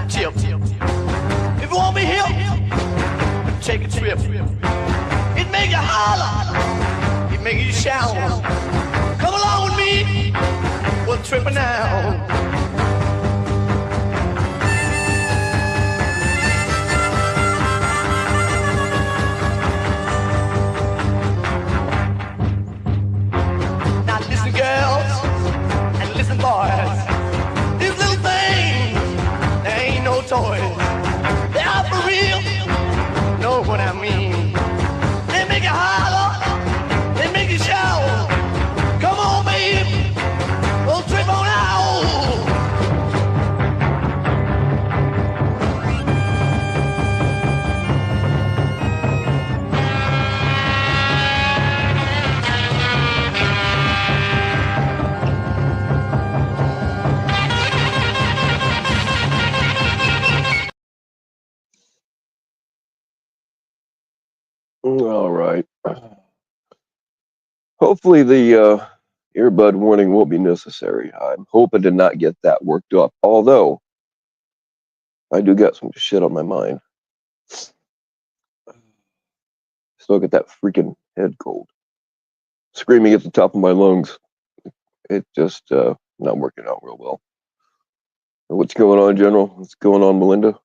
tip. If you want me here, take a trip. It make you holler, it make you shout. Come along with me, we're tripping now. Now listen, girls, and listen, boys. These little things, they ain't no toys. They are for real, know what I mean. They make you holler, they make you shout. Come on, baby, we'll trip on out. All right. Hopefully the earbud warning won't be necessary. I'm hoping to not get that worked up. Although, I do got some shit on my mind. Still get that freaking head cold. Screaming at the top of my lungs. It just not working out real well. What's going on, General? What's going on, Melinda?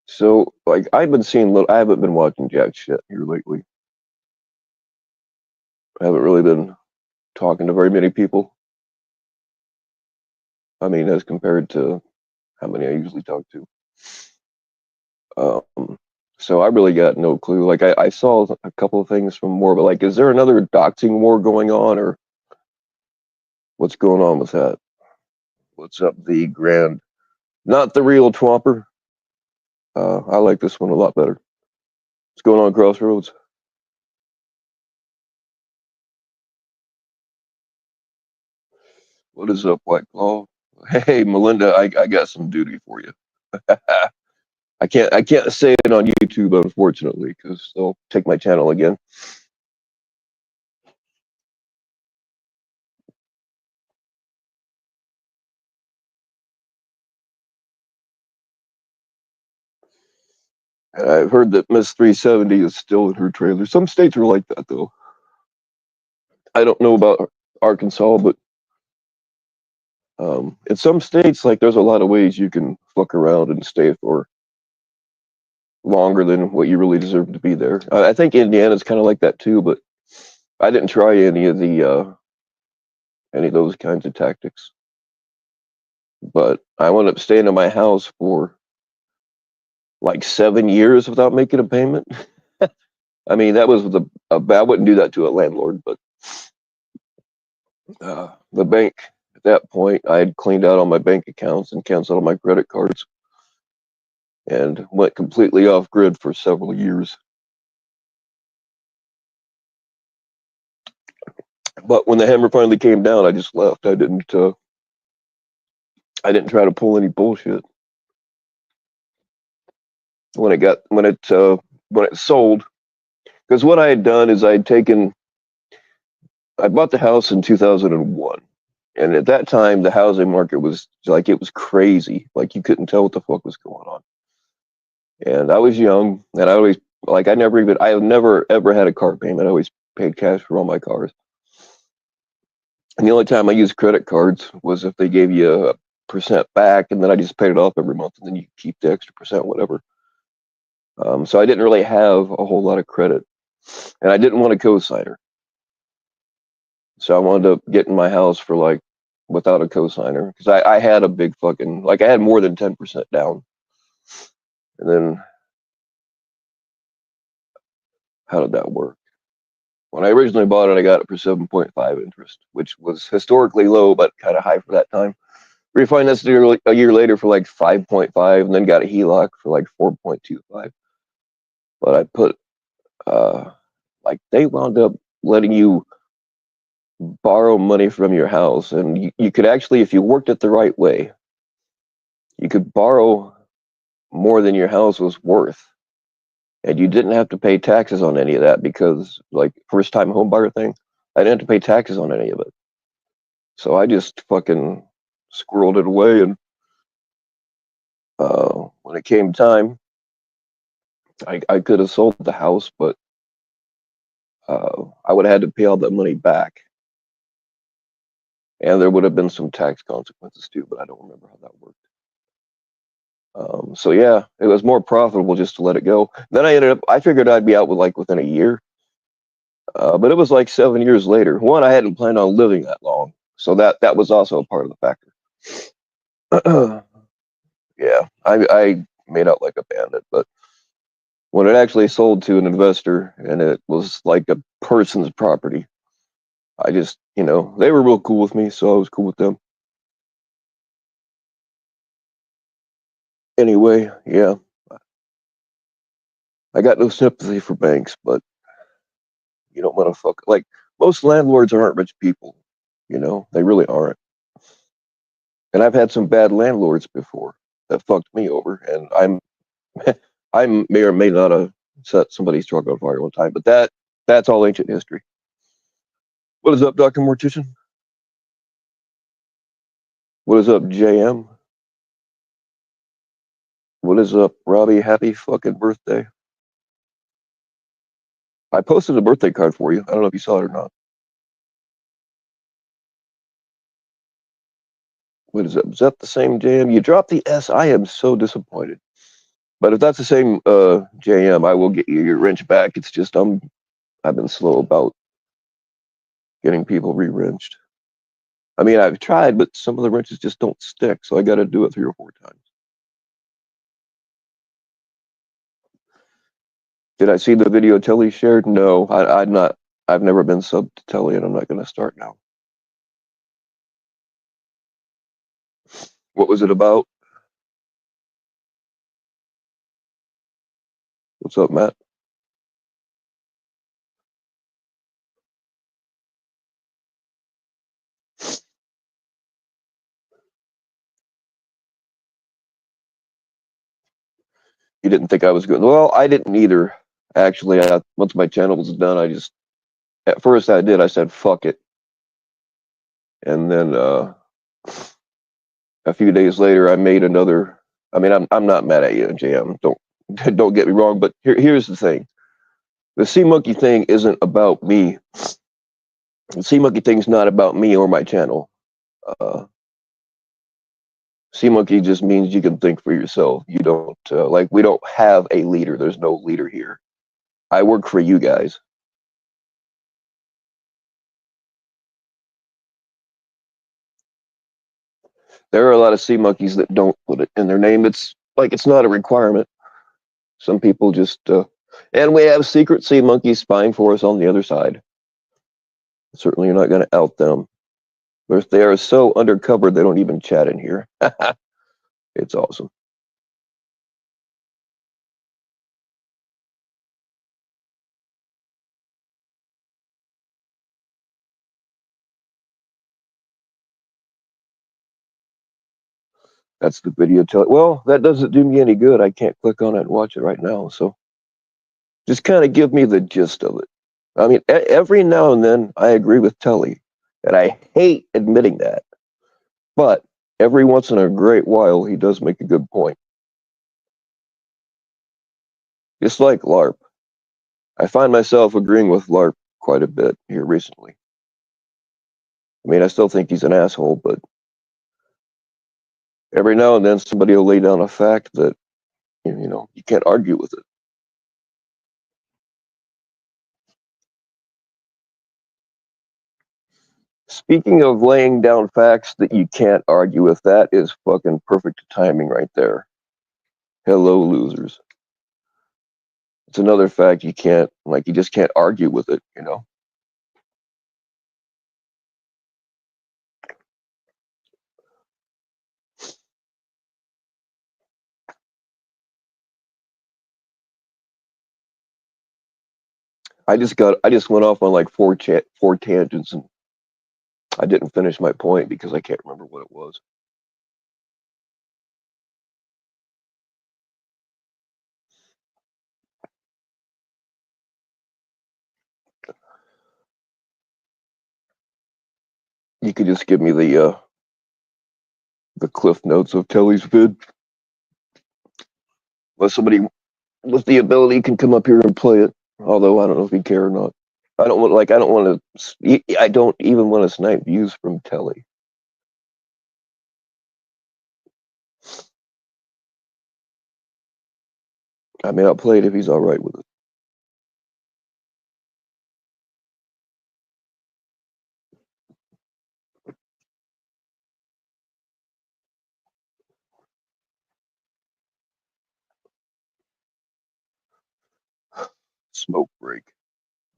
So, like, I've been seeing I haven't been watching jack shit here lately. I haven't really been talking to very many people. I mean, as compared to how many I usually talk to. So I really got no clue. Like, I saw a couple of things from more, but like, is there another doxing war going on, or what's going on with that? What's up, the grand? Not the real Twomper. I like this one a lot better. What's going on, Crossroads? What is up, White Claw? Hey, Melinda, I got some duty for you. I can't say it on YouTube, unfortunately, because they'll take my channel again. And I've heard that Miss 370 is still in her trailer. Some states are like that, though. I don't know about Arkansas, but in some states, like, there's a lot of ways you can fuck around and stay for longer than what you really deserve to be there. I think Indiana's kind of like that too, but I didn't try any of those kinds of tactics. But I wound up staying in my house for like 7 years without making a payment. I mean, that was I wouldn't do that to a landlord, but the bank at that point, I had cleaned out all my bank accounts and canceled all my credit cards and went completely off grid for several years. But when the hammer finally came down, I just left. I didn't try to pull any bullshit. When it sold, because what I had done is I bought the house in 2001, and at that time the housing market was like, it was crazy. Like, you couldn't tell what the fuck was going on. And I was young, and I always, like, I have never ever had a car payment. I always paid cash for all my cars. And the only time I used credit cards was if they gave you a percent back, and then I just paid it off every month, and then you keep the extra percent, whatever. So I didn't really have a whole lot of credit, and I didn't want a cosigner. So I wound up getting my house for like without a cosigner, because I had a big fucking, like, I had more than 10% down. And then how did that work? When I originally bought it, I got it for 7.5 interest, which was historically low, but kind of high for that time. Refinanced a year later for like 5.5, and then got a HELOC for like 4.25. But I put, like, they wound up letting you borrow money from your house, and you could actually, if you worked it the right way, you could borrow more than your house was worth. and you didn't have to pay taxes on any of that because, like, first time home buyer thing, I didn't have to pay taxes on any of it. So I just fucking squirreled it away, and when it came time, I could have sold the house, but I would have had to pay all that money back, and there would have been some tax consequences too. But I don't remember how that worked. So yeah, it was more profitable just to let it go. Then I figured I'd be out within a year, but it was like 7 years later. One, I hadn't planned on living that long, so that was also a part of the factor. Yeah, I made out like a bandit, but when it actually sold to an investor and it was like a person's property, I just, they were real cool with me, so I was cool with them. Anyway, yeah, I got no sympathy for banks, but you don't want to fuck. Like, most landlords aren't rich people, they really aren't. And I've had some bad landlords before that fucked me over, and I may or may not have set somebody's truck on fire one time, but that's all ancient history. What is up, Dr. Mortician? What is up, JM? What is up, Robbie? Happy fucking birthday. I posted a birthday card for you. I don't know if you saw it or not. What is that? Is that the same JM? You dropped the S. I am so disappointed. But if that's the same JM, I will get you your wrench back. It's just I've been slow about getting people re-wrenched. I mean, I've tried, but some of the wrenches just don't stick, so I got to do it 3 or 4 times. Did I see the video Telly shared? No, I'd not. I've never been subbed to Telly, and I'm not going to start now. What was it about? What's up, Matt? You didn't think I was good? Well, I didn't either. Actually, once my channel was done, at first I did. I said fuck it, and then a few days later, I made another. I mean, I'm not mad at you, JM. Don't get me wrong, but here's the thing: the Sea Monkey thing isn't about me. The Sea Monkey thing's not about me or my channel. Sea Monkey just means you can think for yourself. You don't we don't have a leader. There's no leader here. I work for you guys. There are a lot of sea monkeys that don't put it in their name. It's not a requirement. Some people just, and we have secret sea monkeys spying for us on the other side. Certainly, you're not going to out them. They are so undercover they don't even chat in here. It's awesome. That's the video. Well, that doesn't do me any good. I can't click on it and watch it right now. So just kind of give me the gist of it. I mean, every now and then I agree with Telly, and I hate admitting that. But every once in a great while, he does make a good point. Just like LARP. I find myself agreeing with LARP quite a bit here recently. I mean, I still think he's an asshole, but every now and then somebody will lay down a fact that, you can't argue with it. Speaking of laying down facts that you can't argue with, that is fucking perfect timing right there. Hello, losers. It's another fact you just can't argue with it, I just went off on like four tangents, and I didn't finish my point because I can't remember what it was. You could just give me the cliff notes of Telly's vid. Unless somebody with the ability can come up here and play it. Although I don't know if he'd care or not. I don't want to. I don't even want to snipe views from Telly. I mean, I'll play it if he's all right with it. Smoke break.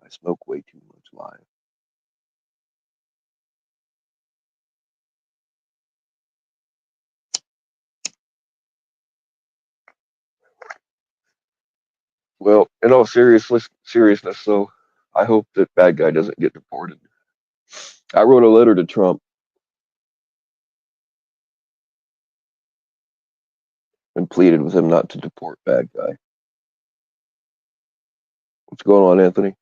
I smoke way too much live. Well, in all seriousness, though, I hope that bad guy doesn't get deported. I wrote a letter to Trump and pleaded with him not to deport bad guy. What's going on, Anthony?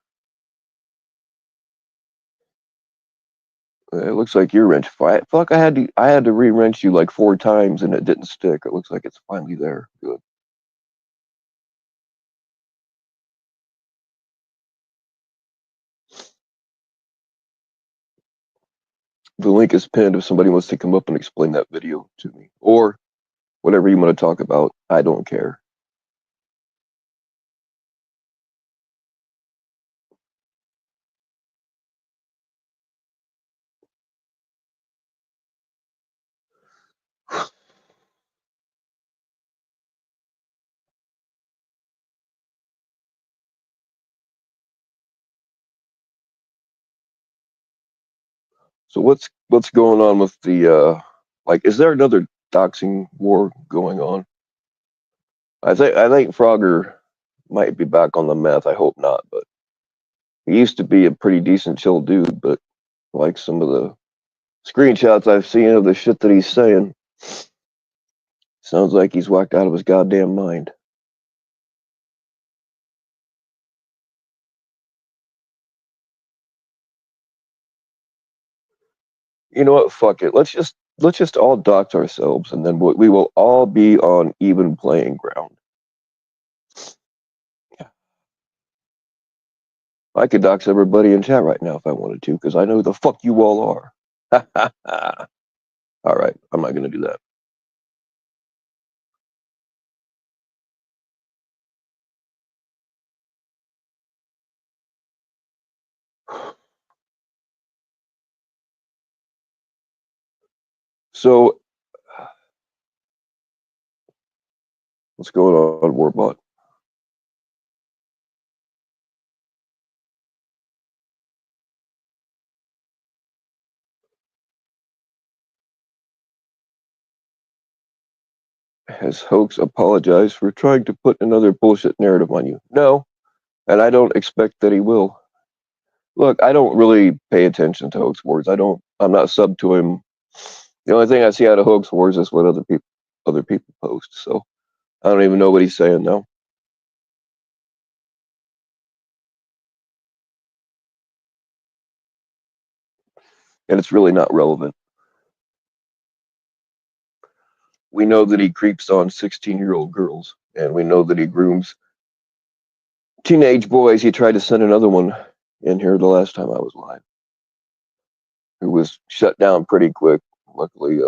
It looks like your wrench. Fuck, I had to re-wrench you like 4 times and it didn't stick. It looks like it's finally there. Good. The link is pinned if somebody wants to come up and explain that video to me. Or whatever you want to talk about. I don't care. So what's going on with the is there another doxing war going on? I think Frogger might be back on the meth. I hope not, but he used to be a pretty decent chill dude, but like some of the screenshots I've seen of the shit that he's saying, sounds like he's whacked out of his goddamn mind. You know what? Fuck it. Let's just all dox ourselves, and then we will all be on even playing ground. I could dox everybody in chat right now if I wanted to, because I know who the fuck you all are. All right, I'm not gonna do that. So, what's going on, Warbot? Has Hoax apologized for trying to put another bullshit narrative on you? No, and I don't expect that he will. Look, I don't really pay attention to Hoax Wars. I'm not sub to him. The only thing I see out of Hoax Wars is what other people post. So I don't even know what he's saying now. And it's really not relevant. We know that he creeps on 16-year-old girls, and we know that he grooms teenage boys. He tried to send another one in here the last time I was live, who was shut down pretty quick. Luckily,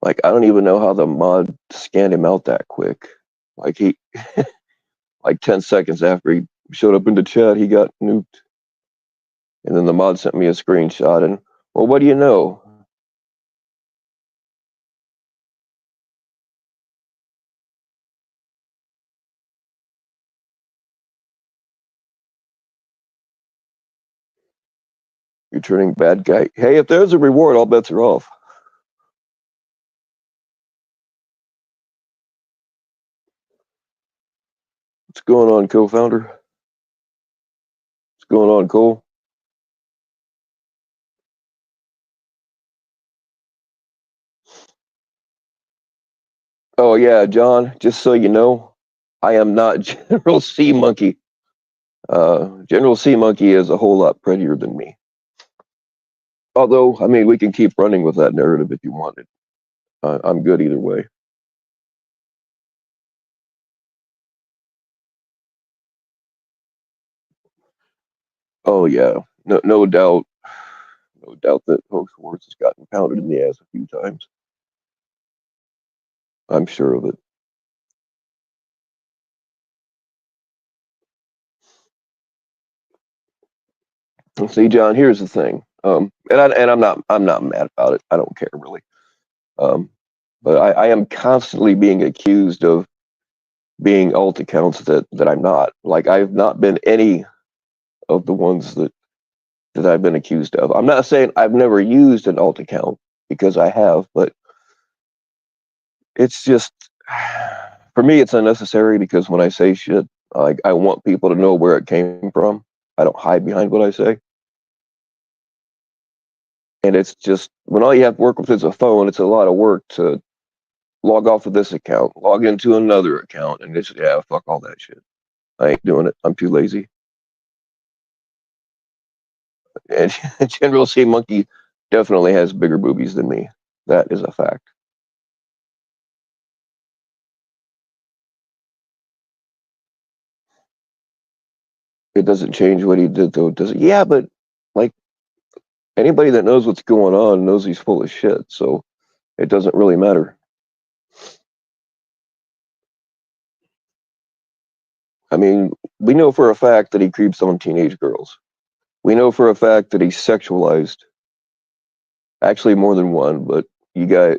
I don't even know how the mod scanned him out that quick. Like he, like 10 seconds after he showed up in the chat, he got nuked. And then the mod sent me a screenshot, and well, what do you know? You're turning bad guy. Hey, if there's a reward, all bets are off. What's going on, co-founder? What's going on, Cole? Oh yeah, John, just so you know, I am not General Sea Monkey. General Sea Monkey is a whole lot prettier than me. Although, I mean, we can keep running with that narrative if you wanted. I'm good either way. Oh yeah, no doubt, no doubt that Horse has gotten pounded in the ass a few times. I'm sure of it. And see, John, here's the thing. I'm not mad about it. I don't care really. Um, but I am constantly being accused of being alt accounts that I'm not. Like I've not been any of the ones that I've been accused of. I'm not saying I've never used an alt account because I have, but it's just for me it's unnecessary because when I say shit, like I want people to know where it came from. I don't hide behind what I say. And it's just when all you have to work with is a phone, it's a lot of work to log off of this account, log into another account, and just yeah, fuck all that shit. I ain't doing it. I'm too lazy. And General C Monkey definitely has bigger boobies than me. That is a fact. It doesn't change what he did though, does it? Yeah, but like anybody that knows what's going on knows he's full of shit, so it doesn't really matter. I mean, we know for a fact that he creeps on teenage girls. We know for a fact that he's sexualized, actually more than one, but you got,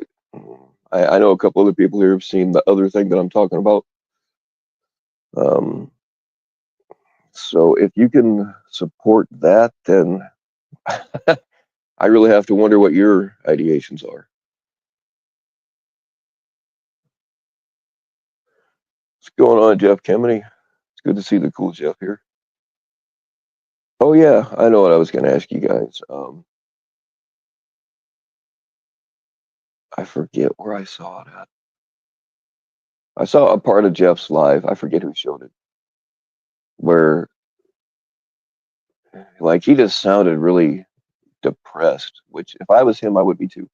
I know a couple other people here have seen the other thing that I'm talking about. Um, so if you can support that, then I really have to wonder what your ideations are. What's going on, Jeff Kemeny? It's good to see the cool Jeff here. Oh yeah, I know what I was going to ask you guys. I forget where I saw it at. I saw a part of Jeff's live. I forget who showed it. Where like he just sounded really depressed. Which if I was him, I would be too.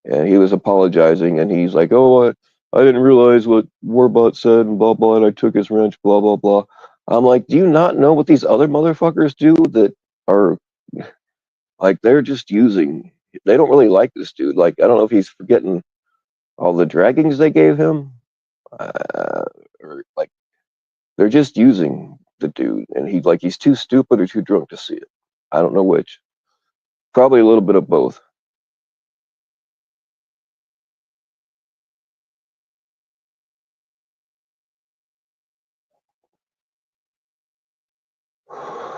And he was apologizing, and he's like, "Oh, I didn't realize what Warbot said, and blah blah, and I took his wrench, blah blah blah." I'm like, "Do you not know what these other motherfuckers do that are like they're just using? They don't really like this dude. Like I don't know if he's forgetting all the draggings they gave him, or like they're just using the dude, and he's too stupid or too drunk to see it. I don't know which. Probably a little bit of both.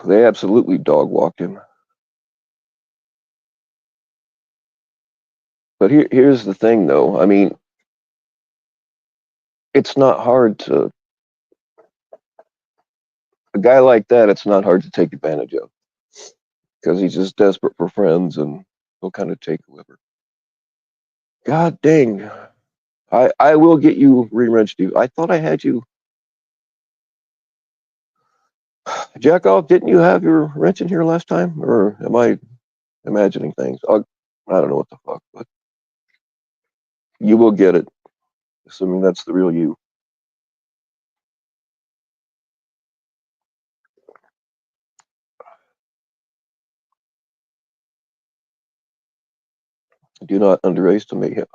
They absolutely dog walked him. But here's the thing, though. I mean, it's not hard to a guy like that. It's not hard to take advantage of because he's just desperate for friends, and he'll kind of take whoever. God dang! I will get you re-wrenched, dude. I thought I had you. Jack off, didn't you have your wrench in here last time? Or am I imagining things? I don't know what the fuck, but you will get it, assuming that's the real you. Do not underestimate him.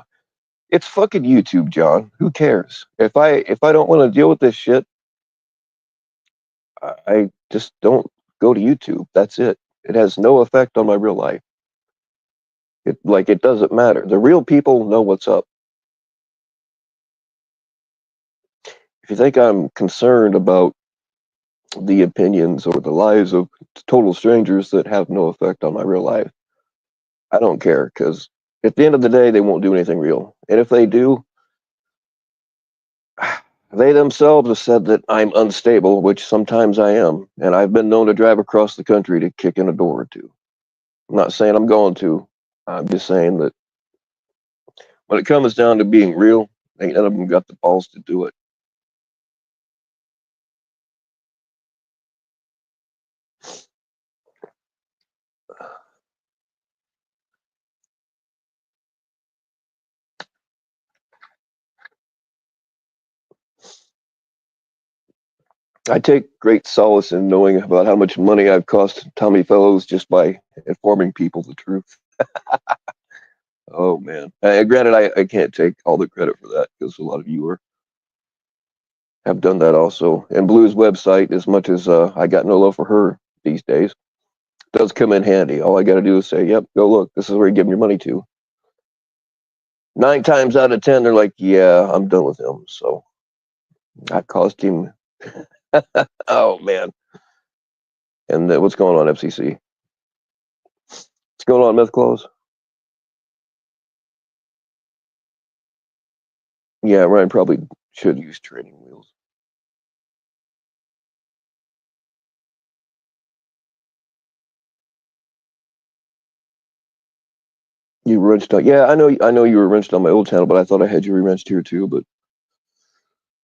It's fucking YouTube, John. Who cares? If I don't want to deal with this shit, I just don't go to YouTube. That's it. It has no effect on my real life. It doesn't matter. The real people know what's up. If you think I'm concerned about the opinions or the lives of total strangers that have no effect on my real life, I don't care because at the end of the day, they won't do anything real. And if they do, they themselves have said that I'm unstable, which sometimes I am. And I've been known to drive across the country to kick in a door or two. I'm not saying I'm going to. I'm just saying that when it comes down to being real, ain't none of them got the balls to do it. I take great solace in knowing about how much money I've cost Tommy Fellows just by informing people the truth. Oh man! Granted, I can't take all the credit for that because a lot of you have done that also. And Blue's website, as much as I got no love for her these days, does come in handy. All I got to do is say, "Yep, go look. This is where you're giving your money to." 9 times out of 10, they're like, "Yeah, I'm done with him." So I cost him. Oh man! And what's going on, FCC? What's going on, Myth Claws? Yeah, Ryan probably should use training wheels. You wrenched on, yeah, I know you were wrenched on my old channel, but I thought I had you re-wrenched here too. But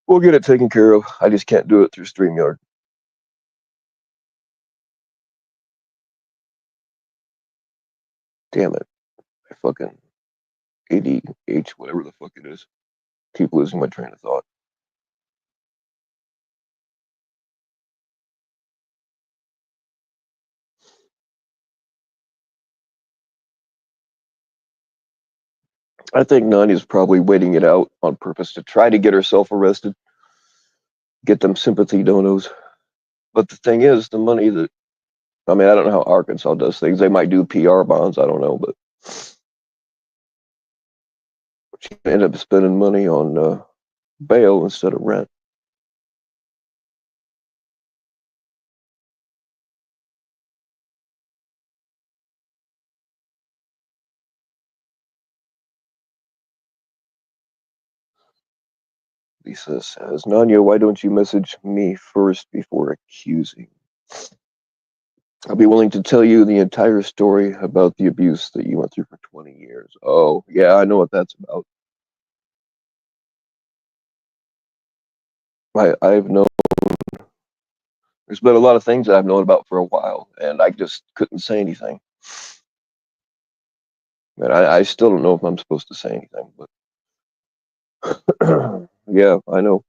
we'll get it taken care of. I just can't do it through StreamYard. Damn it! I fucking ADH, whatever the fuck it is. Keep losing my train of thought. I think Nani's probably waiting it out on purpose to try to get herself arrested, get them sympathy donos. But the thing is, the money that I mean, I don't know how Arkansas does things. They might do PR bonds. I don't know, but she end up spending money on bail instead of rent. Lisa says, Nanya, why don't you message me first before accusing? I'll be willing to tell you the entire story about the abuse that you went through for 20 years. Oh, yeah, I know what that's about. I've known, there's been a lot of things that I've known about for a while, and I just couldn't say anything. And I still don't know if I'm supposed to say anything, but yeah, I know.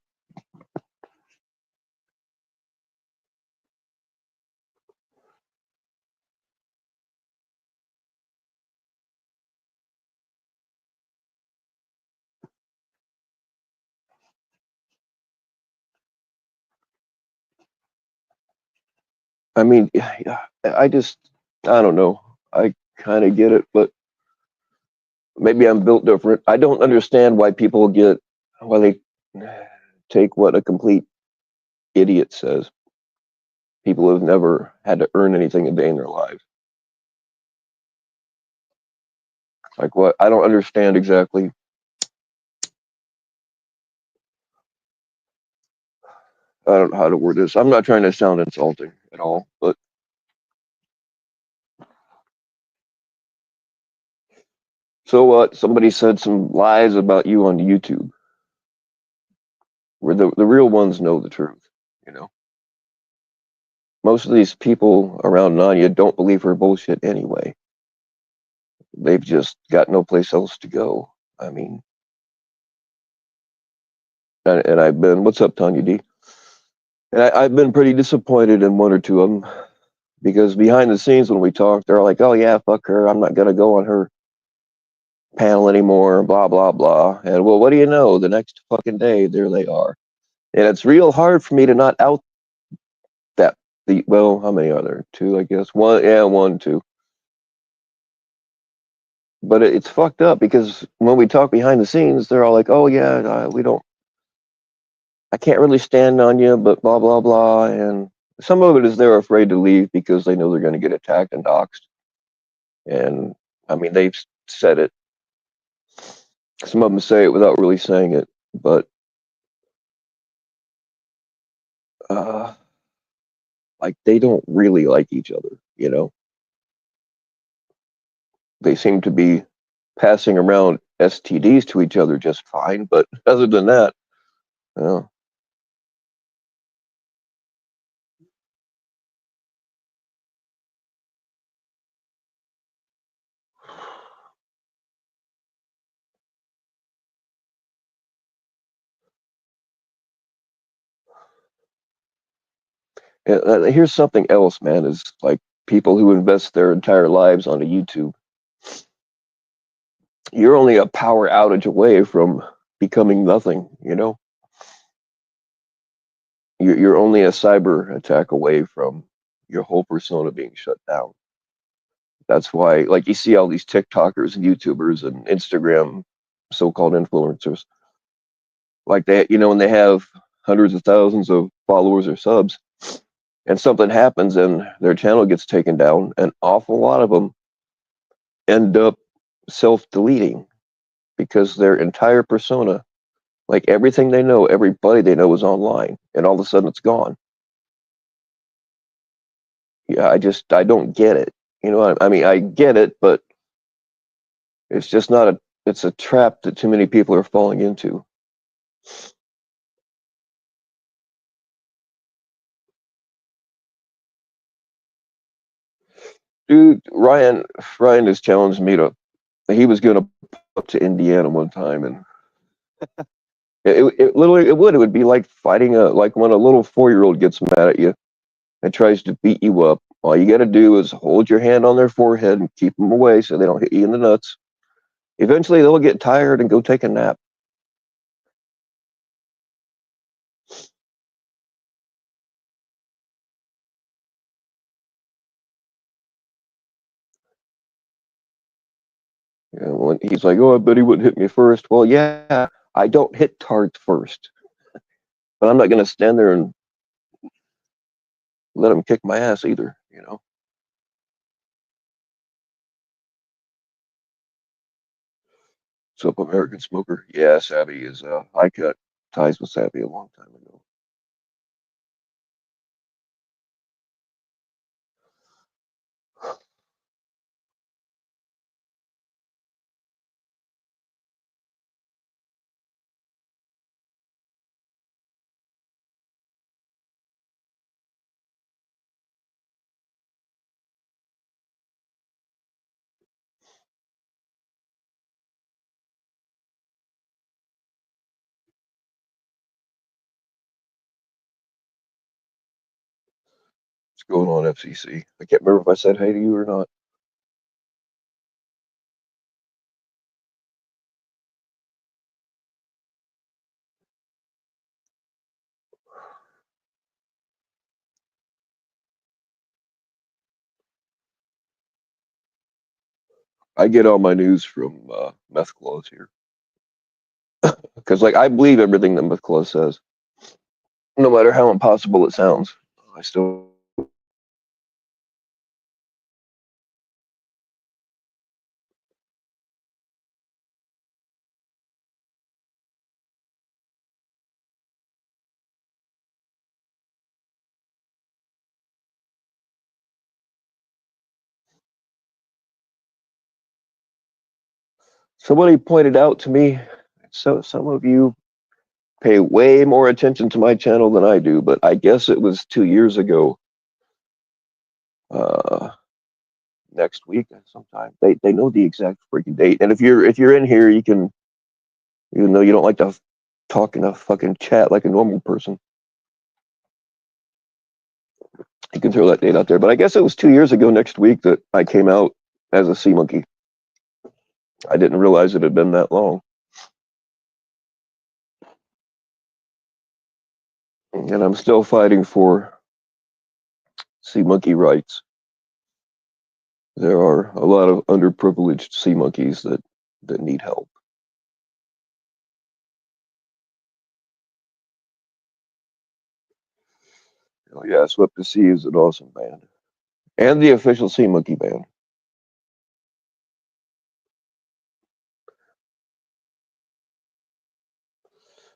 I mean, I just, I don't know. I kind of get it, but maybe I'm built different. I don't understand why they take what a complete idiot says. People who have never had to earn anything a day in their lives. Like what? I don't understand exactly. I don't know how to word this. I'm not trying to sound insulting at all, but so what? Somebody said some lies about you on YouTube, where the real ones know the truth. You know, most of these people around Nanya don't believe her bullshit anyway. They've just got no place else to go. I mean, and I've been. What's up, Tanya D? And I've been pretty disappointed in one or two of them because behind the scenes when we talk, they're like, "Oh yeah, fuck her. I'm not gonna go on her panel anymore." Blah blah blah. And well, what do you know? The next fucking day, there they are. And it's real hard for me to not out that well, how many are there? Two, I guess. One, yeah, one, two. But it's fucked up because when we talk behind the scenes, they're all like, "Oh yeah, we don't. I can't really stand on you," but blah blah blah. And some of it is they're afraid to leave because they know they're going to get attacked and doxxed. And I mean, they've said it. Some of them say it without really saying it, but uh, like they don't really like each other. You know, they seem to be passing around STDs to each other just fine, but other than that, you know, Here's something else, man, is like people who invest their entire lives onto YouTube. You're only a power outage away from becoming nothing, you know? You're only a cyber attack away from your whole persona being shut down. That's why, like, you see all these TikTokers and YouTubers and Instagram so-called influencers, like they, you know, when they have hundreds of thousands of followers or subs, and something happens and their channel gets taken down, an awful lot of them end up self-deleting because their entire persona, like everything they know, everybody they know is online, and all of a sudden it's gone. Yeah, I don't get it. You know, I mean, I get it, but it's just not a, it's a trap that too many people are falling into. Dude, Ryan has challenged me to, he was going to up to Indiana one time, and it literally, it would be like fighting like when a little 4-year-old gets mad at you and tries to beat you up. All you got to do is hold your hand on their forehead and keep them away so they don't hit you in the nuts. Eventually they'll get tired and go take a nap. And when he's like, "Oh, I bet he wouldn't hit me first." Well, yeah, I don't hit tards first, but I'm not going to stand there and let him kick my ass either, you know? So, American Smoker. Yeah, Savvy is, I cut ties with Savvy a long time ago. What's going on, FCC? I can't remember if I said hey to you or not. I get all my news from Meth Claus here. Because, like, I believe everything that Meth Claus says, no matter how impossible it sounds. I still. Somebody pointed out to me, so some of you pay way more attention to my channel than I do, but I guess it was 2 years ago. Uh, Next week sometime. They know the exact freaking date. And if you're in here, you can, even though you don't like to talk in a fucking chat like a normal person, you can throw that date out there. But I guess it was 2 years ago next week that I came out as a sea monkey. I didn't realize it had been that long. And I'm still fighting for sea monkey rights. There are a lot of underprivileged sea monkeys that need help. Oh yeah, Swept the Sea is an awesome band. And the official sea monkey band.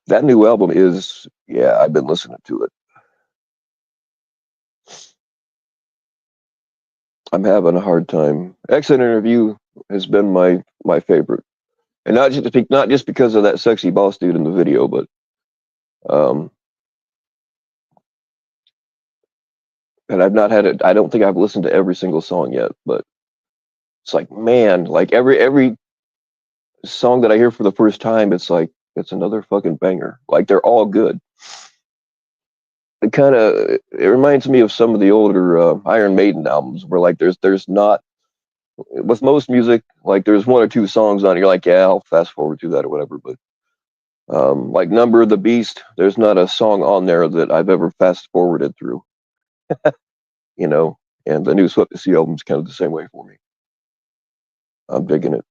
That new album is, yeah, I've been listening to it. I'm having a hard time. Exit Interview has been my favorite, and not just because of that sexy boss dude in the video, but um, and I've not had it. I don't think I've listened to every single song yet, but it's like, man, like every song that I hear for the first time, it's like it's another fucking banger. Like they're all good. it reminds me of some of the older Iron Maiden albums where like there's not, with most music, like there's one or two songs on it, you're like, yeah, I'll fast forward through that or whatever, but like Number of the Beast, there's not a song on there that I've ever fast forwarded through, you know. And the new Swept the Sea album's kind of the same way for me. I'm digging it.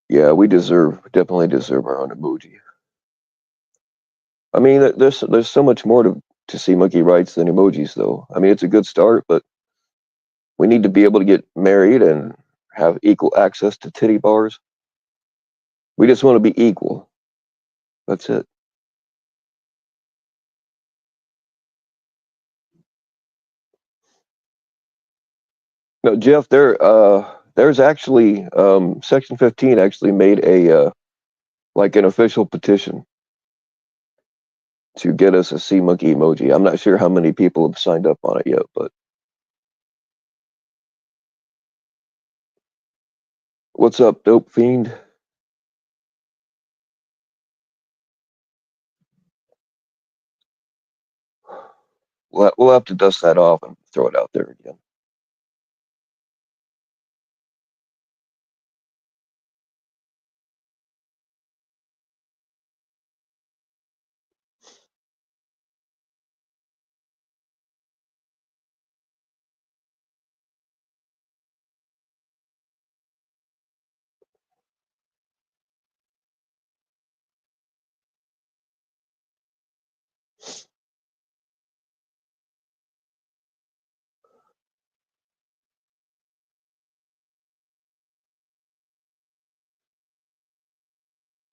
Yeah, we definitely deserve our own emoji. I mean, there's so much more to see monkey rights than emojis, though. I mean, it's a good start, but we need to be able to get married and have equal access to titty bars. We just want to be equal. That's it. No, Jeff, there's actually Section 15 actually made a like an official petition to get us a sea monkey emoji. I'm not sure how many people have signed up on it yet, but what's up, dope fiend? We'll have to dust that off and throw it out there again.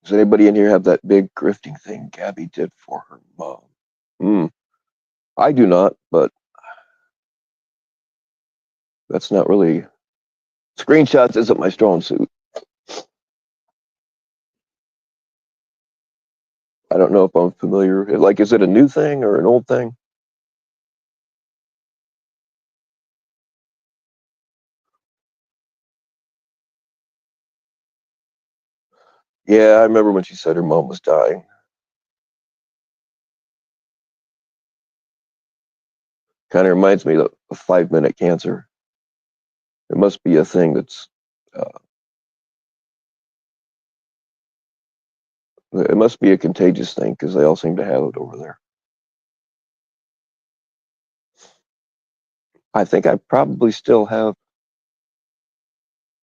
Does anybody in here have that big grifting thing Gabby did for her mom? Hmm. I do not, but that's not really, screenshots isn't my strong suit. I don't know if I'm familiar. Like, is it a new thing or an old thing? Yeah, I remember when she said her mom was dying. Kind of reminds me of 5 minute cancer. It must be a thing that's, uh, it must be a contagious thing because they all seem to have it over there. I think I probably still have,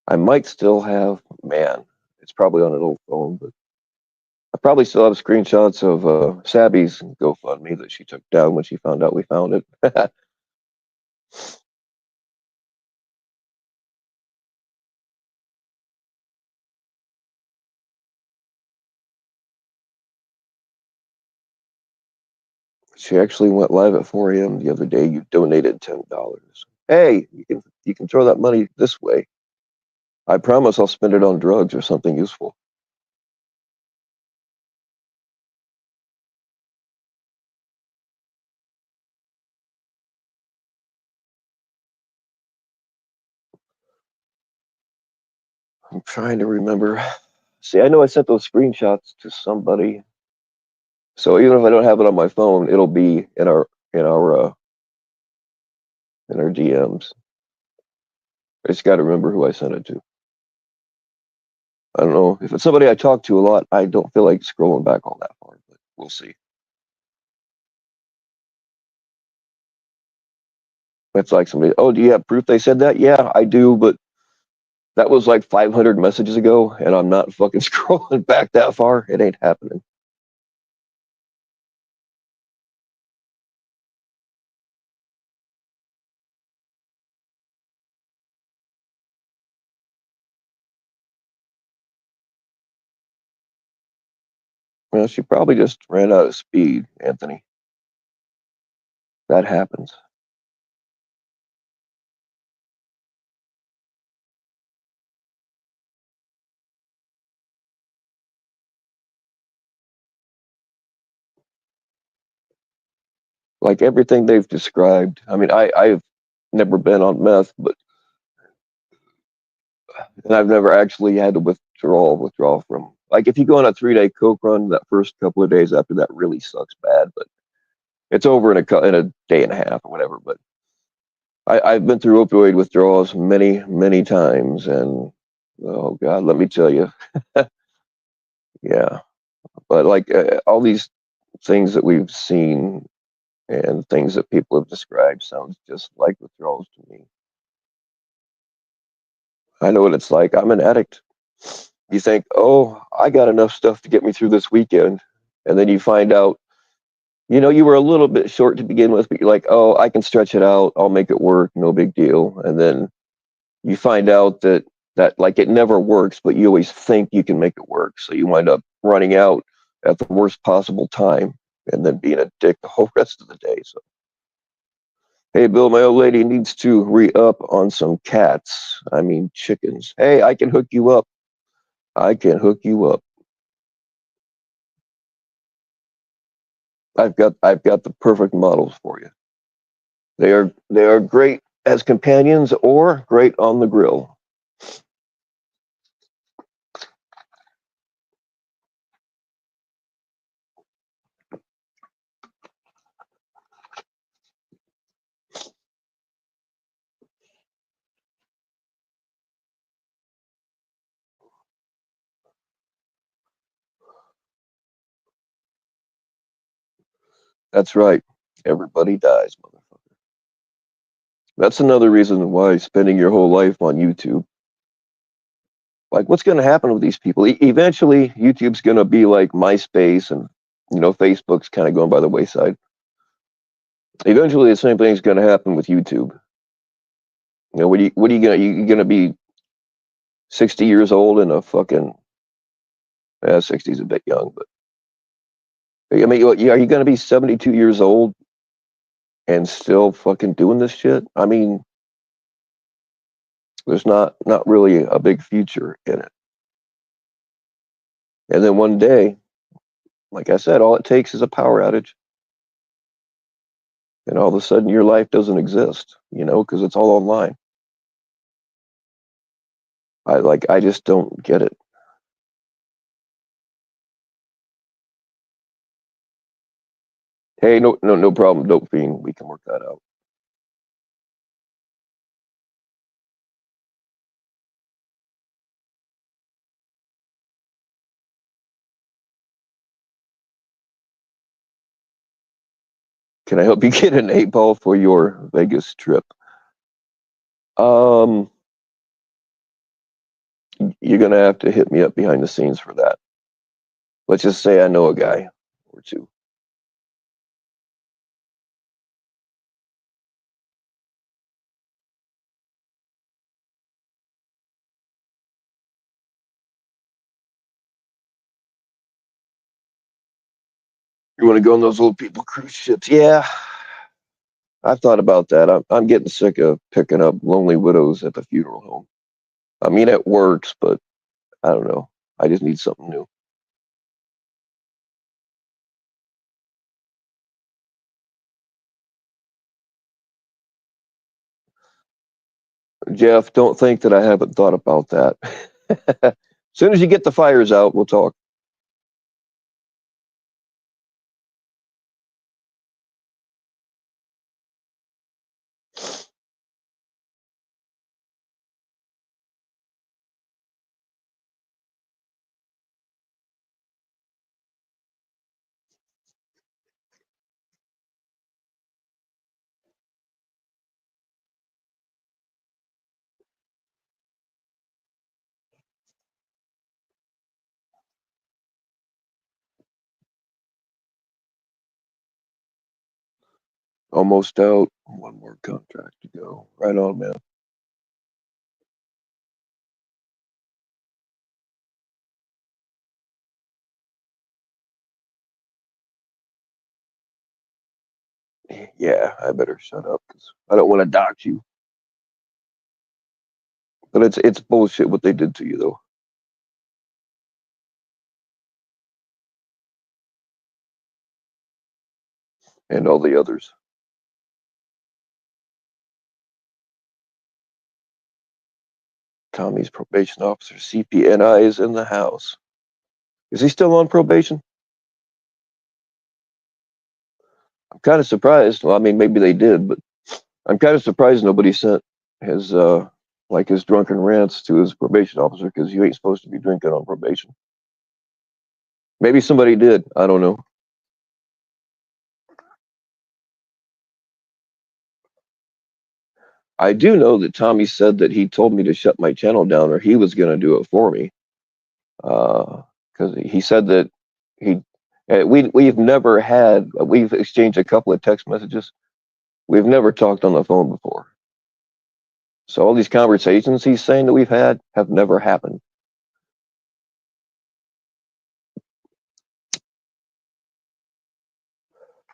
I might still have, man, it's probably on an old phone, but I probably still have screenshots of Sabby's GoFundMe that she took down when she found out we found it. She actually went live at 4 a.m. the other day. You donated $10. Hey, you can throw that money this way. I promise I'll spend it on drugs or something useful. I'm trying to remember. See, I know I sent those screenshots to somebody. So even if I don't have it on my phone, it'll be in our DMs. I just got to remember who I sent it to. I don't know if it's somebody I talk to a lot. I don't feel like scrolling back all that far, but we'll see. It's like somebody, oh, do you have proof they said that? Yeah, I do, but that was like 500 messages ago, and I'm not fucking scrolling back that far. It ain't happening. Well, she probably just ran out of speed, Anthony. That happens. Like everything they've described. I mean, I've never been on meth, but and I've never actually had to withdraw from. Like if you go on a 3-day coke run, that first couple of days after that really sucks bad, but it's over in a day and a half or whatever. But I've been through opioid withdrawals many times, and oh God, let me tell you, yeah. But like all these things that we've seen and things that people have described sounds just like withdrawals to me. I know what it's like. I'm an addict. You think, oh, I got enough stuff to get me through this weekend, and then you find out, you were a little bit short to begin with, but you're like, oh, I can stretch it out. I'll make it work. No big deal. And then you find out that like it never works, but you always think you can make it work. So you wind up running out at the worst possible time and then being a dick the whole rest of the day. So, hey, Bill, my old lady needs to re-up on some cats. I mean, chickens. Hey, I can hook you up. I can hook you up. I've got the perfect models for you. They are great as companions or great on the grill. That's right. Everybody dies, motherfucker. That's another reason why spending your whole life on YouTube. Like, what's going to happen with these people? Eventually, YouTube's going to be like MySpace, and Facebook's kind of going by the wayside. Eventually, the same thing's going to happen with YouTube. What are you going to you going to be 60 years old and a fucking 60's a bit young, but I mean, are you going to be 72 years old and still fucking doing this shit? I mean, there's not really a big future in it. And then one day, like I said, all it takes is a power outage, and all of a sudden your life doesn't exist, because it's all online. I just don't get it. Hey, no problem, Dope Fiend. We can work that out. Can I help you get an 8-ball for your Vegas trip? Um, you're gonna have to hit me up behind the scenes for that. Let's just say I know a guy or two. You want to go on those little people cruise ships? Yeah, I've thought about that. I'm getting sick of picking up lonely widows at the funeral home. I mean, it works, but I don't know. I just need something new. Jeff, don't think that I haven't thought about that. As soon as you get the fires out, we'll talk. Almost out. One more contract to go. Right on, man. Yeah, I better shut up because I don't want to dox you. But it's bullshit what they did to you though, and all the others. Tommy's probation officer, CPNI, is in the house. Is he still on probation? I'm kind of surprised. Well, I mean, maybe they did, but I'm kind of surprised nobody sent his his drunken rants to his probation officer, because you ain't supposed to be drinking on probation. Maybe somebody did. I don't know. I do know that Tommy said that he told me to shut my channel down, or he was going to do it for me. Because he said that he we've exchanged a couple of text messages. We've never talked on the phone before. So all these conversations he's saying that we've had have never happened.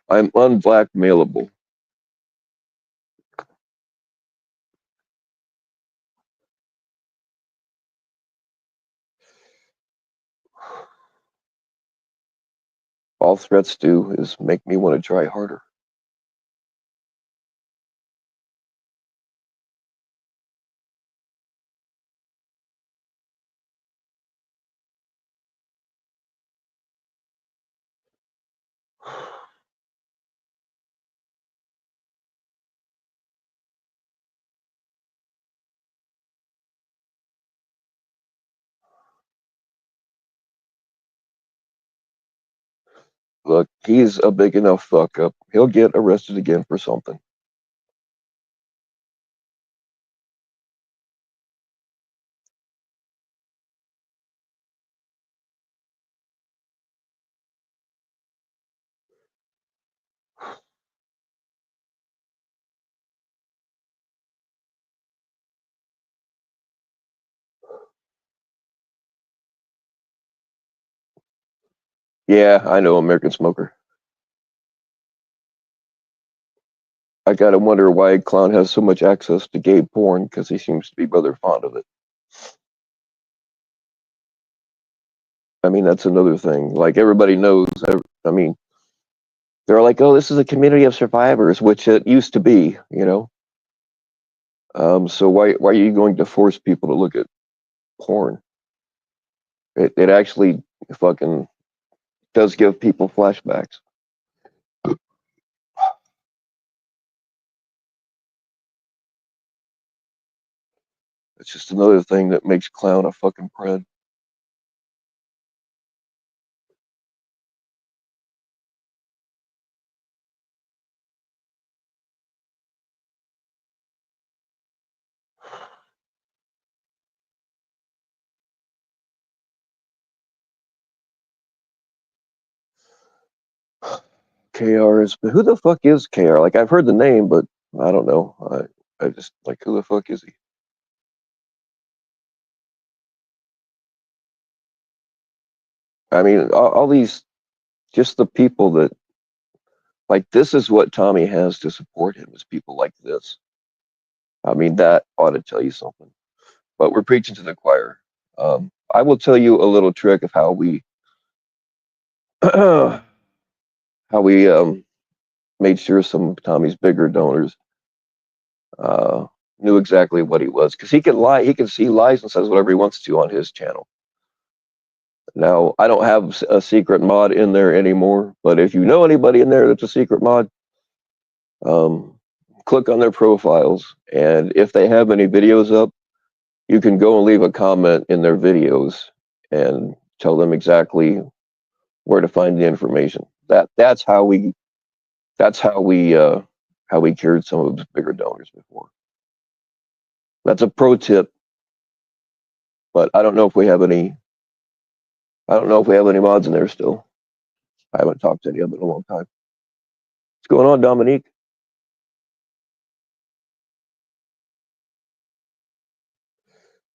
I'm unblackmailable. All threats do is make me want to try harder. Look, he's a big enough fuck up. He'll get arrested again for something. Yeah, I know, American Smoker. I gotta wonder why Clown has so much access to gay porn, because he seems to be rather fond of it. I mean, that's another thing. Like, everybody knows. I mean, they're like, "Oh, this is a community of survivors," which it used to be, you know. So why are you going to force people to look at porn? It actually fucking does give people flashbacks. It's just another thing that makes Clown a fucking pred. KR is, but who the fuck is KR? Like, I've heard the name, but I don't know. I just like, who the fuck is he? I mean, all these, just the people that, like, this is what Tommy has to support him, is people like this. I mean, that ought to tell you something. But we're preaching to the choir. I will tell you a little trick of how we how we made sure some of Tommy's bigger donors uh, knew exactly what he was, because he can lie. He lies and says whatever he wants to on his channel. Now, I don't have a secret mod in there anymore, but if you know anybody in there that's a secret mod, um, click on their profiles, and if they have any videos up, you can go and leave a comment in their videos and tell them exactly where to find the information. That's how we cured some of the bigger donors before. That's a pro tip, but I don't know if we have any. I don't know if we have any mods in there still. I haven't talked to any of them in a long time. What's going on, Dominique?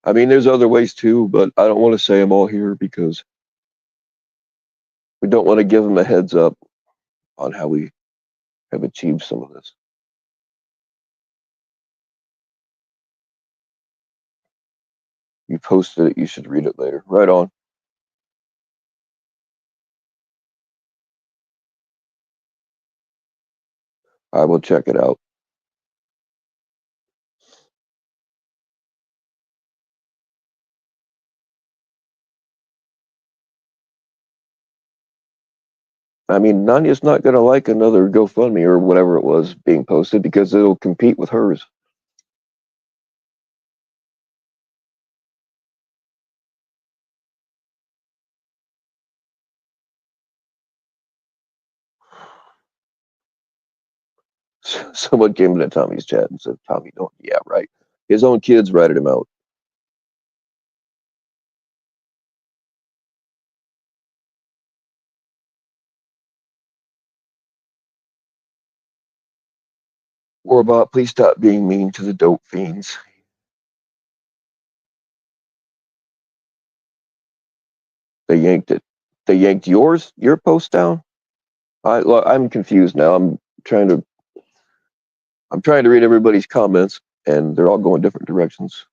I mean, there's other ways too, but I don't want to say them all here, because we don't want to give them a heads up on how we have achieved some of this. You posted it, you should read it later. Right on. I will check it out. I mean, Nanya's not going to like another GoFundMe or whatever it was being posted because it'll compete with hers. Someone came into Tommy's chat and said, Tommy, don't, yeah, right. His own kids ratted him out. Warbot, please stop being mean to the dope fiends. They yanked it. They yanked your post down? I'm confused now. Trying to I'm trying to read everybody's comments, and they're all going different directions.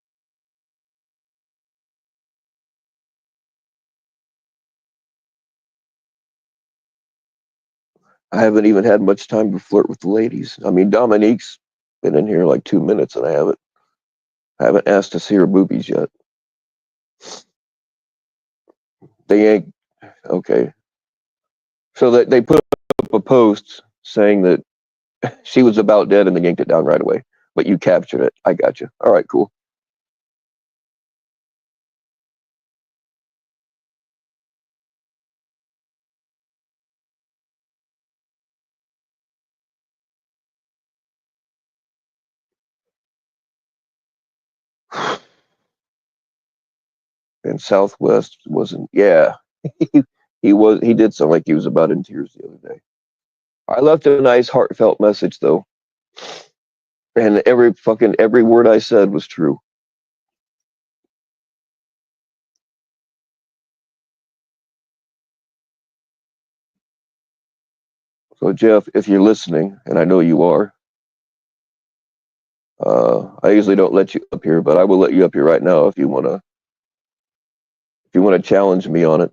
I haven't even had much time to flirt with the ladies. I mean, Dominique's been in here like 2 minutes, and I haven't asked to see her boobies yet. They yanked. Okay, so that they put up a post saying that she was about dead, and they yanked it down right away. But you captured it. I got you. All right, cool. And Southwest wasn't. Yeah, he did sound like he was about in tears the other day. I left a nice heartfelt message though, and every word I said was true. So Jeff, if you're listening, and I know you are, I usually don't let you up here, but I will let you up here right now if you wanna challenge me on it.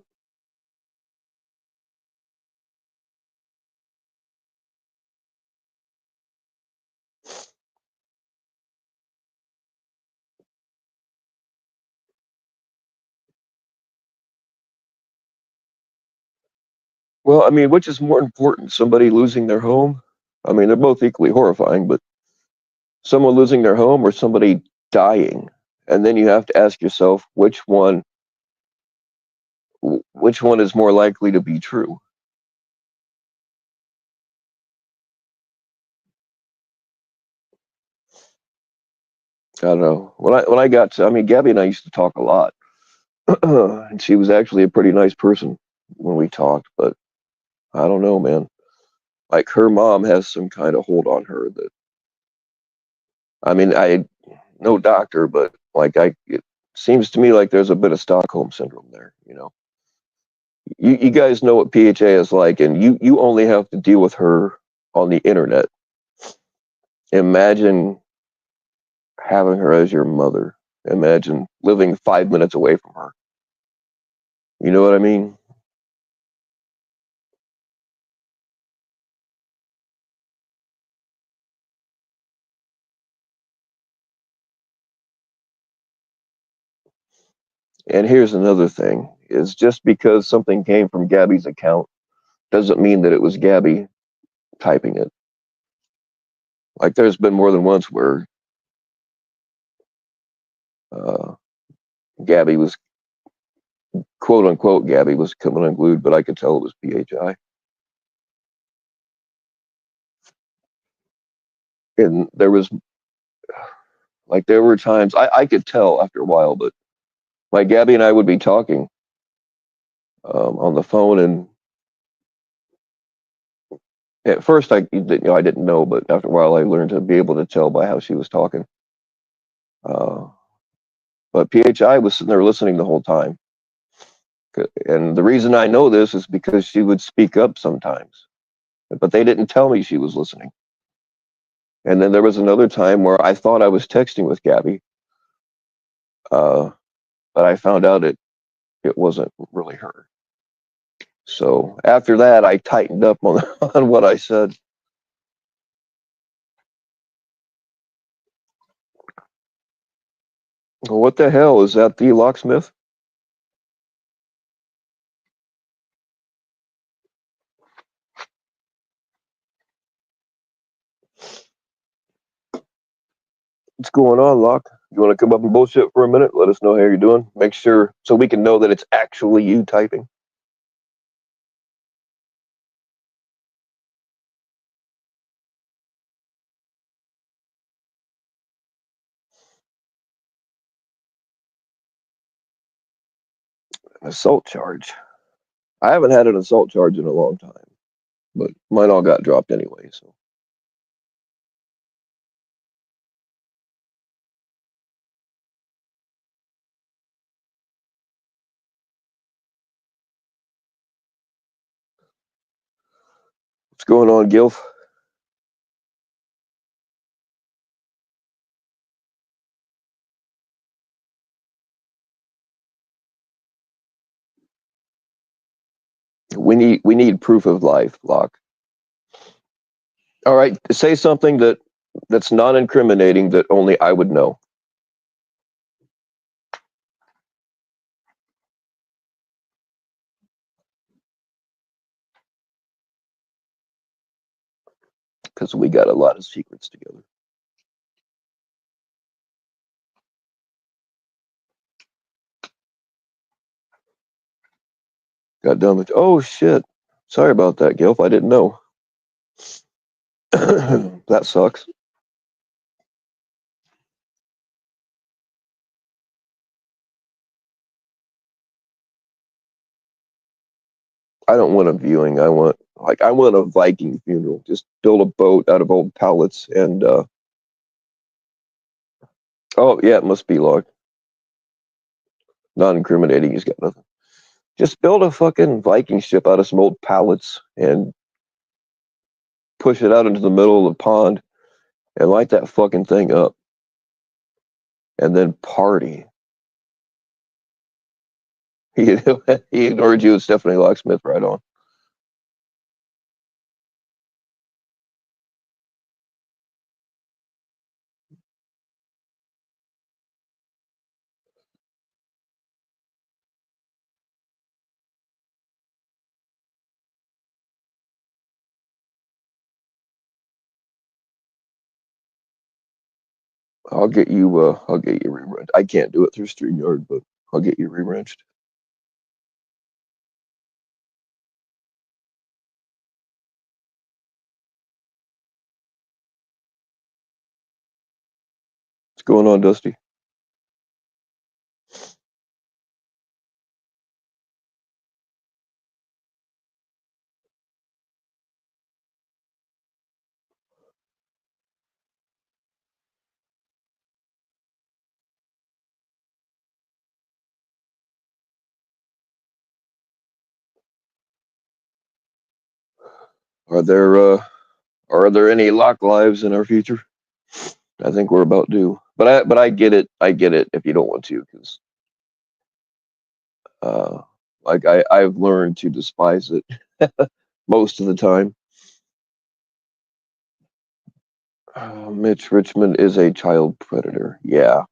Well, I mean, which is more important, somebody losing their home? I mean, they're both equally horrifying, but someone losing their home or somebody dying, and then you have to ask yourself which one is more likely to be true. I don't know. When I got to, I mean, Gabby and I used to talk a lot, and she was actually a pretty nice person when we talked. But I don't know, man. Like her mom has some kind of hold on her that. I mean, I no doctor, but like it seems to me like there's a bit of Stockholm syndrome there. You guys know what PHA is like, and you only have to deal with her on the internet. Imagine having her as your mother. Imagine living 5 minutes away from her. You know what I mean? And here's another thing: is just because something came from Gabby's account doesn't mean that it was Gabby typing it. Like there's been more than once where uh, Gabby was quote unquote Gabby was coming unglued, but I could tell it was PHI. And there were times I could tell after a while, but like Gabby and I would be talking on the phone, and at first I didn't know, but after a while I learned to be able to tell by how she was talking. Uh, but PHI was sitting there listening the whole time, and the reason I know this is because she would speak up sometimes, but they didn't tell me she was listening. And then there was another time where I thought I was texting with Gabby, uh, but I found out it wasn't really her. So after that, I tightened up on on what I said. Well, what the hell is that? The Locksmith? What's going on, Locke? You want to come up and bullshit for a minute? Let us know how you're doing. Make sure so we can know that it's actually you typing. An assault charge. I haven't had an assault charge in a long time, but mine all got dropped anyway. So what's going on, Gilf? We need proof of life, Locke. All right, say something that's non-incriminating that only I would know. Because we got a lot of secrets together. God damn it. Oh, shit. Sorry about that, Gilf. I didn't know. That sucks. I don't want a viewing. I want a Viking funeral. Just build a boat out of old pallets and oh yeah, it must be locked. Non-incriminating, he's got nothing. Just build a fucking Viking ship out of some old pallets and push it out into the middle of the pond and light that fucking thing up. And then party. He ignored you and Stephanie Locksmith right on. I'll get you re-wrenched. I can't do it through StreamYard, but I'll get you re-wrenched. What's going on, Dusty? Are there any lock lives in our future? I think we're about due. But I get it. I get it if you don't want to, because uh, like I've learned to despise it most of the time. Mitch Richmond is a child predator. Yeah.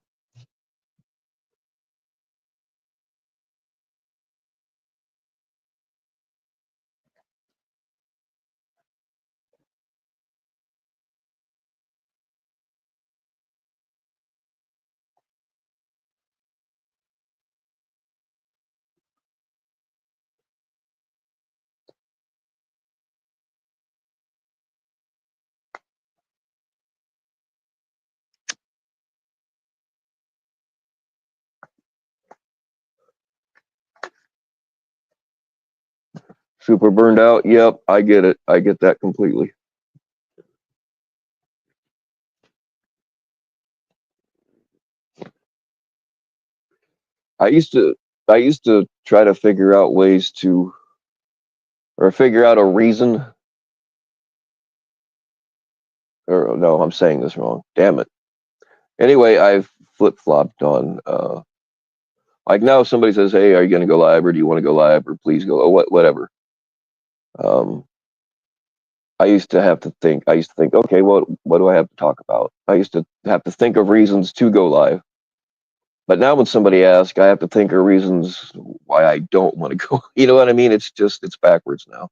Super burned out. Yep, I get it. I get that completely. I used to I used to try to figure out ways to or figure out a reason or no, I'm saying this wrong. Damn it. Anyway, I've flip-flopped on like now if somebody says, "Hey, are you going to go live or do you want to go live or please go whatever." Um I used to have to think. I used to think, okay, what do I have to talk about? I used to have to think of reasons to go live. But now when somebody asks, I have to think of reasons why I don't want to go. You know what I mean? It's backwards now.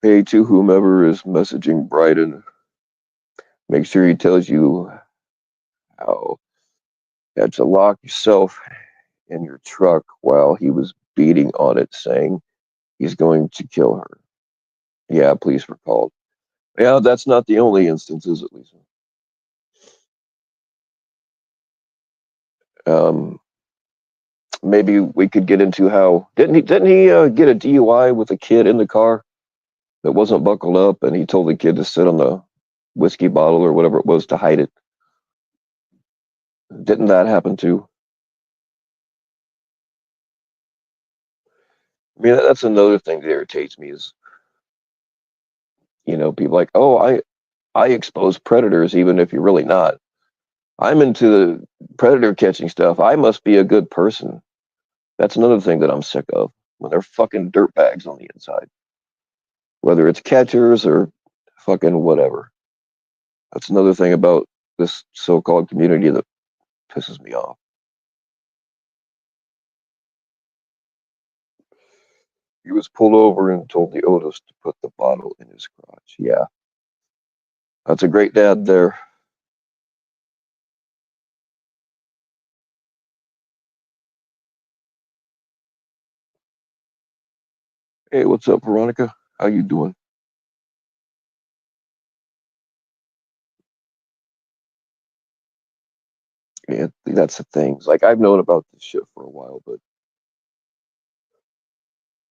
Hey, to whomever is messaging Bryden, make sure he tells you how you had to lock yourself in your truck while he was beating on it, saying he's going to kill her. Yeah, police were called. Yeah, that's not the only instance, is it, Lisa? Um, maybe we could get into how didn't he get a DUI with a kid in the car that wasn't buckled up, and he told the kid to sit on the whiskey bottle or whatever it was to hide it. Didn't that happen too? I mean, that's another thing that irritates me is, people like, oh, I expose predators even if you're really not. I'm into the predator catching stuff. I must be a good person. That's another thing that I'm sick of when they're fucking dirtbags on the inside, whether it's catchers or fucking whatever. That's another thing about this so-called community that pisses me off. He was pulled over and told the Otis to put the bottle in his crotch. Yeah, that's a great dad there. Hey, what's up, Veronica? How you doing? Yeah, that's the thing. It's like I've known about this shit for a while, but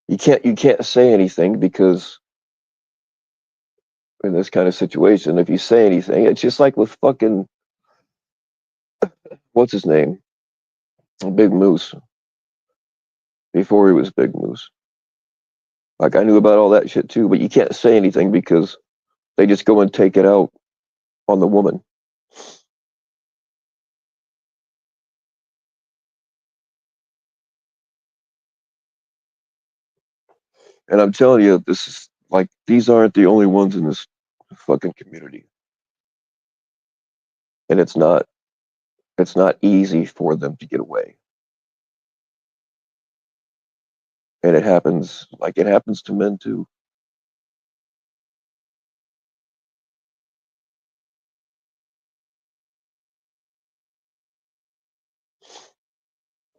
you can't say anything because in this kind of situation, if you say anything, it's just like with fucking what's his name, Big Moose. Before he was Big Moose, like I knew about all that shit too, but you can't say anything because they just go and take it out on the woman. And I'm telling you, this is like these aren't the only ones in this fucking community, and it's not easy for them to get away. And it happens to men too.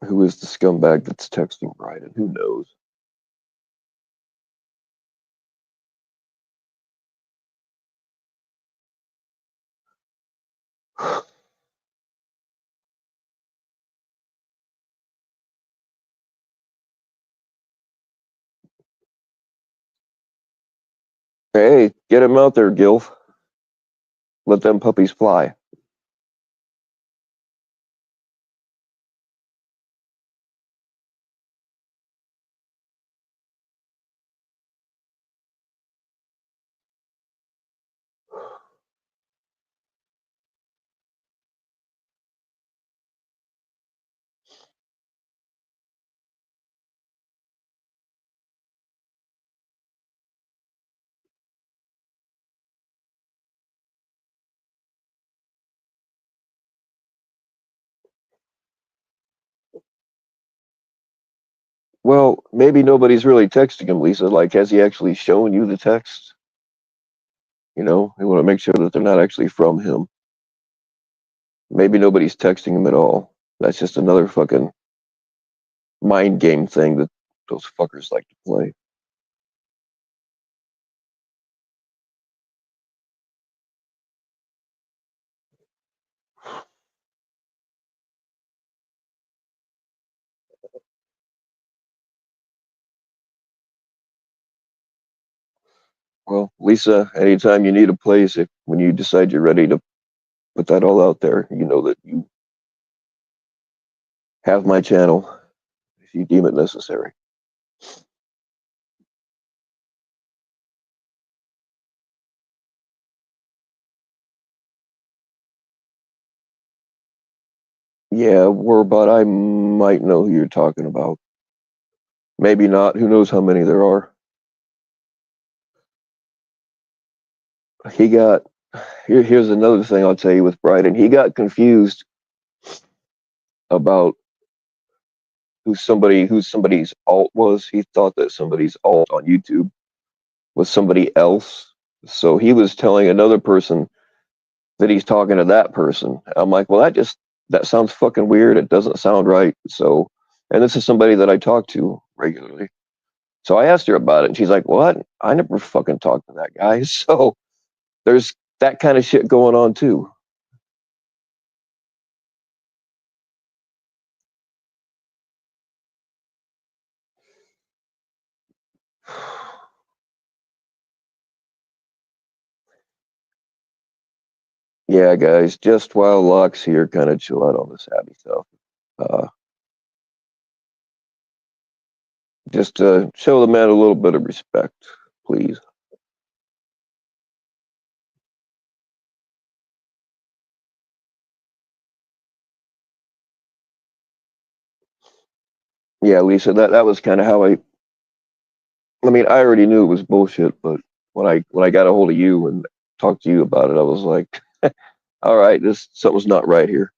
Who is the scumbag that's texting Bryden? Who knows? Hey, get him out there, Gilf. Let them puppies fly. Well, maybe nobody's really texting him, Lisa. Like, has he actually shown you the text? You want to make sure that they're not actually from him. Maybe nobody's texting him at all. That's just another fucking mind game thing that those fuckers like to play. Well, Lisa, anytime you need a place, when you decide you're ready to put that all out there, you know that you have my channel if you deem it necessary. Yeah, but I might know who you're talking about. Maybe not. Who knows how many there are? He got here's another thing I'll tell you with Bryden. He got confused about who somebody's alt was. He thought that somebody's alt on YouTube with somebody else. So he was telling another person that he's talking to that person. I'm like, well, that sounds fucking weird. It doesn't sound right. So, and this is somebody that I talk to regularly. So I asked her about it, and she's like, what? I never fucking talked to that guy. So there's that kind of shit going on too. Yeah, guys, just while Locke's here, kind of chill out on this happy stuff. Uh, just show the man a little bit of respect, please. Yeah, Lisa, that was kind of how I mean, I already knew it was bullshit, but when I got a hold of you and talked to you about it, I was like, all right, this something's not right here.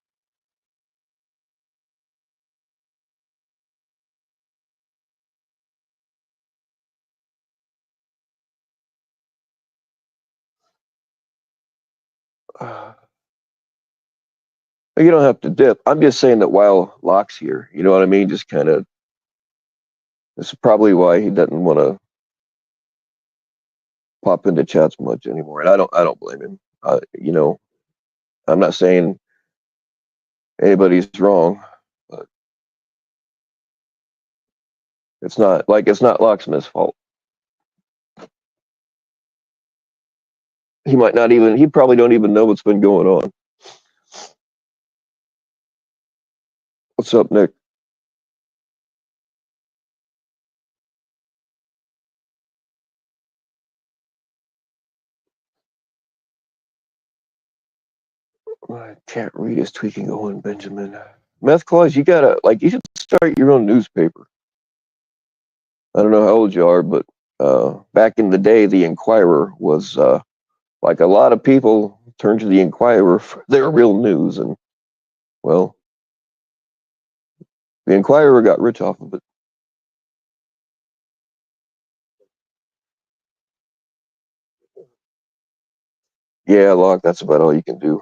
You don't have to dip. I'm just saying that while Locke's here, you know what I mean? Just kind of, this is probably why he doesn't want to pop into chats much anymore. And I don't blame him. You know, I'm not saying anybody's wrong, but it's not Locksmith's fault. He probably don't even know what's been going on. What's up, Nick? I can't read his tweaking Owen Benjamin. Meth Claus, you should start your own newspaper. I don't know how old you are, but back in the day, the Inquirer was like a lot of people turned to the Inquirer for their real news, and well, the Inquirer got rich off of it. Yeah, Locke, that's about all you can do.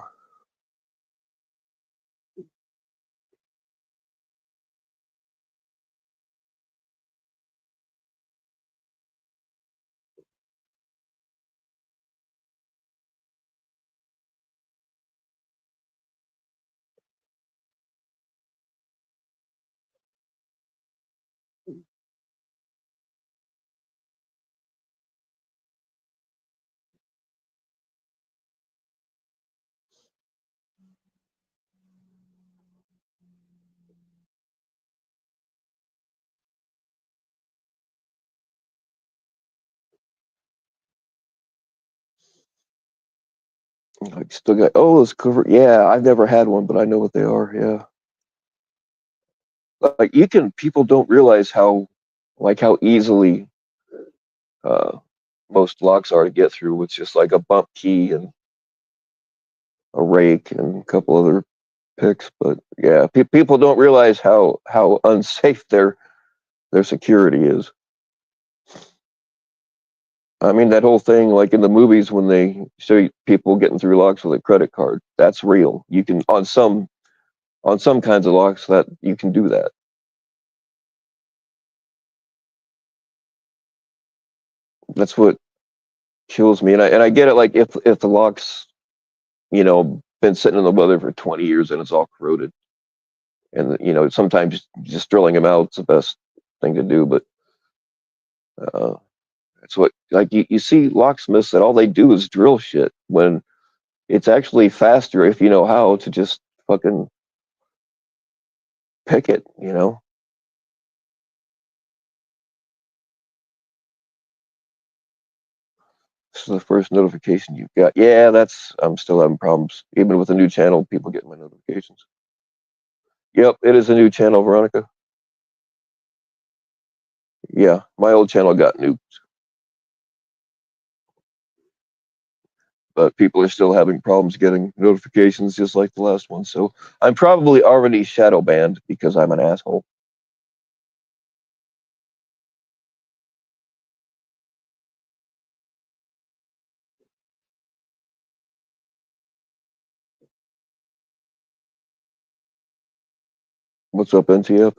Like, still got those cover. Yeah, I've never had one, but I know what they are. Yeah, like people don't realize how easily uh, most locks are to get through with just like a bump key and a rake and a couple other picks. But yeah, people don't realize how unsafe their security is. I mean, that whole thing, like in the movies when they show you people getting through locks with a credit card, that's real. You can on some kinds of locks that you can do that. That's what kills me. And I get it. Like if the lock's been sitting in the weather for 20 years and it's all corroded, and sometimes just drilling them out is the best thing to do. But uh, that's what like you see locksmiths that all they do is drill shit when it's actually faster if you know how to just fucking pick it. This is the first notification you've got. Yeah, I'm still having problems. Even with a new channel, people get my notifications. Yep, it is a new channel, Veronica. Yeah, my old channel got nuked, but people are still having problems getting notifications just like the last one. So I'm probably already shadow banned because I'm an asshole. What's up, NTF?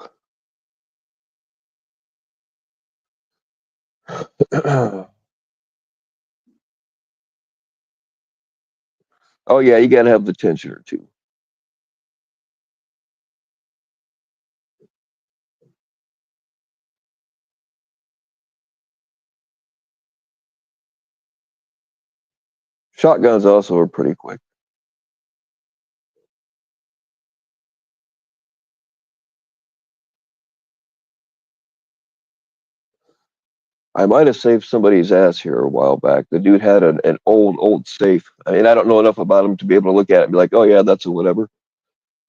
Oh yeah, you gotta have the tensioner too. Shotguns also are pretty quick. I might have saved somebody's ass here a while back. The dude had an old safe. I mean, I don't know enough about him to be able to look at it and be like, oh yeah, that's a whatever.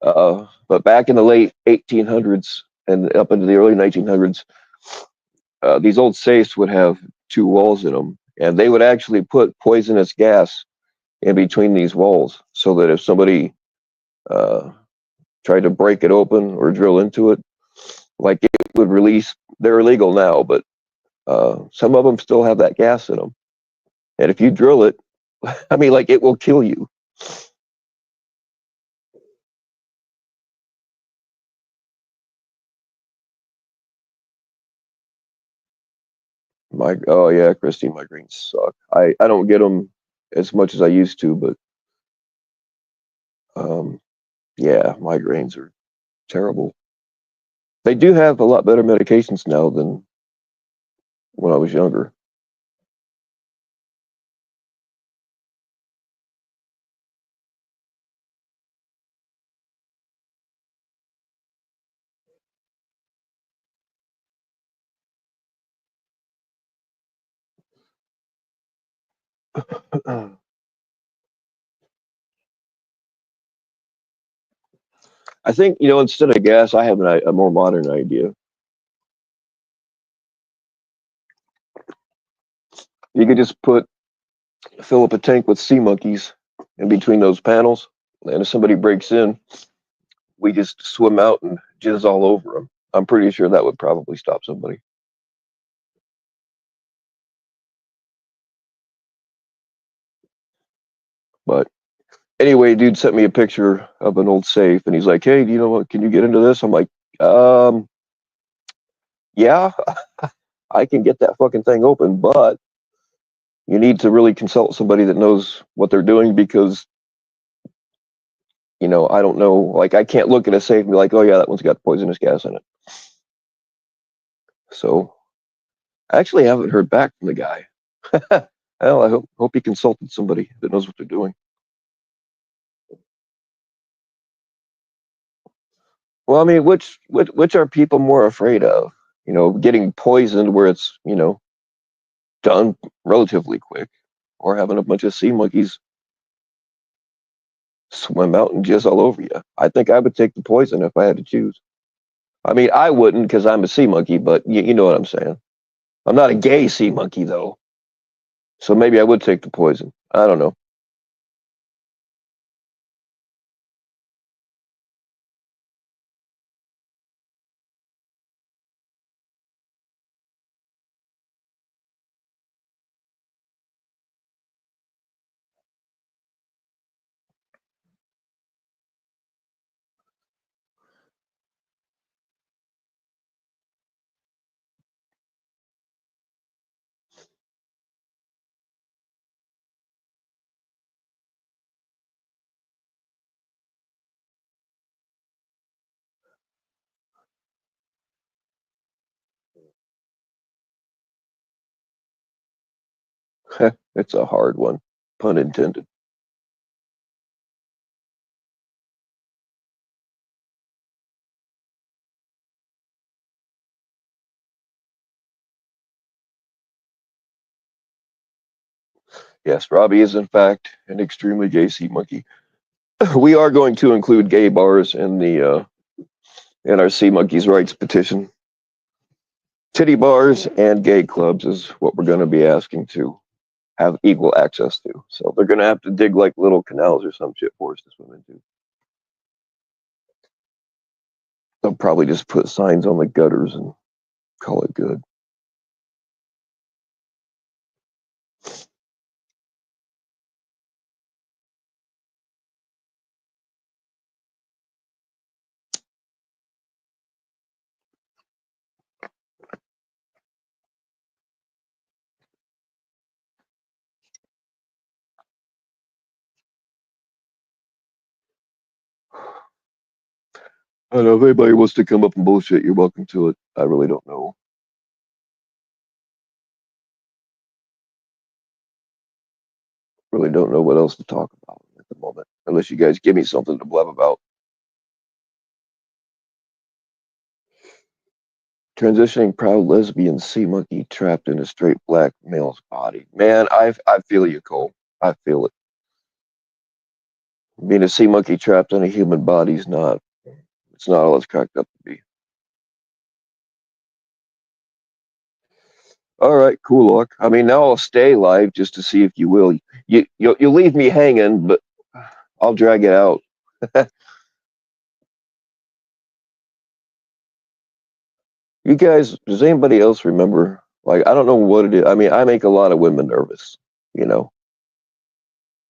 But back in the late 1800s and up into the early 1900s, these old safes would have two walls in them, and they would actually put poisonous gas in between these walls so that if somebody uh, tried to break it open or drill into it, like it would release. They're illegal now, but some of them still have that gas in them. And if you drill it, I mean, like it will kill you. Oh yeah, Christine, migraines suck. I don't get them as much as I used to, but um, yeah, migraines are terrible. They do have a lot better medications now than when I was younger. I think, instead of gas, I have a more modern idea. You could just fill up a tank with sea monkeys in between those panels, and if somebody breaks in, we just swim out and jizz all over them. I'm pretty sure that would probably stop somebody. But anyway, dude sent me a picture of an old safe, and he's like, "Hey, do you know what? Can you get into this?" I'm like, yeah, I can get that fucking thing open, but you need to really consult somebody that knows what they're doing because I don't know. Like, I can't look at a safe and be like, "Oh yeah, that one's got poisonous gas in it." So I actually haven't heard back from the guy. Well, I hope he consulted somebody that knows what they're doing. Well, I mean, which are people more afraid of? Getting poisoned where it's done relatively quick, or having a bunch of sea monkeys swim out and jizz all over you. I think I would take the poison if I had to choose. I mean, I wouldn't because I'm a sea monkey, but you know what I'm saying. I'm not a gay sea monkey though, so maybe I would take the poison. I don't know. It's a hard one, pun intended. Yes, Robbie is in fact an extremely gay sea monkey. We are going to include gay bars in our sea monkeys rights petition. Titty bars and gay clubs is what we're going to be asking to have equal access to. So they're going to have to dig like little canals or some shit for us to swim into. They'll probably just put signs on the gutters and call it good. I don't know if anybody wants to come up and bullshit. You're welcome to it. I really don't know. Really don't know what else to talk about at the moment, unless you guys give me something to blab about. Transitioning proud lesbian sea monkey trapped in a straight black male's body. Man, I feel you, Cole. I feel it. Being a sea monkey trapped in a human body is not. It's not all it's cracked up to be. All right, cool, Luck. I mean, now I'll stay live just to see if you will. You'll leave me hanging, but I'll drag it out. You guys, does anybody else remember? Like, I don't know what it is. I mean, I make a lot of women nervous, you know,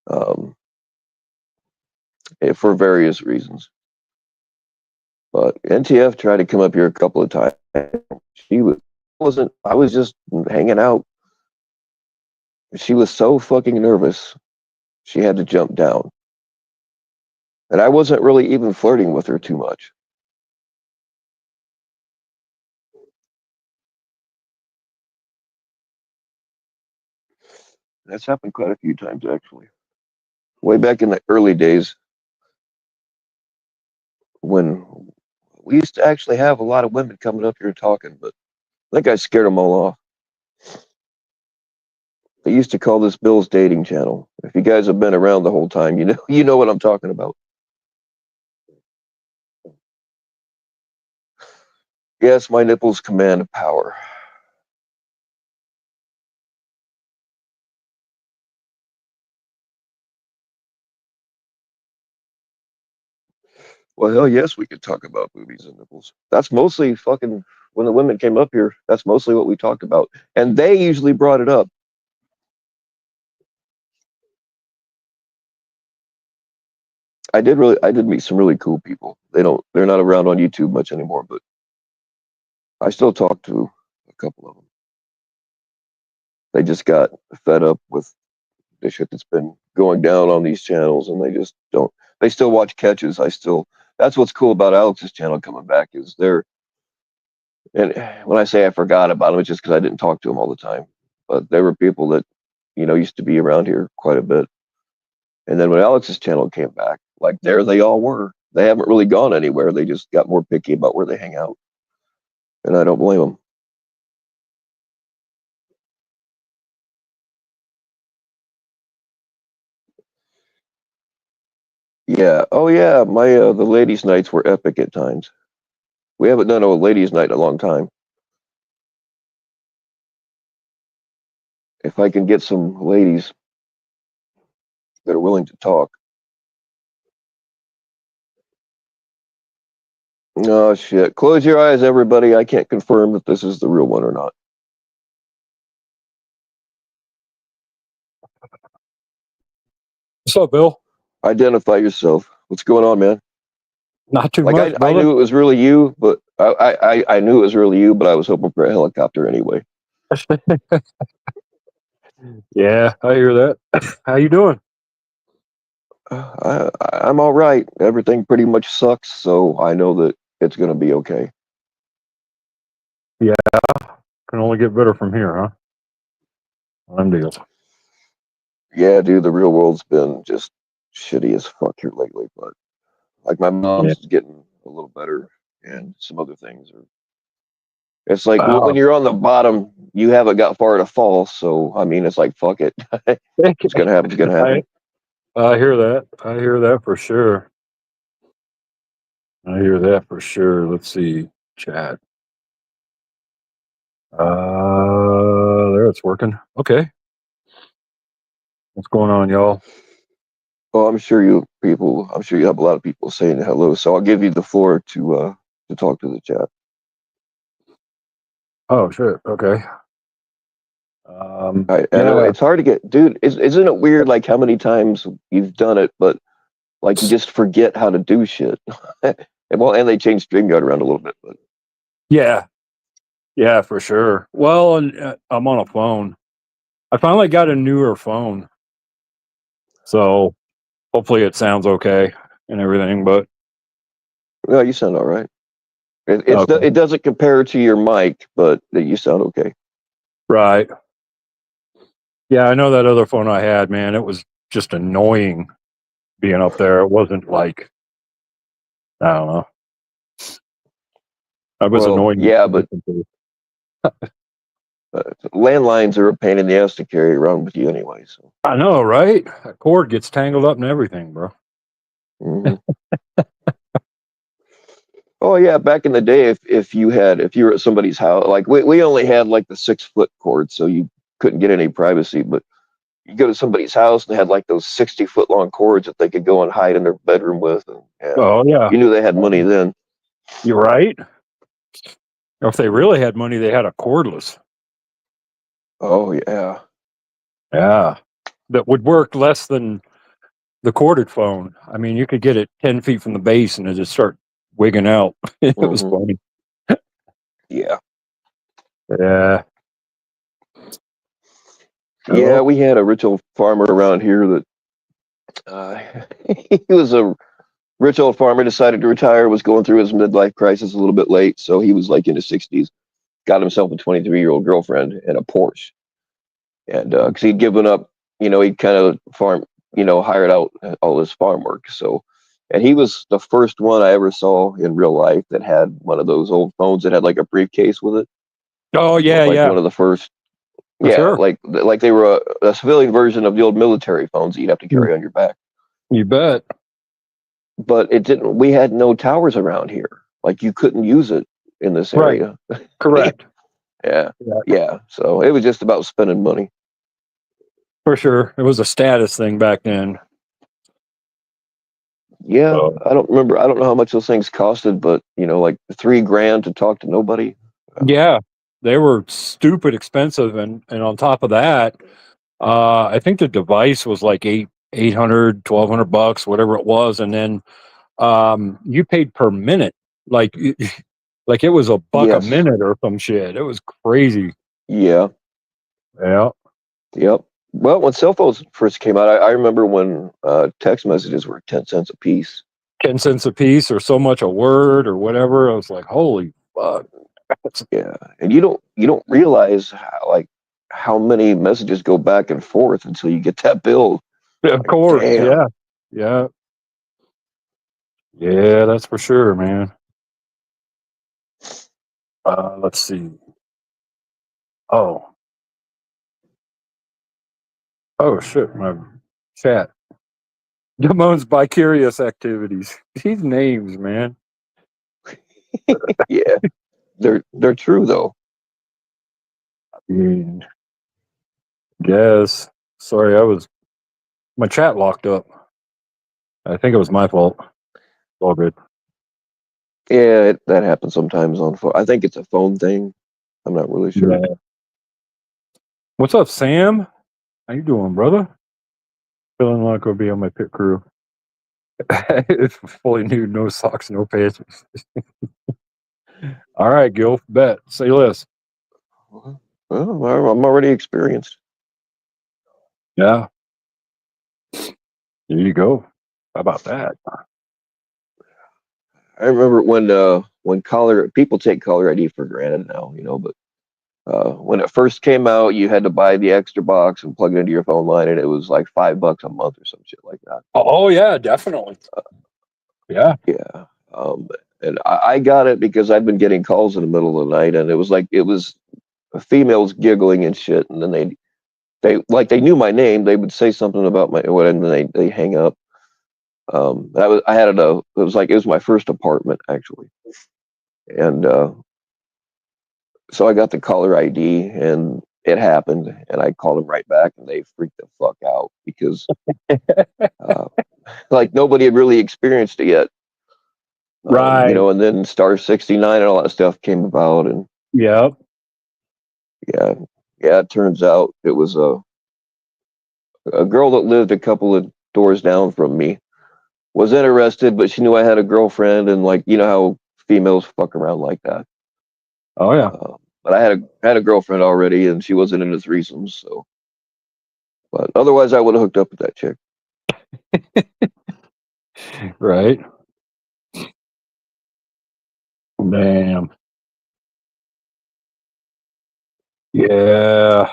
um, for various reasons. But NTF tried to come up here a couple of times. She wasn't. I was just hanging out. She was so fucking nervous. She had to jump down. And I wasn't really even flirting with her too much. That's happened quite a few times, actually. Way back in the early days, when we used to actually have a lot of women coming up here talking, but I think I scared them all off. They used to call this Bill's dating channel. If you guys have been around the whole time, you know what I'm talking about. Yes, my nipples command power. Well, hell yes, we could talk about boobies and nipples. That's mostly fucking when the women came up here. That's mostly what we talked about, and they usually brought it up. I did meet some really cool people. They're not around on YouTube much anymore, but I still talk to a couple of them. They just got fed up with the shit that's been going down on these channels, and they just don't. They still watch catches. That's what's cool about Alex's channel coming back is they're. And when I say I forgot about them, it's just because I didn't talk to them all the time. But there were people that used to be around here quite a bit. And then when Alex's channel came back, like there they all were. They haven't really gone anywhere. They just got more picky about where they hang out. And I don't blame them. Yeah. Oh yeah. My the ladies' nights were epic at times. We haven't done a ladies' night in a long time. If I can get some ladies that are willing to talk. Oh shit. Close your eyes, everybody. I can't confirm that this is the real one or not. What's up, Bill? Identify yourself. What's going on, man? Not too Like much, I knew it was really you, but I knew it was really you, but I was hoping for a helicopter anyway. Yeah, I hear that. How you doing? I'm all right. Everything pretty much sucks, so I know that it's gonna be okay. Yeah, can only get better from here, huh? Them deals. Yeah, dude, the real world's been just shitty as fuck here lately, but like my mom's getting a little better, and some other things are. It's like when you're on the bottom, you haven't got far to fall. So I mean, it's like fuck it. It's gonna happen. It's gonna happen. I hear that. I hear that for sure. I hear that for sure. Let's see, chat. There it's working. Okay. What's going on, y'all? Well, I'm sure you have a lot of people saying hello. So I'll give you the floor to talk to the chat. Oh shit. Okay. I know it's hard to get, dude. Isn't it weird, like how many times you've done it, but like you just forget how to do shit. And they changed StreamYard around a little bit, but yeah, for sure. Well, and I'm on a phone. I finally got a newer phone, so hopefully it sounds okay and everything. But No, you sound all right. Okay. It doesn't compare to your mic, but you sound okay. Right. Yeah, I know that other phone I had, man. It was just annoying being up there. It wasn't like, I don't know. I was Well, annoying. yeah, but landlines are a pain in the ass to carry around with you anyway. So. I know, right? That cord gets tangled up and everything, bro. Hmm. Oh yeah, back in the day, if you were at somebody's house, like we only had like the 6 foot cord, so you couldn't get any privacy. But you go to somebody's house and they had like those 60 foot long cords that they could go and hide in their bedroom with, and yeah, Oh, yeah. you knew they had money then. You're right. Or if they really had money, they had a cordless. Oh yeah, Yeah. That would work less than the corded phone. I mean, you could get it 10 feet from the base and it just start wigging out. It was hmm funny. yeah, Yeah. yeah. Hello? We had a rich old farmer around here that uh, he was a rich old farmer, decided to retire, was going through his midlife crisis a little bit late, so he was like in his 60s, got himself a 23-year-old girlfriend and a Porsche. And because he'd given up, he'd kind of farm, hired out all his farm work. So, and he was the first one I ever saw in real life that had one of those old phones that had like a briefcase with it. Oh, yeah, Like yeah. one of the first, For yeah, sure. like they were a civilian version of the old military phones that you'd have to Mm, carry on your back. You bet. But it didn't. We had no towers around here. Like you couldn't use it in this Right. area. Correct. Yeah, Yeah, yeah. So it was just about spending money. for sure. It was a status thing back then. Yeah, So, I don't remember. I don't know how much those things costed, but like $3 grand to talk to nobody. yeah, they were stupid expensive. And on top of that, I think the device was like 800, $1,200, whatever it was. And then you paid per minute. Like, like it was $1 a Yes. minute or some shit. It was crazy. Yeah. Yeah. Yep. Well, when cell phones first came out, I remember when text messages were 10 cents a piece. 10 cents a piece or so much a word or whatever. I was like, holy fuck. Yeah, and you don't realize how many messages go back and forth until you get that bill. Of Like, course. damn. Yeah. Yeah. Yeah, that's for sure, man. Let's see. Oh, oh shit, my chat. Damone's vicarious activities. These names, man. Yeah, they're true though. Mm, Guess. Sorry, my chat locked up. I think it was my fault. All good. Yeah, that happens sometimes on phone. I think it's a phone thing. I'm not really sure. Yeah. What's up, Sam? How you doing, brother? Feeling like I'll be on my pit crew. It's fully nude, no socks, no pants. All right, Gil. Bet. Say less. Well, I'm already experienced. Yeah. There you go. How about that? I remember when caller people take caller ID for granted now, but when it first came out, you had to buy the extra box and plug it into your phone line, and it was like $5 a month or some shit like that. Oh yeah, definitely. Yeah. Yeah, and I got it because I'd been getting calls in the middle of the night, and it was females giggling and shit, and then they knew my name. They would say something about my what, and then they hang up. I had it was my first apartment actually, and so I got the caller ID, and it happened, and I called them right back, and they freaked the fuck out because uh, like nobody had really experienced it yet. Right. And then Star 69 and all that stuff came about, and Yep. yeah, yeah, it turns out it was a girl that lived a couple of doors down from me was interested, but she knew I had a girlfriend, and like how females fuck around like that. Oh yeah. But I had a girlfriend already, and she wasn't into threesomes, so. But otherwise, I would have hooked up with that chick. Right. Damn. Yeah.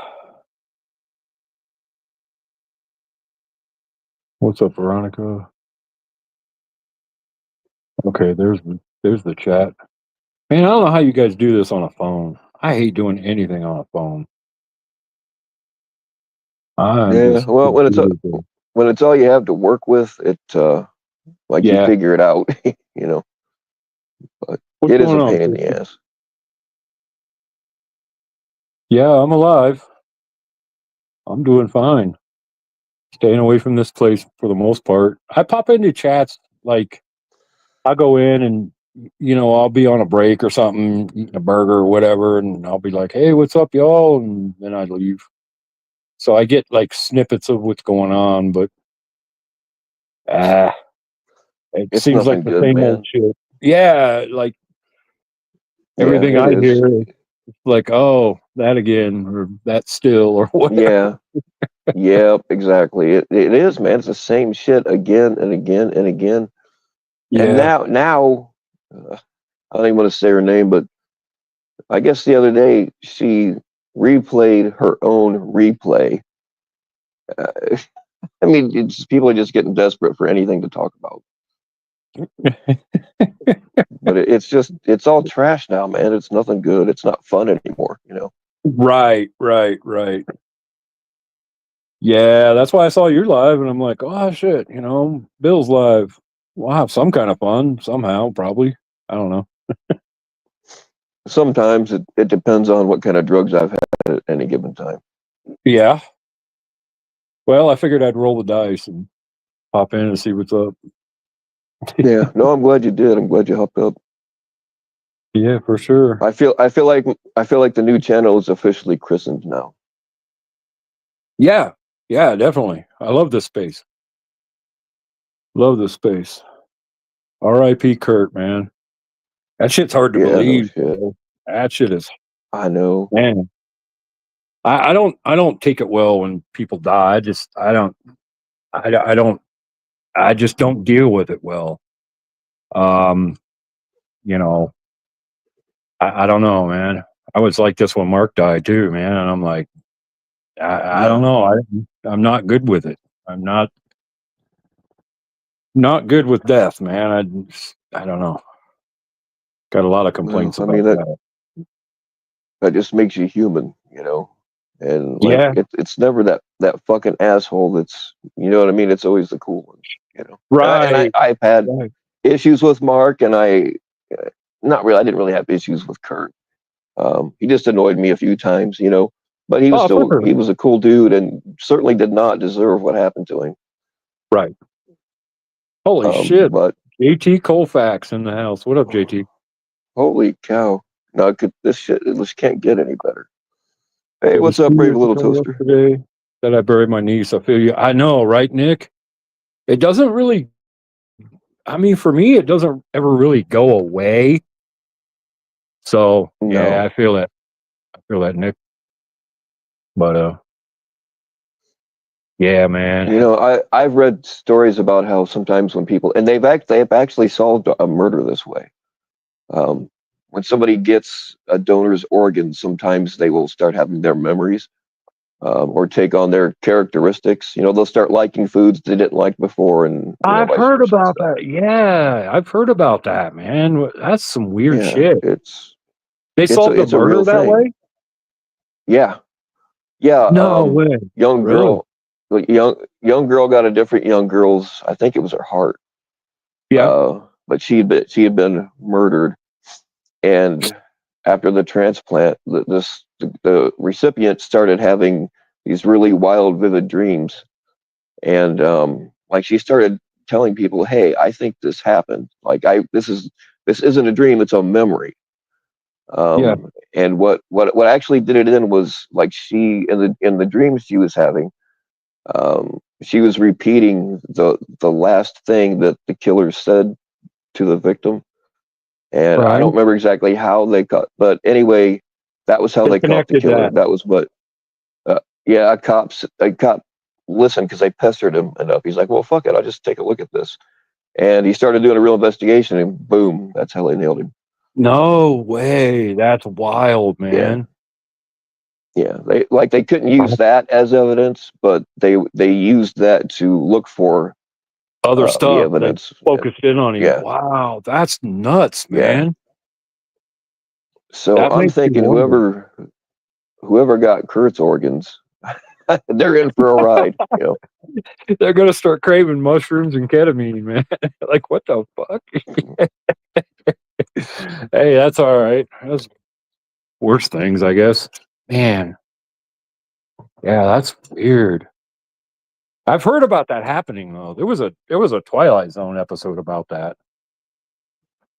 What's up, Veronica? Okay, there's the chat. Man, I don't know how you guys do this on a phone. I hate doing anything on a phone. I'm Yeah, just well, when it's all you have to work with, like you yeah. figure it out, you know. But What's it is going a on, pain in the Christy? ass. Yeah, I'm alive. I'm doing fine. Staying away from this place for the most part. I pop into chats like I go in and I'll be on a break or something, eating a burger or whatever, and I'll be like, "Hey, what's up, y'all?" And then I leave. So I get like snippets of what's going on, but ah, it It's seems like nothing the good, same old man. shit. Yeah, like Yeah, everything it I is. hear, it's like, oh, that again, or that still, or whatever. Yeah, yeah, exactly. It is, man. It's the same shit again and again and again. And Yeah. now, I don't even want to say her name, but I guess the other day she replayed her own replay. Uh, I mean, people are just getting desperate for anything to talk about. But it's all trash now, man. It's nothing good. It's not fun anymore, you know. Right. Yeah, that's why I saw you live, and I'm like, oh shit, Bill's live. We'll have some kind of fun somehow, probably. I don't know. Sometimes it depends on what kind of drugs I've had at any given time. Yeah. Well, I figured I'd roll the dice and pop in and see what's up. Yeah, no, I'm glad you did. I'm glad you hopped up. Yeah, for sure. I feel like the new channel is officially christened now. Yeah, definitely. I love this space. Love this space. R.I.P. Kurt, man. That shit's hard to Yeah, no believe. shit. Bro. That shit is, I know. man. I don't take it well when people die. I just don't deal with it well. Um, you know, I don't know, man. I was like this when Mark died too, man. And I'm like, I don't Yeah. know. I'm not good with it. I'm not good with death, man. I don't know. Got a lot of Well, complaints I mean about that. that just makes you human, you know. And like Yeah, it's never that fucking asshole that's, you know what I mean. It's always the cool ones, you know. right. I've had Right. issues with Mark, and not really. I didn't really have issues with Kurt. He just annoyed me a few times, you know. But Oh, for sure. he was a cool dude, and certainly did not deserve what happened to him. Right. Holy shit. But JT Colfax in the house. What up, JT? holy cow, no, this shit it just can't get any better. Hey, It was what's up, 2 brave years little ago toaster? yesterday that I buried my niece. I feel you. I know, right, Nick? It doesn't really, I mean, for me, it doesn't ever really go away. So, yeah, No. I feel that. I feel that, Nick. But, yeah, man. You know, I've read stories about how sometimes when people, and they've actually solved a murder this way. Um, when somebody gets a donor's organ, sometimes they will start having their memories, or take on their characteristics. You know, they'll start liking foods they didn't like before, and I've vice heard versa and about stuff. that. Yeah, I've heard about that, man. That's some weird Yeah, shit. They solved the it's a murder real that thing. way? Yeah, yeah. No way. Young Really? girl, like, young girl got a different young girl's. I think it was her heart. Yeah. But she had been murdered, and after the transplant, the recipient started having these really wild, vivid dreams, and like she started telling people, "Hey, I think this happened. Like this isn't a dream; it's a memory." Yeah. And what actually did it in was like she in the dreams she was having, she was repeating the last thing that the killer said to the victim, and I don't Right. remember exactly how they caught, but anyway, that was how They they caught the connected killer. that. That was what, yeah, a cop listened because they pestered him enough. He's like, well, fuck it, I'll just take a look at this, and he started doing a real investigation, and boom, that's how they nailed him. No way. That's wild, Yeah, man. yeah. They couldn't use that as evidence, but they used that to look for Other the stuff. They evidence. focused in on him. Yeah, Wow, that's nuts, yeah. man. So That I'm makes you thinking wonder. whoever got Kurt's organs, they're in for a ride. You know. They're gonna start craving mushrooms and ketamine, man. Like what the fuck? Hey, that's all right. That's worse things, I guess. Man, yeah, that's weird. I've heard about that happening though. There was a Twilight Zone episode about that.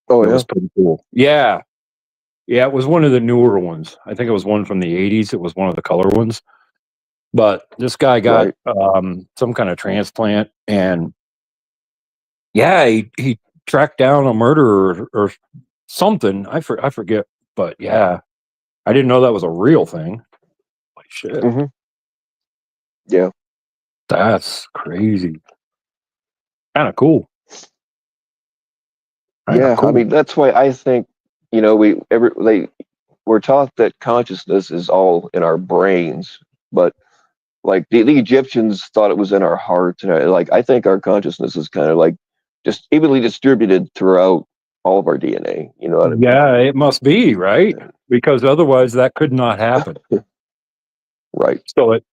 Oh It yeah. was pretty cool. Yeah. Yeah, it was one of the newer ones. I think it was one from the 80s. It was one of the color ones. But this guy got Right. some kind of transplant, and yeah, he tracked down a murderer or something. I forget, but yeah, I didn't know that was a real thing. Like shit, Hmm. Yeah. that's crazy. Kind of cool. Kind of Yeah. I cool. mean, that's why I think we're taught that consciousness is all in our brains, but like the Egyptians thought it was in our hearts, and like I think our consciousness is kind of like just evenly distributed throughout all of our DNA. You know what I mean? Yeah, it must be right because otherwise that could not happen. Right. So it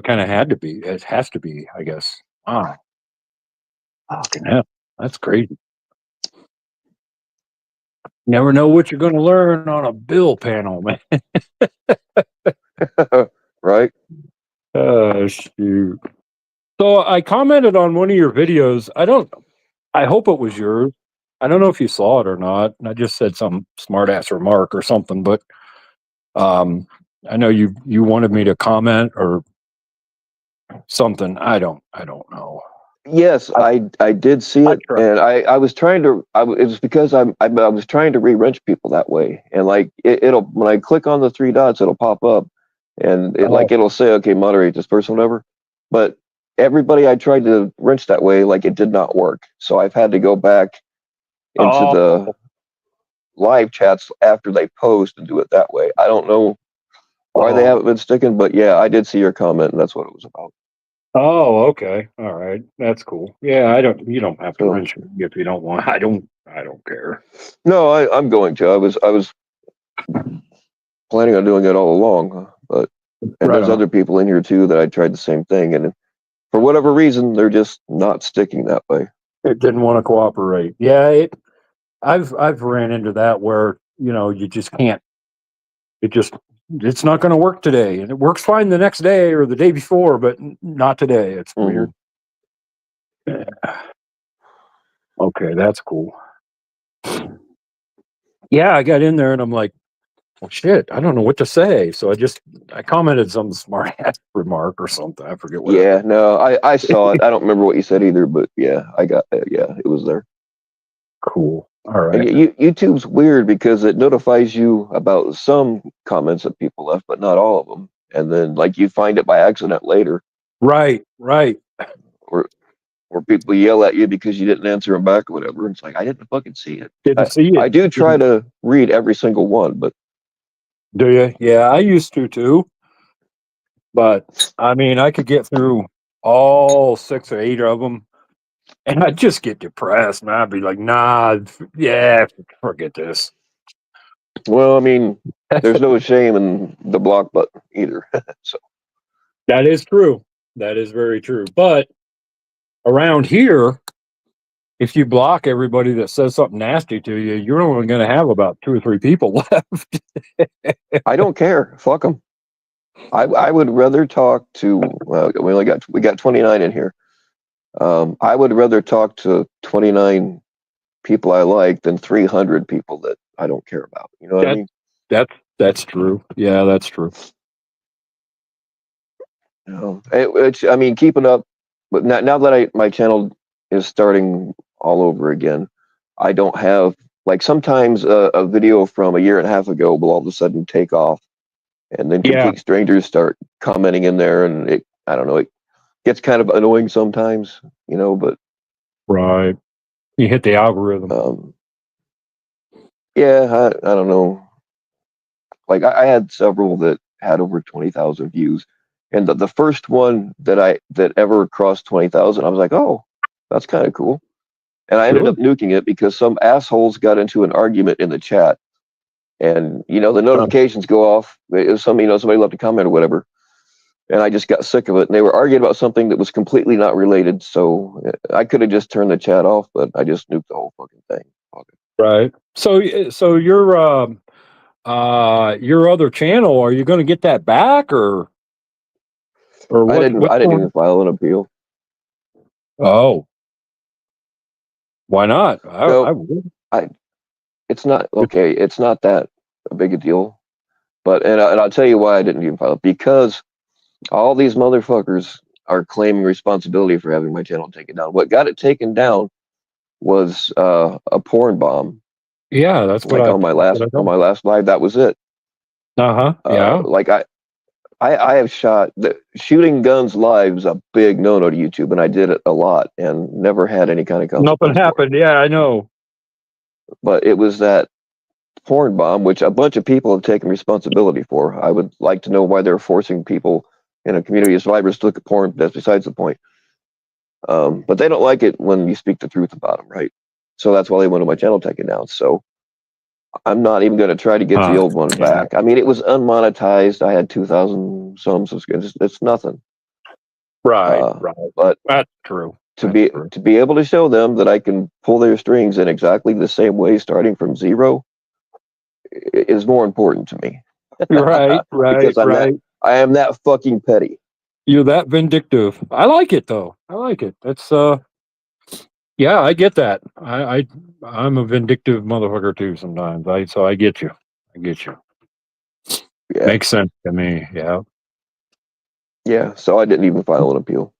kind of had to be. It has to be, I guess. Wow, fucking hell, that's crazy. Never know what you're going to learn on a bill panel, man. Right. Oh shoot. So I commented on one of your videos. I hope it was yours. I don't know if you saw it or not. And I just said some smart ass remark or something, but um I know you wanted me to comment or something. I don't know. Yes, I, I did see I it, tried. and I was trying to. It was because I was trying to re-wrench people that way, and like it'll when I click on the three dots, it'll pop up, and Oh, it'll say, okay, moderate this person, whatever. But everybody I tried to wrench that way, like it did not work. So I've had to go back into oh, the live chats after they post and do it that way. I don't know why they oh, haven't been sticking, but yeah, I did see your comment, and that's what it was about. oh, okay. All right. That's cool. Yeah, you don't have to So wrench me if you don't want. I don't care. no, I'm going to. I was planning on doing it all along, but and Right there's on. other people in here too that I tried the same thing, and for whatever reason, they're just not sticking that way. It didn't want to cooperate. Yeah, I've ran into that where, you just can't. It just it's not going to work today, and it works fine the next day or the day before, but not today. It's Hmm. weird. Yeah. Okay, that's cool. Yeah, I got in there and I'm like, well, shit, I don't know what to say. So I commented some smart ass remark or something. I forget what Yeah, no, I saw it. I don't remember what you said either, but yeah, I got yeah, it was there. Cool. All And right. YouTube's weird because it notifies you about some comments that people left, but not all of them. And then like you find it by accident later, Right, right. or or people yell at you because you didn't answer them back or whatever. It's like I didn't fucking see it. Didn't see I it. do try Didn't, to read every single one, but do you? Yeah, I used to too. But I mean, I could get through all 6 or 8 of them, and I'd just get depressed, and I'd be like, "Nah, yeah, forget this." well, I mean, there's no shame in the block button either. So, That is true. That is very true. But around here, if you block everybody that says something nasty to you, you're only going to have about 2 or 3 people left. I don't care. Fuck them. I would rather talk to. Well, we got 29 in here. I would rather talk to 29 people I like than 300 people that I don't care about. You know what I that mean? that's true. Yeah, that's true. I mean, keeping up. But now that my channel is starting all over again, I don't have like sometimes a video from a year and a half ago will all of a sudden take off, and then Yeah, complete strangers start commenting in there, and I don't know, it gets kind of annoying sometimes, but right. You hit the algorithm. um, Yeah, I don't know. Like I had several that had over 20,000 views, and the first one that ever crossed 20,000, I was like, oh, that's kind of cool. And I ended Really? up nuking it because some assholes got into an argument in the chat, and the Uh, notifications go off. It was somebody left a comment or whatever, and I just got sick of it. And they were arguing about something that was completely not related. So I could have just turned the chat off, but I just nuked the whole fucking thing. right. So your other channel, are you going to get that back or I what? didn't. What's I didn't going? even file an appeal. Oh, why not? I No, would. I. It's not okay. It's not that big a deal. But and I'll tell you why I didn't even file it, because all these motherfuckers are claiming responsibility for having my channel taken down. What got it taken down was a porn bomb. Yeah, that's what Like I. on my That's what last I on know. my last live, that was it. Uh-huh. Yeah. Like I have shooting guns live is a big no-no to YouTube, and I did it a lot and never had any kind of Nothing consequence for it. happened. Yeah, I know. But it was that porn bomb, which a bunch of people have taken responsibility for. I would like to know why they're forcing people in a community of survivors to look at porn. That's besides the point. But they don't like it when you speak the truth about them, right? So that's why they wanted my channel taken down. So I'm not even going to try to get the old one Yeah. back. I mean, it was unmonetized. I had 2,000 some subscribers. It's nothing. Right. Right. But That's true. to That's be true. to be able to show them that I can pull their strings in exactly the same way, starting from zero, is more important to me. Right. Right. Because Right. I am that fucking petty. You're that vindictive. I like it though. I like it. That's yeah, I get that. I'm a vindictive motherfucker too sometimes. So I get you. I get you. Yeah, Makes sense to me. Yeah. yeah. So I didn't even file an appeal.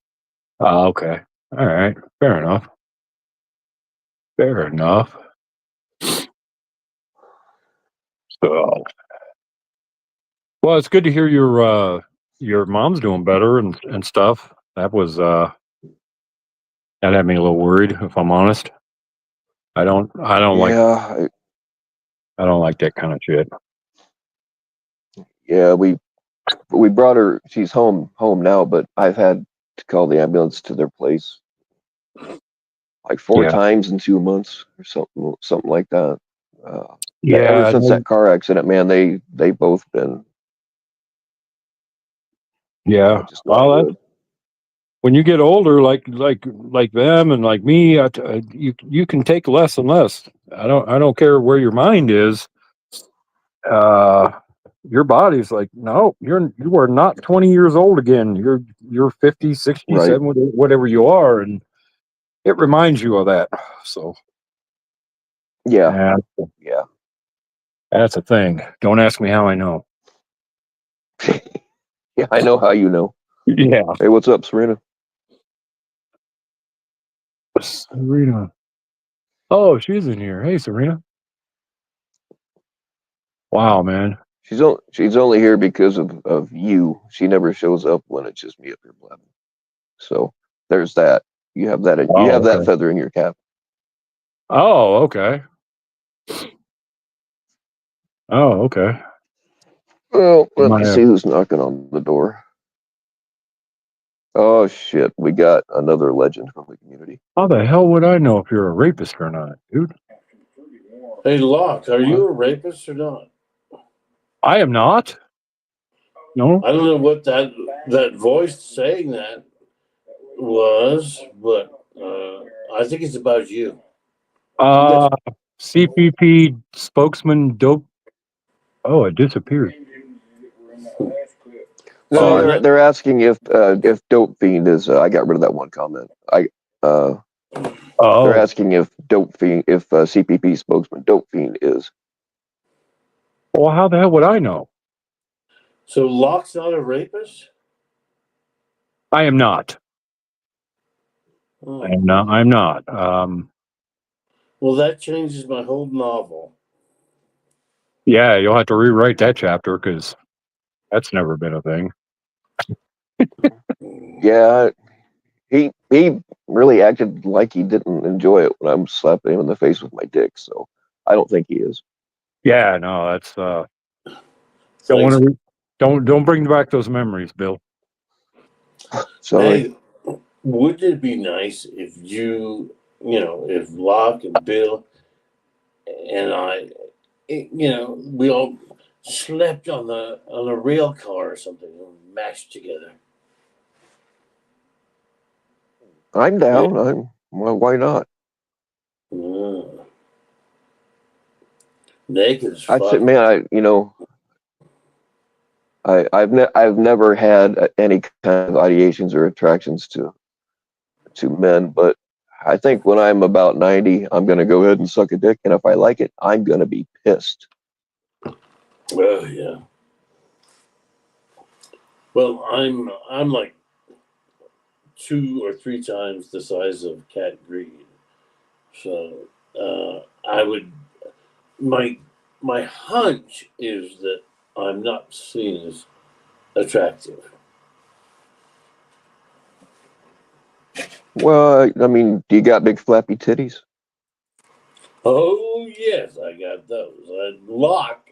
Okay. All right. Fair enough. Fair enough. So, well, it's good to hear your mom's doing better and stuff. That had me a little worried, if I'm honest. Yeah, I don't like that kind of shit. yeah. We brought her. She's home now, but I've had to call the ambulance to their place like four Yeah. times in 2 months or something like that. Ever Yeah. since that car accident, man, they both been Yeah. just not Well, good. when you get older, like them and like me, you can take less and less. I don't care where your mind is. Uh, your body's like, no, you are not 20 years old again. You're 50, 60, Right? 70, whatever you are, and it reminds you of that. So Yeah, yeah, yeah, that's a thing. Don't ask me how I know. yeah. I know how you know. Yeah, Hey, what's up, Serena? Serena. Oh, she's in here. Hey, Serena. Wow, man. She's only here because of you. She never shows up when it's just me up here blabbing. So there's that. You have Oh, that okay. feather in your cap. Oh, okay. Oh, okay. Well, You let me might have. see who's knocking on the door. Oh shit, we got another legend from the community. How the hell would I know if you're a rapist or not, dude? Hey, Locke, are you What? a rapist or not? I am not. No. I don't know what that voice saying that was, but I think it's about you. Uh, CPP spokesman dope. Oh, it disappeared. No, See that? they're asking if Dope Fiend is. I got rid of that one comment. Uh, they're Oh, asking if Dope Fiend, if CPP spokesman Dope Fiend is. well, how the hell would I know? So Locke's not a rapist? I am not. I Oh. am not. I'm not. Well, that changes my whole novel. Yeah, you'll have to rewrite that chapter because that's never been a thing. Yeah, he really acted like he didn't enjoy it when I'm slapping him in the face with my dick. So I don't think he is. Yeah, no, that's don't Thanks. want to don't bring back those memories, Bill. Sorry. Hey, wouldn't it be nice if if Locke and Bill and I, we all slept on a rail car or something and mashed together? I'm down. Well, why not? Mm. Naked as I'd say, fuck. man, I've never had any kind of ideations or attractions to men, but I think when I'm about 90, I'm gonna go ahead and suck a dick, and if I like it, I'm gonna be pissed. Oh yeah. Well, I'm like 2 or 3 times the size of Cat Greed, so I would. My hunch is that I'm not seen as attractive. Well, I mean, do you got big flappy titties? Oh yes, I got those. Locke,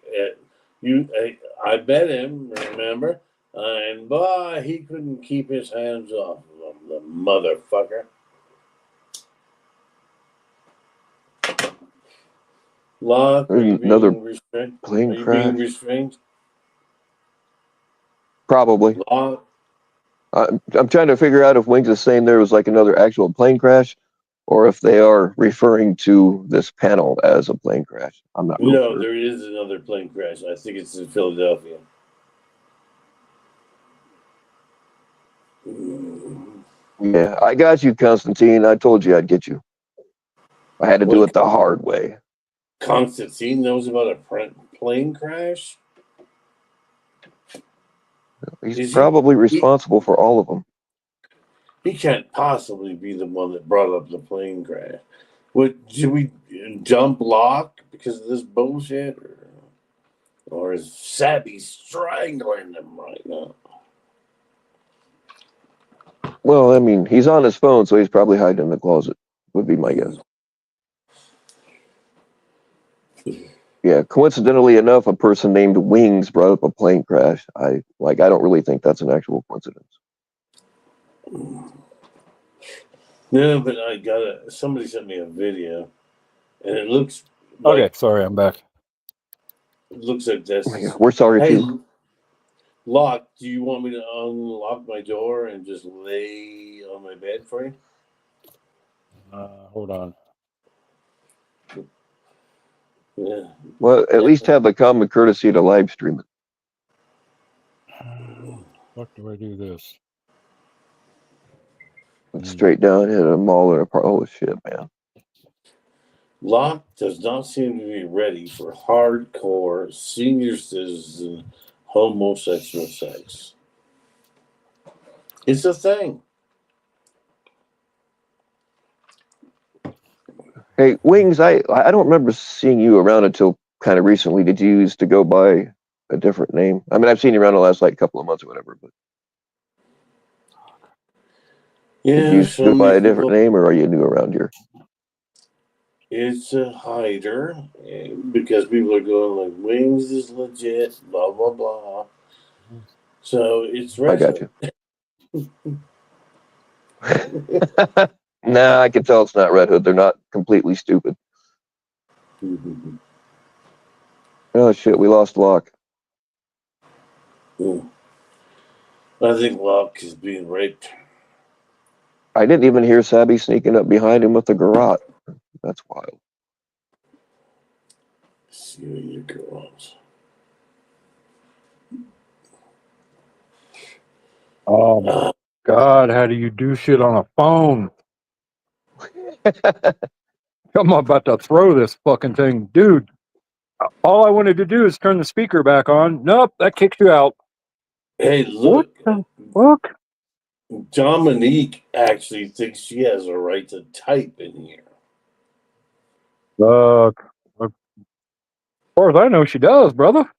I bet him. Remember, and boy, he couldn't keep his hands off of them, the motherfucker. Locke, are you Another being restrained? plane Are you being crash? restrained? Probably. Locke, I'm trying to figure out if Wings is saying there was like another actual plane crash, or if they are referring to this panel as a plane crash. I'm not real no, sure. there is another plane crash. I think it's in Philadelphia. Yeah, I got you, Constantine. I told you I'd get you. I had to do What? it the hard way. Constantine knows about a plane crash? He's Is he? probably He, responsible for all of them. he can't possibly be the one that brought up the plane crash. What, did we jump Locke because of this bullshit? Or is Sabby strangling him right now? Well, I mean, he's on his phone, so he's probably hiding in the closet, would be my guess. Yeah, coincidentally enough, a person named Wings brought up a plane crash. I don't really think that's an actual coincidence. No, but somebody sent me a video and it looks Okay, like sorry, I'm back. like this. Yeah, we're sorry Hey, too. Locke, do you want me to unlock my door and just lay on my bed for you? Hold on. Yeah. Well, at least have the common courtesy to live stream it. Fuck do I do this? It's straight down, hit a mall or a park. Oh shit, man. Locke does not seem to be ready for hardcore senior citizen homosexual sex. It's a thing. Hey, Wings, I don't remember seeing you around until kind of recently. Did you used to go by a different name? I mean, I've seen you around the last couple of months or whatever, but did you Yeah, used to so go by many a different people. name, or are you new around here? It's a hider because people are going like Wings is legit, blah blah blah. So it's I got retro. you. Nah, I can tell it's not Red Hood. They're not completely stupid. Oh shit, we lost Locke. I think Locke is being raped. I didn't even hear Sabby sneaking up behind him with the garrote. That's wild. See your girls. Oh my God, how do you do shit on a phone? I'm about to throw this fucking thing. Dude, all I wanted to do is turn the speaker back on. Nope, that kicks you out. Hey, What look, the fuck? Dominique actually thinks she has a right to type in here. As far as I know, she does, brother.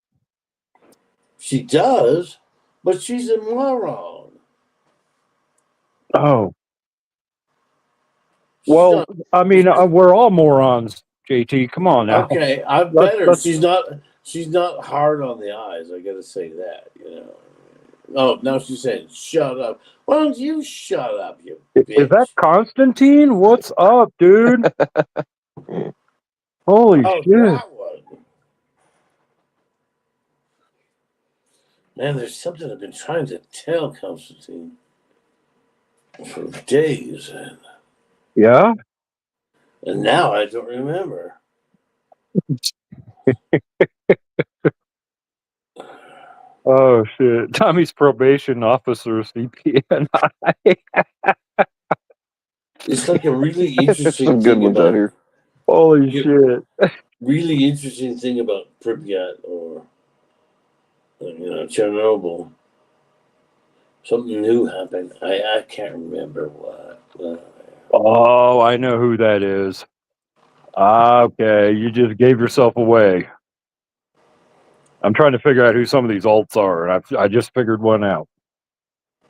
She does, but she's a moron. Oh, She's well, not. I mean, we're all morons. JT. Come on now. Okay, I'm Let's- better. let's- She's not hard on the eyes. I gotta say that. Oh, now she's saying, "Shut up." Why don't you shut up, you bitch? Is that Constantine? What's up, dude? Holy Oh, shit! that one. Man, there's something I've been trying to tell Constantine for days, Yeah. and now I don't remember. Oh shit! Tommy's probation officer, CPNI. It's like a really There's interesting some good thing ones out here. Holy Yeah. shit! really interesting thing about Pripyat or Chernobyl. Something new happened. I can't remember what. Oh, I know who that is. Okay, you just gave yourself away. I'm trying to figure out who some of these alts are, and I just figured one out.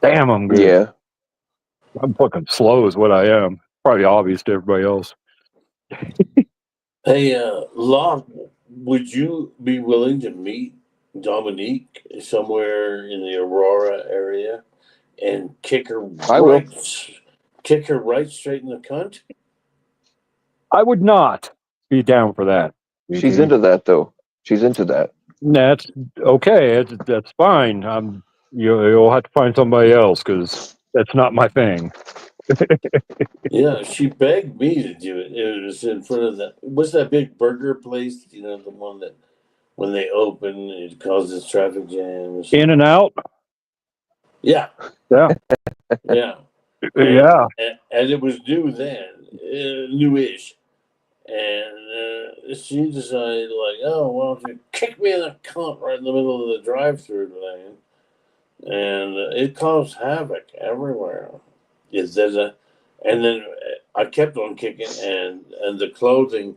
Damn, I'm good. Yeah. I'm fucking slow, is what I am. Probably obvious to everybody else. Hey, Locke, would you be willing to meet Dominique somewhere in the Aurora area and kick her I will. right straight in the cunt? I would not be down for that. She's into that though. She's into that. That's okay. That's fine. You'll have to find somebody else because that's not my thing. Yeah, she begged me to do it. It was in front of what's that big burger place? The one that when they open, it causes traffic jams. In and out. Yeah. Yeah. Yeah. Yeah. And it was new then, newish. And she decided, like, oh, why don't you kick me in the cunt right in the middle of the drive-through lane? And it caused havoc everywhere. And then I kept on kicking, and the clothing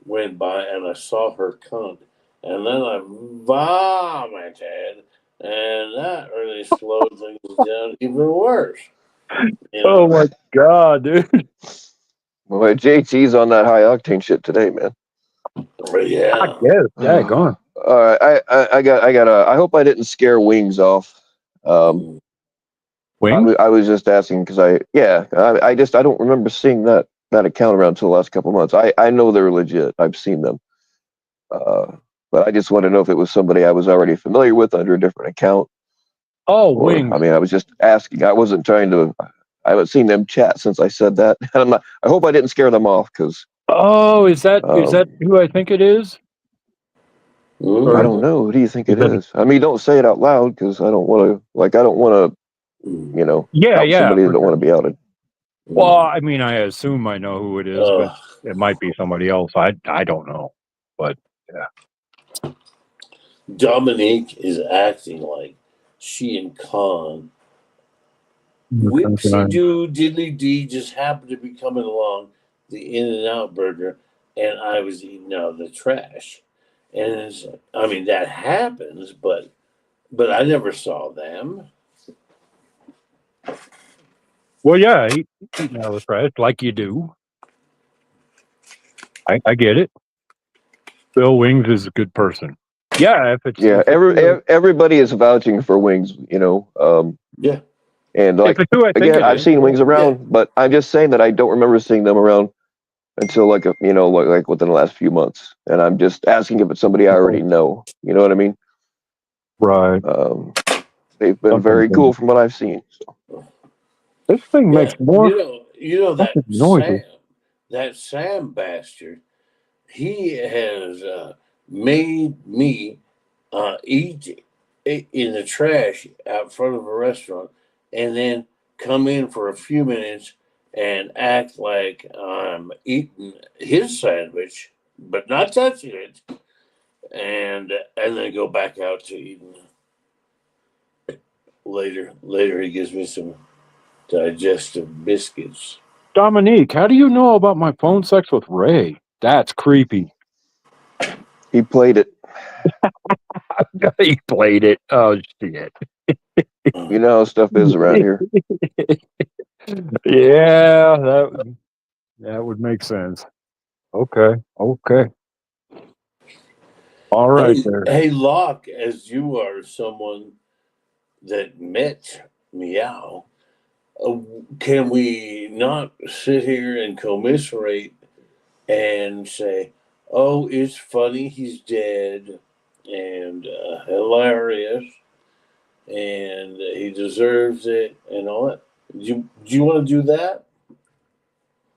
went by, and I saw her cunt, and then I vomited, and that really slowed things down even worse. Oh my god, dude. Well, JT's on that high octane shit today, man. Yeah. Yeah, daggone. All right, I hope I didn't scare Wings off. Wing? I was just asking because I don't remember seeing that account around until the last couple months. I know they're legit. I've seen them. But I just want to know if it was somebody I was already familiar with under a different account. Oh, Wing. I mean, I was just asking. I wasn't trying to. I haven't seen them chat since I said that. And I hope I didn't scare them off because. Oh, is that who I think it is? I don't know. Who do you think it is? I mean, don't say it out loud because I don't want to. I don't want to. Out somebody that don't want to be outed. Well, I mean, I assume I know who it is, but it might be somebody else. I don't know, but yeah. Dominique is acting like she and Khan, whipsy doo diddly dee, just happened to be coming along the In-N-Out burger, and I was eating out of the trash. And I mean, that happens, but I never saw them. Well, yeah, eating out of the trash like you do. I get it. Bill Wings is a good person. Yeah, if it's everybody is vouching for Wings. Yeah. And like again, I've seen Wings around, but I'm just saying that I don't remember seeing them around until like within the last few months. And I'm just asking if it's somebody I already know. You know what I mean? Right. They've been very cool from what I've seen. So. This thing makes more. You know that noises. Sam bastard. He has made me eat in the trash out front of a restaurant, and then come in for a few minutes and act like I'm eating his sandwich, but not touching it, and then go back out to eating. Later, he gives me some digestive biscuits. Dominique, how do you know about my phone sex with Ray? That's creepy. He played it. He played it. Oh shit. You know how stuff is around here. Yeah, that would make sense. Okay. All right there. Hey, Locke, as you are someone that met Meow, can we not sit here and commiserate and say, "Oh, it's funny, he's dead, and hilarious, and he deserves it," and all that? Do you want to do that?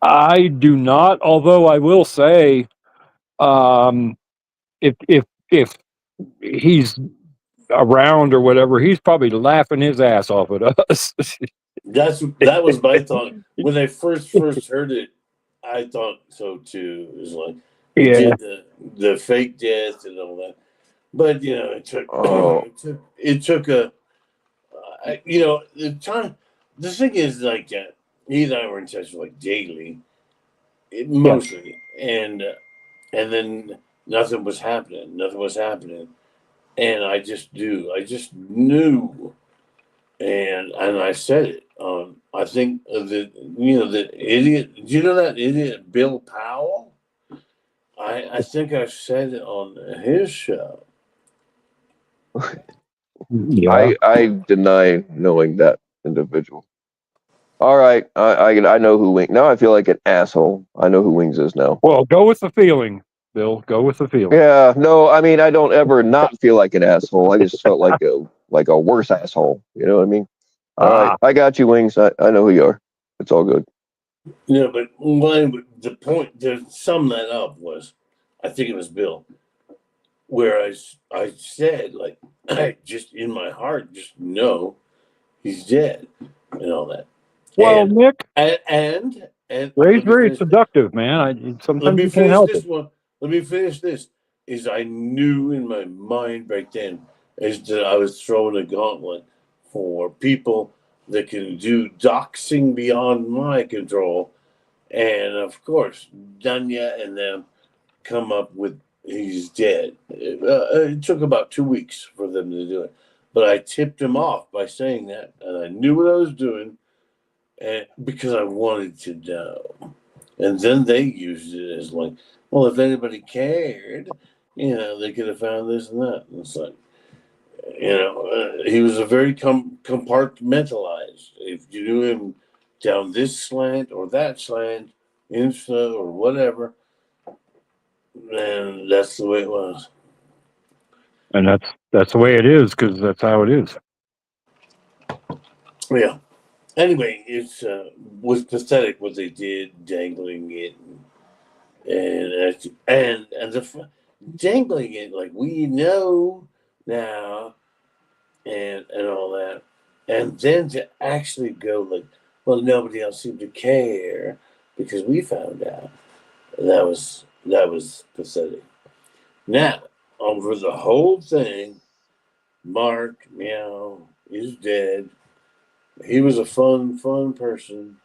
I do not, although I will say, if he's around or whatever, he's probably laughing his ass off at us. That was my thought when I first heard it. I thought so too. It was like he Yeah. did the fake death and all that, but it took Oh, it took a the time. The thing is, like, he and I were in touch like daily, Yeah. mostly, and then nothing was happening. Nothing was happening, and I just knew, and I said it. I think that idiot. Do you know that idiot Bill Powell? I think I said it on his show. Yeah. I deny knowing that individual. All right, I know who Wings. Now I feel like an asshole. I know who Wings is now. Well, go with the feeling, Bill. Go with the feeling. Yeah, no, I mean I don't ever not feel like an asshole. I just felt like a worse asshole. You know what I mean? All right, I got you, Wings. I know who you are. It's all good. Yeah, but the point to sum that up was, I think it was Bill, where I said, like, I just in my heart just know he's dead and all that. Well, And Nick, and Ray's let me very finish. seductive, man. Let Sometimes me you can't finish help this it. one. Let me finish this. Is I knew in my mind back then is that I was throwing a gauntlet for people that can do doxing beyond my control, and of course, Dunya and them come up with he's dead. It took about 2 weeks for them to do it, but I tipped him off by saying that, and I knew what I was doing, and because I wanted to know. And then they used it as like, well, if anybody cared, they could have found this and that. And it's like, he was a very compartmentalized. If you knew him down this slant or that slant, Insta or whatever, then that's the way it was. And that's the way it is, because that's how it is. Yeah. Anyway, it's was pathetic what they did, dangling it, and dangling it like we know now, and all that, and then to actually go like, well, nobody else seemed to care because we found out. That was pathetic. Now, over the whole thing, Mark Meow is dead. He was a fun person,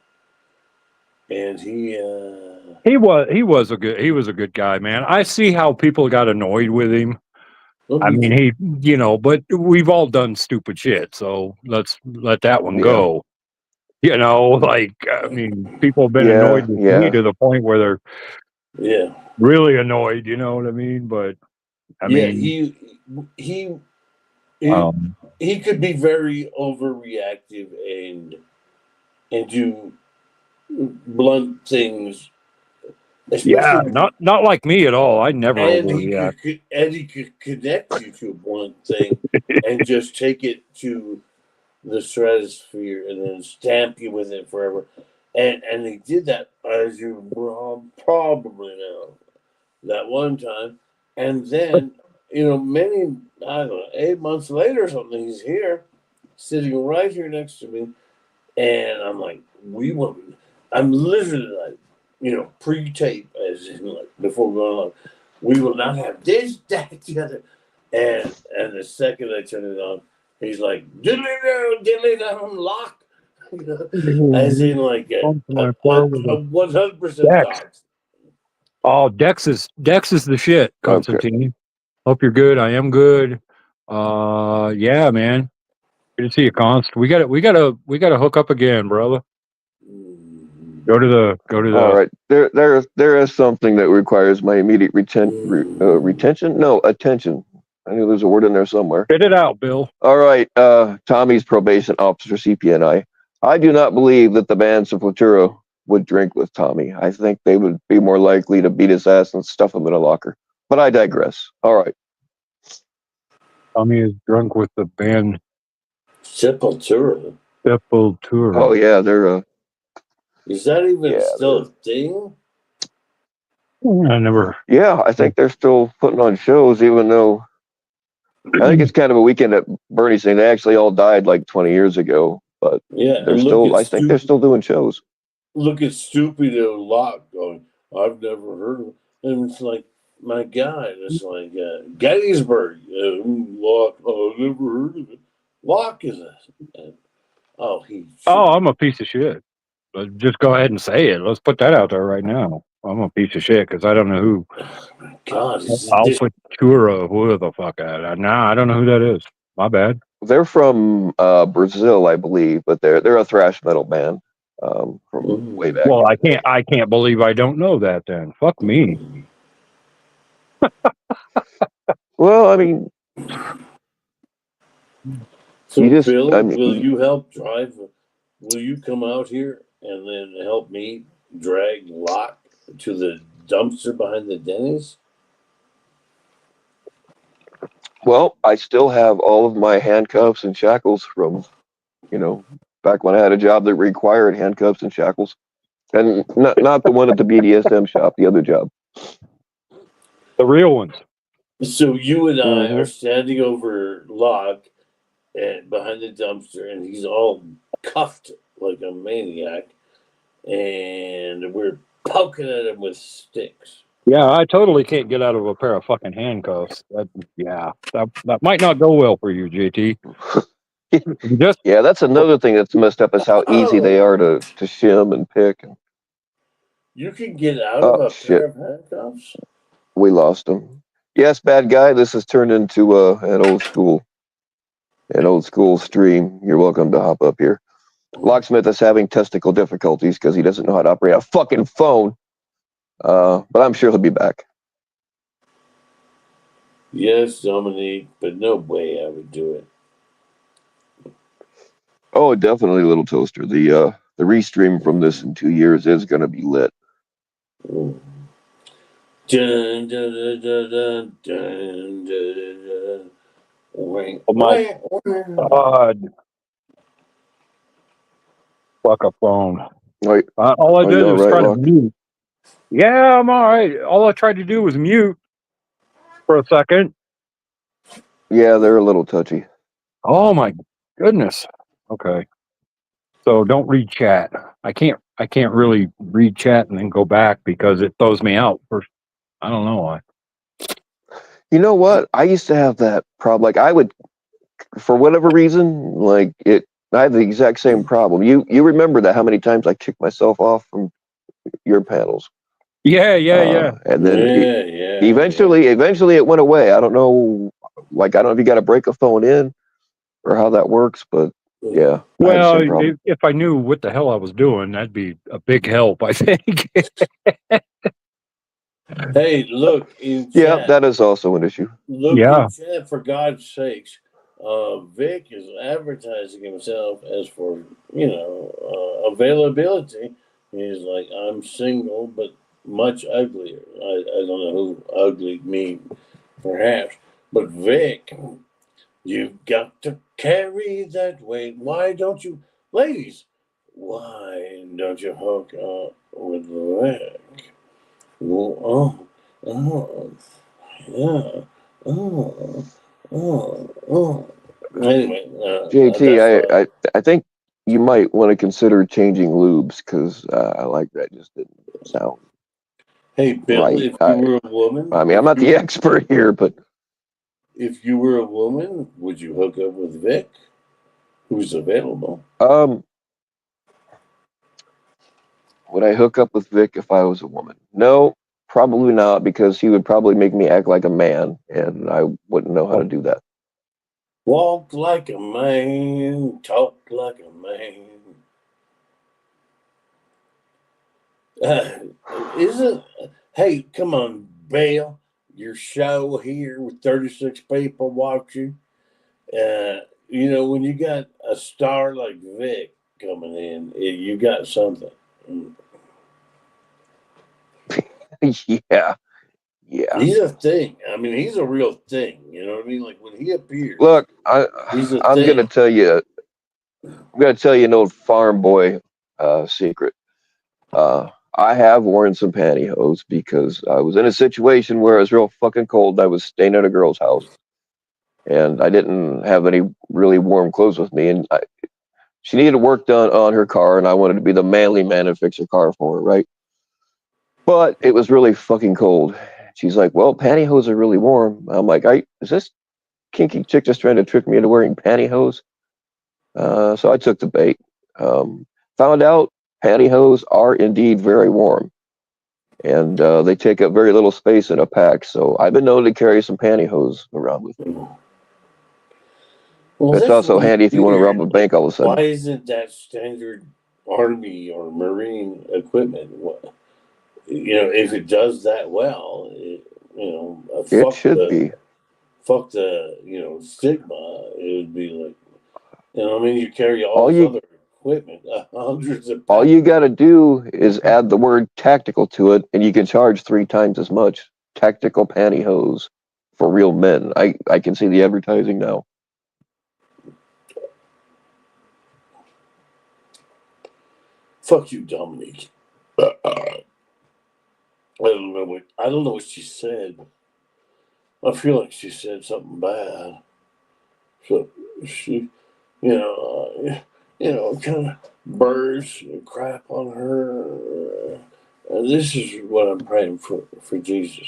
and He was a good guy, man. I see how people got annoyed with him. well, I mean, but we've all done stupid shit, so let's let that one Yeah, go. Like, I mean, people have been annoyed with me yeah. to the point where they're yeah, really annoyed. You know what I mean? But I yeah. mean, He um, he could be very overreactive and do blunt things, yeah, especially not like me at all. I never and overreact. he could connect you to a blunt thing and just take it to the stratosphere and then stamp you with it forever. And he did that, as you probably know, that one time, and then many, I don't know, 8 months later or something, he's here, sitting right here next to me, and I'm like, I'm literally like, pre-tape, as in like before going on. We will not have this, that, the other. And the second I turn it on, he's like, diddly down, lock. As in like My floor with a a 100% Dex. dox. Oh, Dex is the shit, Okay. Constantine. Hope you're good. I am good. Yeah, man. Good to see you, Const. We gotta hook up again, brother. Go to the All right, there is something that requires my immediate retention. No, attention. I knew there's a word in there somewhere. Spit it out, Bill. All right, Tommy's probation officer CPNI. I do not believe that the band Sepultura would drink with Tommy. I think they would be more likely to beat his ass and stuff him in a locker. But I digress. All right. Tommy is drunk with the band Sepultura. Sepultura. Oh yeah, they're Is that even Yeah, still a thing? I never. yeah. I think they're still putting on shows, even though I think it's kind of a weekend at Bernie's thing. They actually all died like 20 years ago, but Yeah, they're and still. I think they're still doing shows. look at Stupido Locke going, I've never heard of it. And it's like, my God, it's like Gettysburg. Locke, oh, I've never heard of it. Locke is a. Oh, he. Oh, I'm a piece of shit. But just go ahead and say it. Let's put that out there right now. I'm a piece of shit because I don't know who. Oh, my God. Alpatura, who the fuck? Nah, I don't know who that is. My bad. They're from Brazil, I believe, but they're a thrash metal band from way back. Well, I can't believe I don't know that. Then fuck me. Well, I mean, So, you just, Bill, I mean, will you help drive? Will you come out here and then help me drag Locke to the dumpster behind the Denny's? well, I still have all of my handcuffs and shackles from, back when I had a job that required handcuffs and shackles, and not the one at the BDSM shop, the other job. The real ones. So you and I Mhm. are standing over Locke and behind the dumpster, and he's all cuffed like a maniac, and we're poking at him with sticks. Yeah, I totally can't get out of a pair of fucking handcuffs. That might not go well for you, JT. Just Yeah, that's another thing that's messed up is how easy they are to shim and pick. You can get out Oh of a shit, pair of handcuffs? we lost him. Yes, bad guy. This has turned into an old school stream. You're welcome to hop up here. Locksmith is having testicle difficulties because he doesn't know how to operate a fucking phone. But I'm sure he'll be back. Yes, Dominique, but no way I would do it. Oh, definitely, Little Toaster. The restream from this in 2 years is going to be lit. Dun, dun, dun, dun, dun, dun, dun, dun. oh my God, fuck a phone. Wait, All I are did you all was right, try to Locke? mute. Yeah, I'm all right. All I tried to do was mute for a second. Yeah, they're a little touchy. Oh my goodness. Okay. So don't read chat. I can't really read chat and then go back because it throws me out for I don't know why. You know what? I used to have that problem. Like I would, for whatever reason, like it. I had the exact same problem. You remember that? How many times I kicked myself off from your panels? Yeah. And then Yeah. eventually it went away. I don't know. Like I don't know if you got to break a phone in or how that works, but yeah, I had the Well, same problem. if I knew what the hell I was doing, that'd be a big help, I think. Hey, look in Yeah, chat. that is also an issue. Look Yeah. in chat, for God's sakes. Vic is advertising himself as for, availability. He's like, I'm single, but much uglier. I don't know who ugly means, perhaps. But Vic, you've got to carry that weight. Why don't you, ladies, why don't you hook up with Vic? Well, yeah. Anyway, JT, that's fine. I think you might want to consider changing lubes because I like that just didn't sound Hey, Bill, right. if you were a woman, I mean, I'm not the expert here, but if you were a woman, would you hook up with Vic, who's available? would I hook up with Vic if I was a woman? No, probably not because he would probably make me act like a man, and I wouldn't know how to do that. Walk like a man, talk like a man. Isn't hey, come on, Bale, your show here with 36 people watching. You know, when you got a star like Vic coming in, you got something. Yeah, yeah. He's a thing. I mean, he's a real thing. You know what I mean? Like when he appears, Look, he's a I'm thing. gonna tell you. I'm gonna tell you an old farm boy secret. I have worn some pantyhose because I was in a situation where it was real fucking cold. I was staying at a girl's house, and I didn't have any really warm clothes with me, and she needed work done on her car, and I wanted to be the manly man and fix her car for her, right? But it was really fucking cold. She's like, "Well, pantyhose are really warm." I'm like, "Is this kinky chick just trying to trick me into wearing pantyhose?" So I took the bait. Found out pantyhose are indeed very warm, and they take up very little space in a pack. So I've been known to carry some pantyhose around with me. Well, It's that's also really handy if you want to rob a weird. Like, bank all of a why sudden. isn't that standard Army or Marine equipment? You know, if it does that well, you know, It should be. fuck the, you know, stigma. It would be like, you know, I mean, you carry all All this you other equipment, hundreds of all pounds. you got to do is add the word tactical to it, and you can charge 3 times as much. Tactical pantyhose for real men. I can see the advertising now. Fuck you, Dominique. I don't know what she said. I feel like she said something bad. So she, you know, kind of burrs crap on her. This is what I'm praying for Jesus.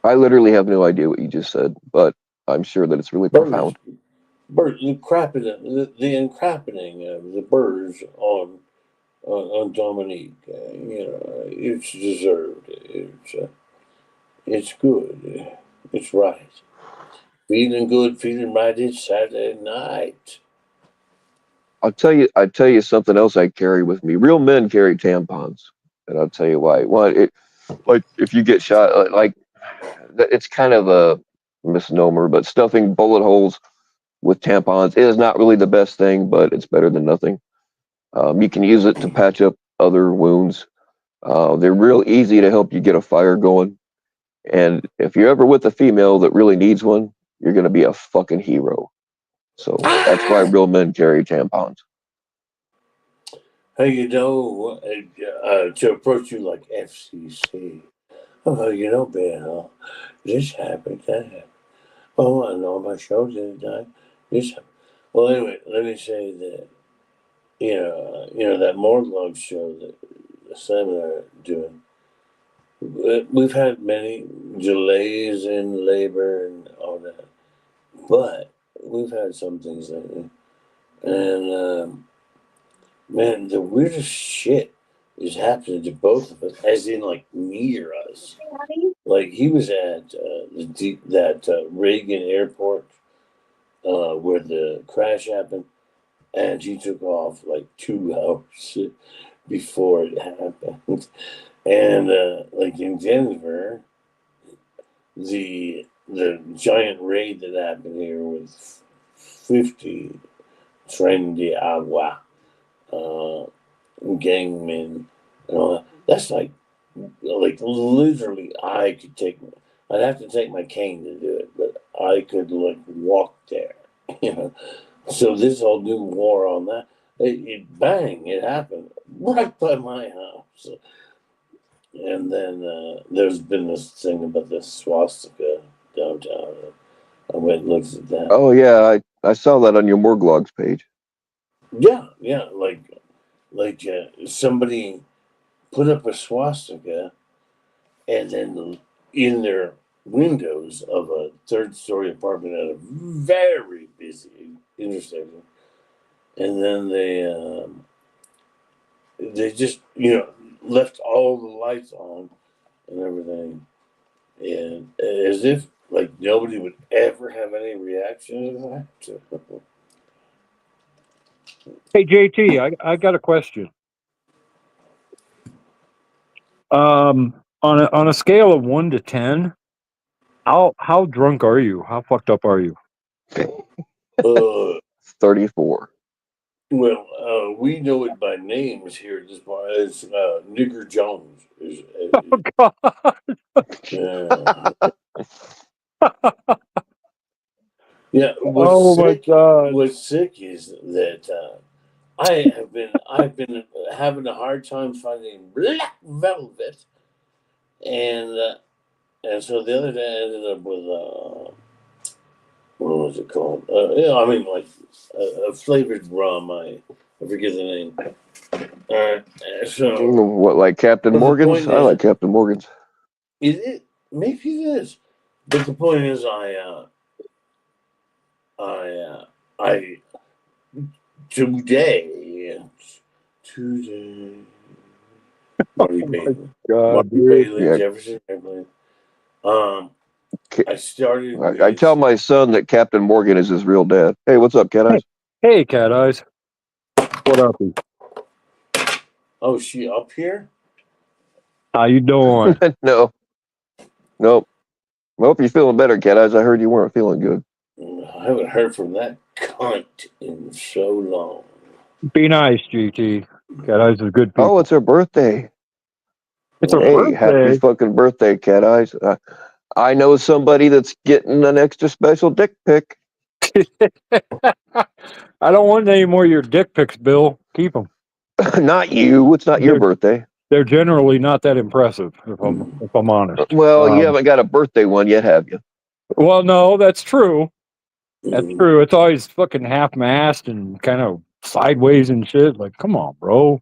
I literally have no idea what you just said, but I'm sure that it's really Burrs, profound. the crapping, the encrapping of the burrs on Dominique. You know, it's deserved. It's good. It's right. Feeling good, feeling right. It's Saturday night. I'll tell you something else I carry with me. Real men carry tampons, and I'll tell you why. One, like if you get shot, it's kind of a misnomer, but stuffing bullet holes with tampons is not really the best thing, but it's better than nothing. You can use it to patch up other wounds. They're real easy to help you get a fire going. And if you're ever with a female that really needs one, you're gonna be a fucking hero. So that's why Ah! real men carry tampons. Hey, you know, to approach you like FCC. Oh, you know, Ben, this happened, that happened. Oh, I know my show didn't die. This happened. Well, anyway, let me say that, you know that Mortlog show that Sam and I are doing. We've had many delays in labor and all that, but we've had some things lately. And man, the weirdest shit is happening to both of us, as in like near us. Like he was at that Reagan Airport where the crash happened, and he took off like 2 hours before it happened. And like in Denver, the giant raid that happened here with 50 Tren de Agua uh, gangmen and all that. That's like literally, I'd have to take my cane to do it, but I could like walk there, you know. So this whole new war on that, bang, it happened right by my house. And then there's been this thing about the swastika downtown. I went and looked at that. Oh yeah, I saw that on your Morglogs page. Yeah, yeah, like somebody put up a swastika and then in their windows of a third-story apartment at a very busy intersection, and then they just left all the lights on and everything, and as if like nobody would ever have any reaction to that. Hey JT, I got a question. On a scale of 1 to 10, how drunk are you? How fucked up are you? 34. Well, we know it by names here. Just by as Nigger Jones. Oh God. Yeah. Oh my God. What's sick is that I've been having a hard time finding black velvet, and so the other day I ended up with what was it called? I mean, like a flavored rum. I forget the name. So What, like Captain Well, the Morgan's? point I is- like Captain Morgan's. it maybe it is, but the point is, I today Marty Bailey, God, Marty dude. Bailey, Yeah. Jefferson Airplane. I started. I tell my son that Captain Morgan is his real dad. Hey, what's up, Cat Eyes? Hey, Cat Eyes. What up? Oh, is she up here? How you doing? No. Nope. I hope you're feeling better, Cat Eyes. I heard you weren't feeling good. I haven't heard from that cunt in so long. Be nice, GT. Cat Eyes is good people. Oh, it's her birthday. It's her Hey, happy birthday. fucking birthday, Cat Eyes. I know somebody that's getting an extra special dick pic. I don't want any more of your dick pics, Bill. Keep them. Not you. It's not your birthday. They're generally not that impressive, if I'm honest. Well, you haven't got a birthday one yet, have you? Well, no, that's true. That's true. It's always fucking half-mast and kind of sideways and shit. Like, come on, bro.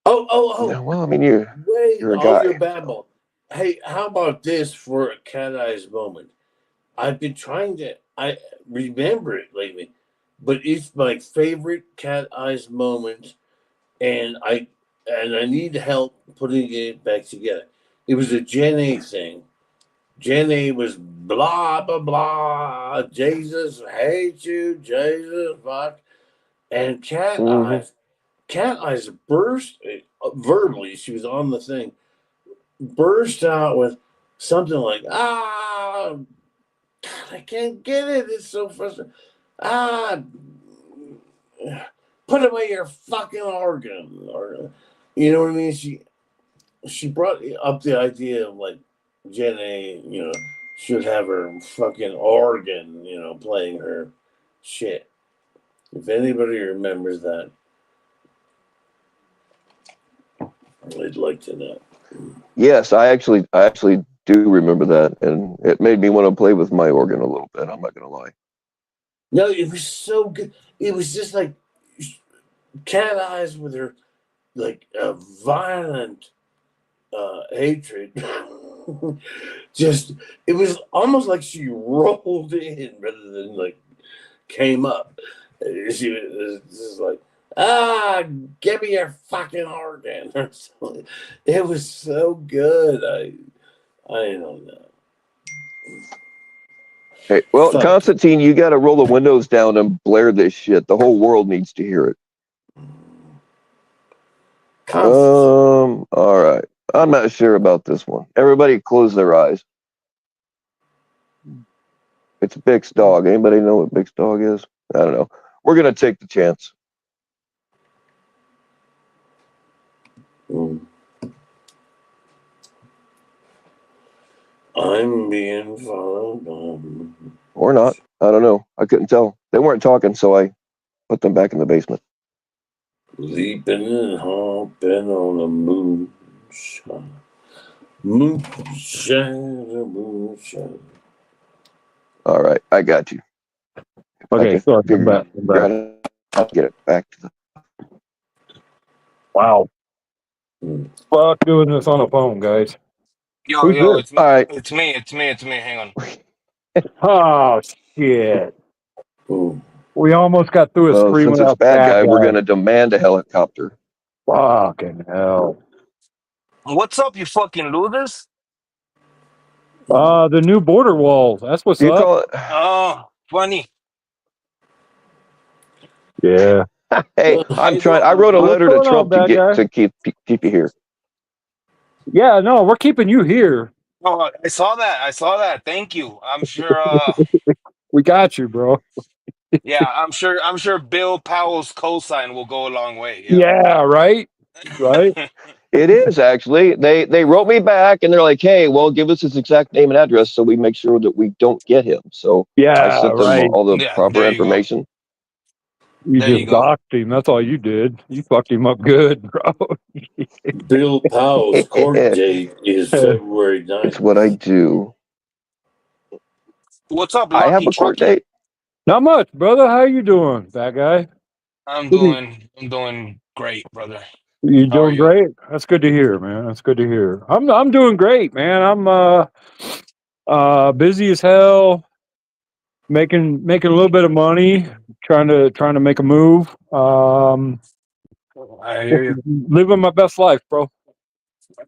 Oh! Well, I mean, you're a all guy. your babble. Hey, how about this for a cat eyes moment? I've been trying to I remember it lately, but it's my favorite cat eyes moment, and I need help putting it back together. It was a Gen A thing. Gen A was blah blah blah. Jesus hates you. Jesus fuck. And Cat Eyes burst verbally. She was on the thing. Burst out with something like, God, I can't get it. It's so frustrating. Ah, put away your fucking organ. Or, you know what I mean? She brought up the idea of like Jen A, should have her fucking organ, playing her shit. If anybody remembers that, I'd like to know. Yes, I actually do remember that, and it made me want to play with my organ a little bit. I'm not gonna lie. No, it was so good. It was just like cat eyes with her, like a violent hatred. Just, it was almost like she rolled in rather than like came up. She was just like, give me your fucking organ. It was so good. I don't know. Hey, well, Fuck. Constantine, you got to roll the windows down and blare this shit. The whole world needs to hear it. All right. I'm not sure about this one. Everybody close their eyes. It's Big's dog. Anybody know what Big's dog is? I don't know. We're going to take the chance. I'm being followed. Or not. I don't know. I couldn't tell. They weren't talking, so I put them back in the basement. Leaping and hopping on a moonshine. Moonshine. All right. I got you. Okay, sorry. I'm back. I'll get it back to the. Wow. Fuck doing this on a phone, guys. Yo, Who's this? it's me. All right. It's me. Hang on. Oh, shit. Ooh. We almost got through a Well, screen since it's without bad guy, we're guy. going to demand a helicopter. Fucking hell. What's up, you fucking losers? The new border walls. That's what's You up. call it? Oh, funny. Yeah. Hey, How you I doing? wrote a What's letter to going on, Trump to bad get guy? to keep you here. Yeah, no, we're keeping you here. Oh, I saw that. I saw that. Thank you. I'm sure. We got you, bro. Yeah, I'm sure. I'm sure Bill Powell's cosign will go a long way. Yeah, right, right. It is actually. They wrote me back and they're like, "Hey, well, give us his exact name and address so we make sure that we don't get him." So I Yeah, sent them right. all the Yeah. proper There you go. information. You There you just go. doxed him. That's all you did. You fucked him up good, bro. Bill Powell's court It's date is February 9th. what I do. What's up, I have Lucky a court Trucky? date. Not much, brother. How you doing, bad guy? Good to- I'm doing great, brother. You How are doing you? great? That's good to hear, man. That's good to hear. I'm doing great, man. I'm busy as hell, making a little bit of money, trying to make a move. I hear you. Living my best life, bro.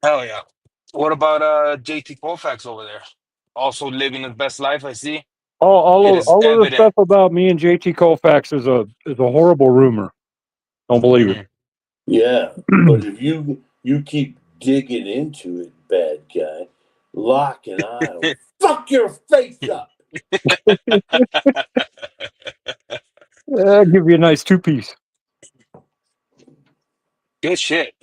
Hell yeah. What about JT Colfax over there? Also living his best life, I see. It is All of the evident. stuff about me and JT Colfax is a horrible rumor. Don't believe it. Mhm. Yeah, but if you keep digging into it, bad guy, Locke and I'll fuck your face up. I'll give you a nice two-piece. Good shit.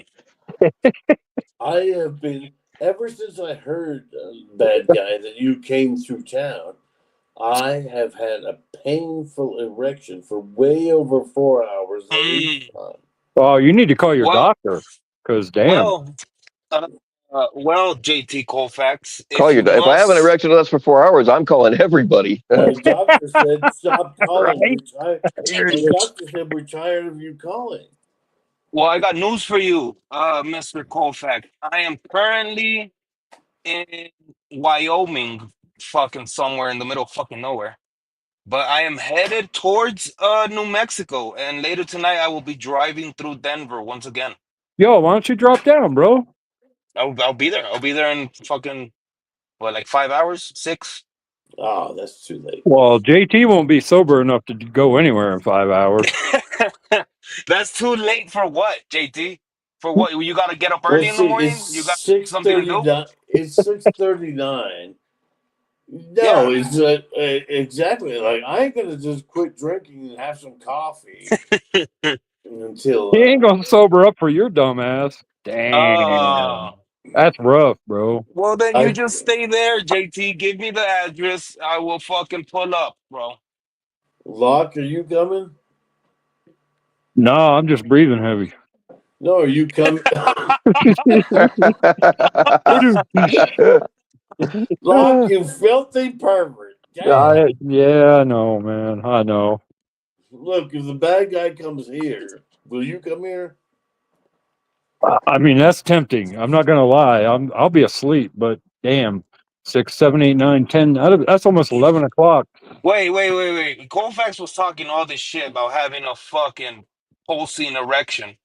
I have been ever since I heard, bad guy, that you came through town. I have had a painful erection for way over 4 hours at each Mm. time. Oh, you need to call your Well, doctor, because damn. well, uh, well, JT Colfax, Call if your. you If I have an must, erection that lasts for 4 hours, I'm calling everybody. My doctor said, "Stop calling. Right? We're tired." There My it is. doctor said, "We're tired of you calling." well, I got news for you, Mr. Colfax. I am currently in Wyoming, fucking somewhere in the middle of fucking nowhere. But I am headed towards New Mexico, and later tonight I will be driving through Denver once again. Yo, why don't you drop down, bro? I'll be there. I'll be there in fucking what, like 5 hours, 6. Oh, that's too late. Well, JT won't be sober enough to go anywhere in 5 hours. That's too late for what, JT? For what? You got to get up Well, early in the see, it's morning. You got something to do. 6:39. It's 6:39. No, Yeah. it's exactly like I ain't gonna just quit drinking and have some coffee until. He ain't gonna sober up for your dumb ass. Damn. Uh, That's rough, bro. well, then you I just stay there, JT. Give me the address. I will fucking pull up, bro. Locke, are you coming? No, I'm just breathing heavy. No, are you coming? Locke, you filthy pervert! Damn. Yeah, I know, man. I know. Look, if the bad guy comes here, will you come here? I mean, that's tempting. I'm not gonna lie. I'll be asleep, but damn, 6, 7, 8, 9, 10. That's almost 11 o'clock. Wait. Colfax was talking all this shit about having a fucking pulsing erection.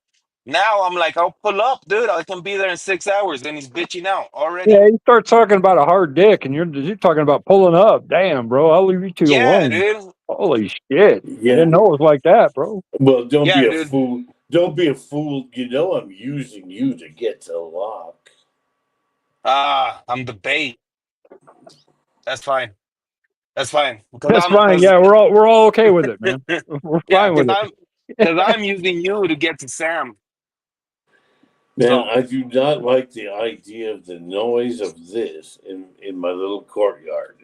Now I'm like, I'll pull up, dude. I can be there in 6 hours. Then he's bitching out Yeah, already. you start talking about a hard dick, and you're talking about pulling up. Damn, bro, I'll leave you two Yeah, alone. dude. Holy shit! I Yeah. didn't know it was like that, bro. Well, don't be Yeah, a dude. fool. Don't be a fool. You know I'm using you to get to Locke. Ah, I'm the bait. That's fine. That's fine. That's fine. Yeah, we're all okay with it, man. We're Yeah, fine with it. because I'm using you to get to Sam. Man, So I do not like the idea of the noise of this in my little courtyard.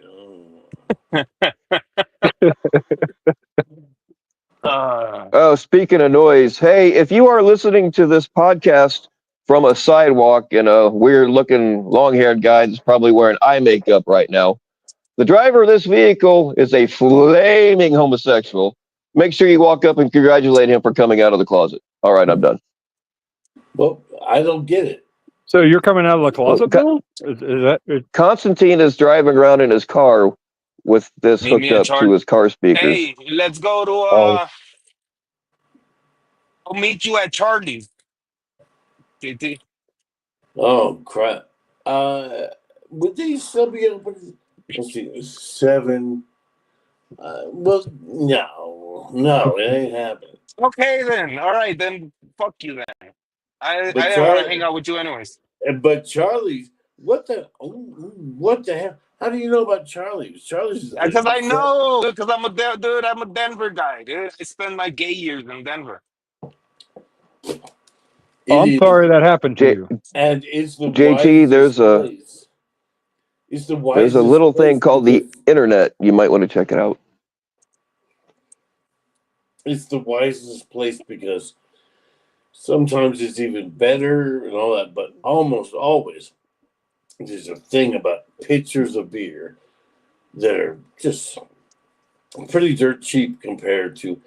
Oh, speaking of noise, hey, if you are listening to this podcast from a sidewalk and a weird looking long haired guy that's probably wearing eye makeup right now, the driver of this vehicle is a flaming homosexual. Make sure you walk up and congratulate him for coming out of the closet. All right, I'm done. Well, I don't get it. So you're coming out of the Well, closet, Bill? Is that? Constantine is driving around in his car with this meet hooked me at up to Char. his car speakers. Hey, let's go to Oh, I'll meet you at Charlie's, JT. Oh crap! Would they still be open? Let's see, 7, Well, no, it ain't happening. Okay, then. All right, then. Fuck you, then. I But didn't want to hang Charlie, out with you, anyways. but Charlie, what the hell? How do you know about Charlie's? Charlie's is Because I incredible. know. Because dude. I'm a Denver guy, dude. I spent my gay years in Denver. Oh, It I'm is, sorry that happened to J- you. and it's the JT, wisest place. It's the there's a wisest little thing place called because the internet. You might want to check it out. it's the wisest place because sometimes it's even better and all that, but almost always there's a thing about pitchers of beer that are just pretty dirt cheap compared to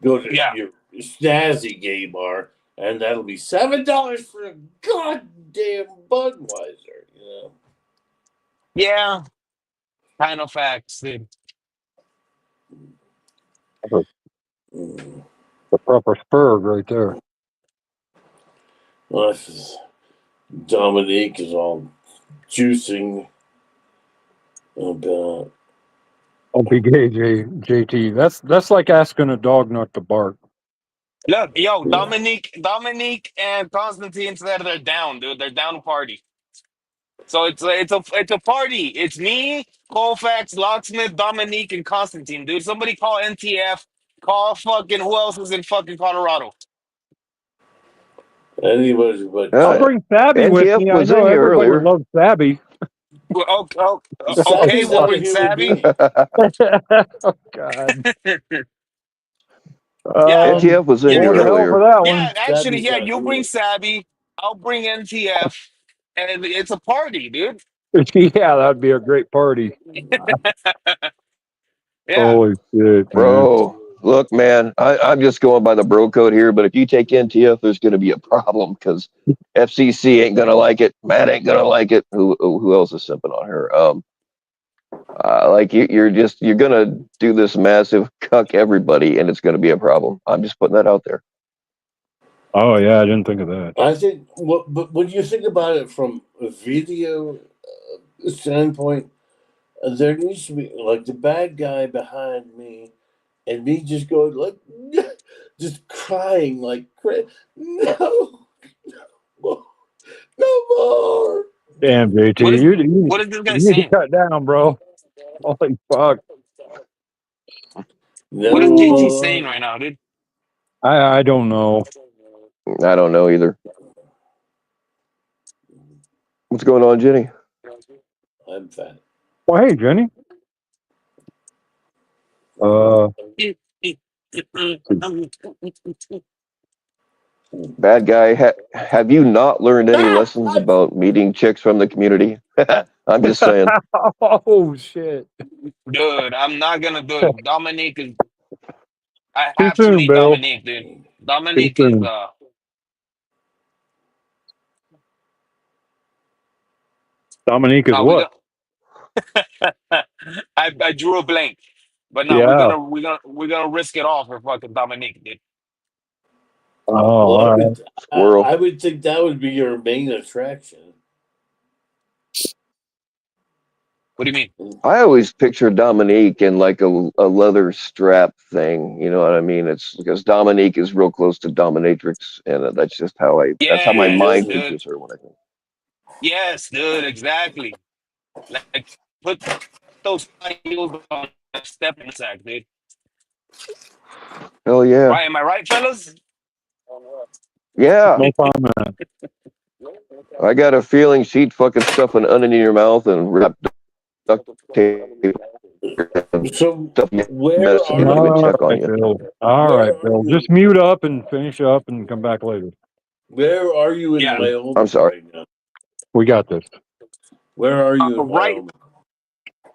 go to Yeah. your snazzy gay bar and that'll be $7 for a goddamn Budweiser, you know. Yeah. Kind of facts, dude. Mm. The proper spur right there. Well, Dominique is all juicing about. Don't be gay, JT. That's like asking a dog not to bark. Look, yo, Yeah. Dominique, and Constantine said they're down, dude. They're down to party. So it's a party. It's me, Colfax, Locksmith, Dominique, and Constantine, dude. Somebody call NTF. Call fucking who else is in fucking Colorado? Anybody but I'll Uh, bring Sabby with NTF me. I was know in here everybody earlier. loves Sabby. Okay, Savvy's we'll not a bring human Savvy. being. Oh God. Yeah, NTF was in here Going to yeah, hell for earlier. that yeah. one. Actually, Savvy's yeah. not You bring human. Savvy. I'll bring NTF, and it's a party, dude. Yeah, that'd be a great party. Yeah. Holy shit, man. Bro, look, man, I'm just going by the bro code here, but if you take NTF, there's going to be a problem because FCC ain't going to like it. Matt ain't going to like it. Who else is simping on her? Like you're going to do this massive cuck everybody, and it's going to be a problem. I'm just putting that out there. Oh yeah, I didn't think of that. I think, but when you think about it from a video standpoint, there needs to be like the bad guy behind me, and me just going like, just crying like, no, no more. Damn, JT, What is you what is this guy need to saying? cut down, bro. Holy fuck. What is No JT saying more. right now, dude? I don't know. I don't know either. What's going on, Jenny? I'm fat. Well, hey, Jenny. Bad guy, have you not learned any lessons about meeting chicks from the community? I'm just saying. Oh shit. Dude, I'm not gonna do it. Dominique is. I Too have to soon, meet Bill. Dominique, dude. Too Dominique is. soon. Dominique is No, we what? got. I drew a blank, but no, Yeah. we're gonna risk it all for fucking Dominique, dude. Oh, Well, all right. Squirrel. I would think that would be your main attraction. What do you mean? I always picture Dominique in like a leather strap thing. You know what I mean? It's because Dominique is real close to Dominatrix, and that's how my Yes, mind dude. pictures her when I think. Yes, dude. Exactly. Like put those high heels on, step in sack, dude. Hell yeah, Right? Am I right, fellas? yeah. No comment. I got a feeling she'd fucking stuff an onion in your mouth and wrap duct tape and So stuff you where medicine and are don't even All you? check on right, you. Bill. All Where right, are Bill. Just you? mute up and finish up and come back later. Where are you in Yeah. I'm Wyoming sorry. right now? We got this. Where are you in Right, Wyoming?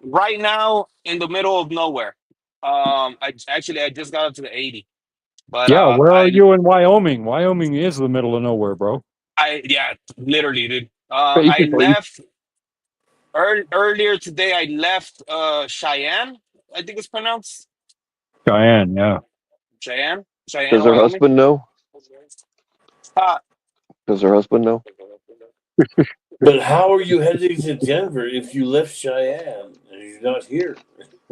right now in the middle of nowhere. I just got up to the 80, but Yeah, where are you in Wyoming? Wyoming is the middle of nowhere, bro. yeah, literally, dude. I Basically. left earlier today. I left Cheyenne. I think it's pronounced Cheyenne, yeah. Cheyenne, Does her Wyoming. husband know? Uh, Does her husband know? But how are you heading to Denver if you left Cheyenne and you're not here?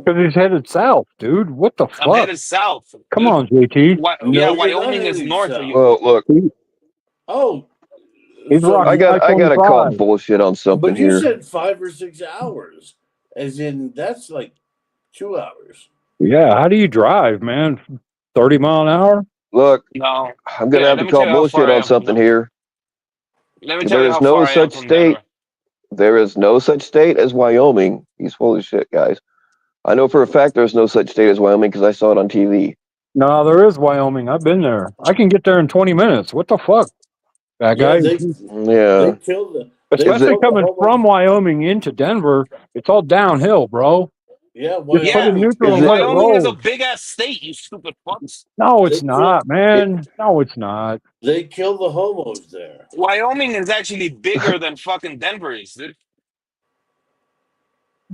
Because he's headed south, dude. What the I'm fuck? headed south. Come dude. on, JT. Yeah, No, you're not Wyoming is heading north of south. you. Well, look, Oh, He's so rocking I gotta call I-25. bullshit on something but you here. said 5 or 6 hours, as in that's like 2 hours. Yeah, how do you drive, man? 30 mile an hour? Look, No. I'm gonna Yeah, have to let me tell call you how far bullshit I on am from something Denver. here. Let me tell There you is how no far I am such from state. Denver. There is no such state as Wyoming. He's full of shit, guys. I know for a fact there's no such state as Wyoming because I saw it on TV. No, there is Wyoming. I've been there. I can get there in 20 minutes. What the fuck, that Yeah, guy? they Yeah. killed the Is it? Especially coming from Wyoming into Denver, it's all downhill, bro. Yeah, Just put it Yeah. Wyoming. neutral Is and it? let it Wyoming is a roll. big ass state, you stupid fucks. No, They it's killed not, man. No, it's not. they killed the homos there. Wyoming is actually bigger than fucking Denver is, dude.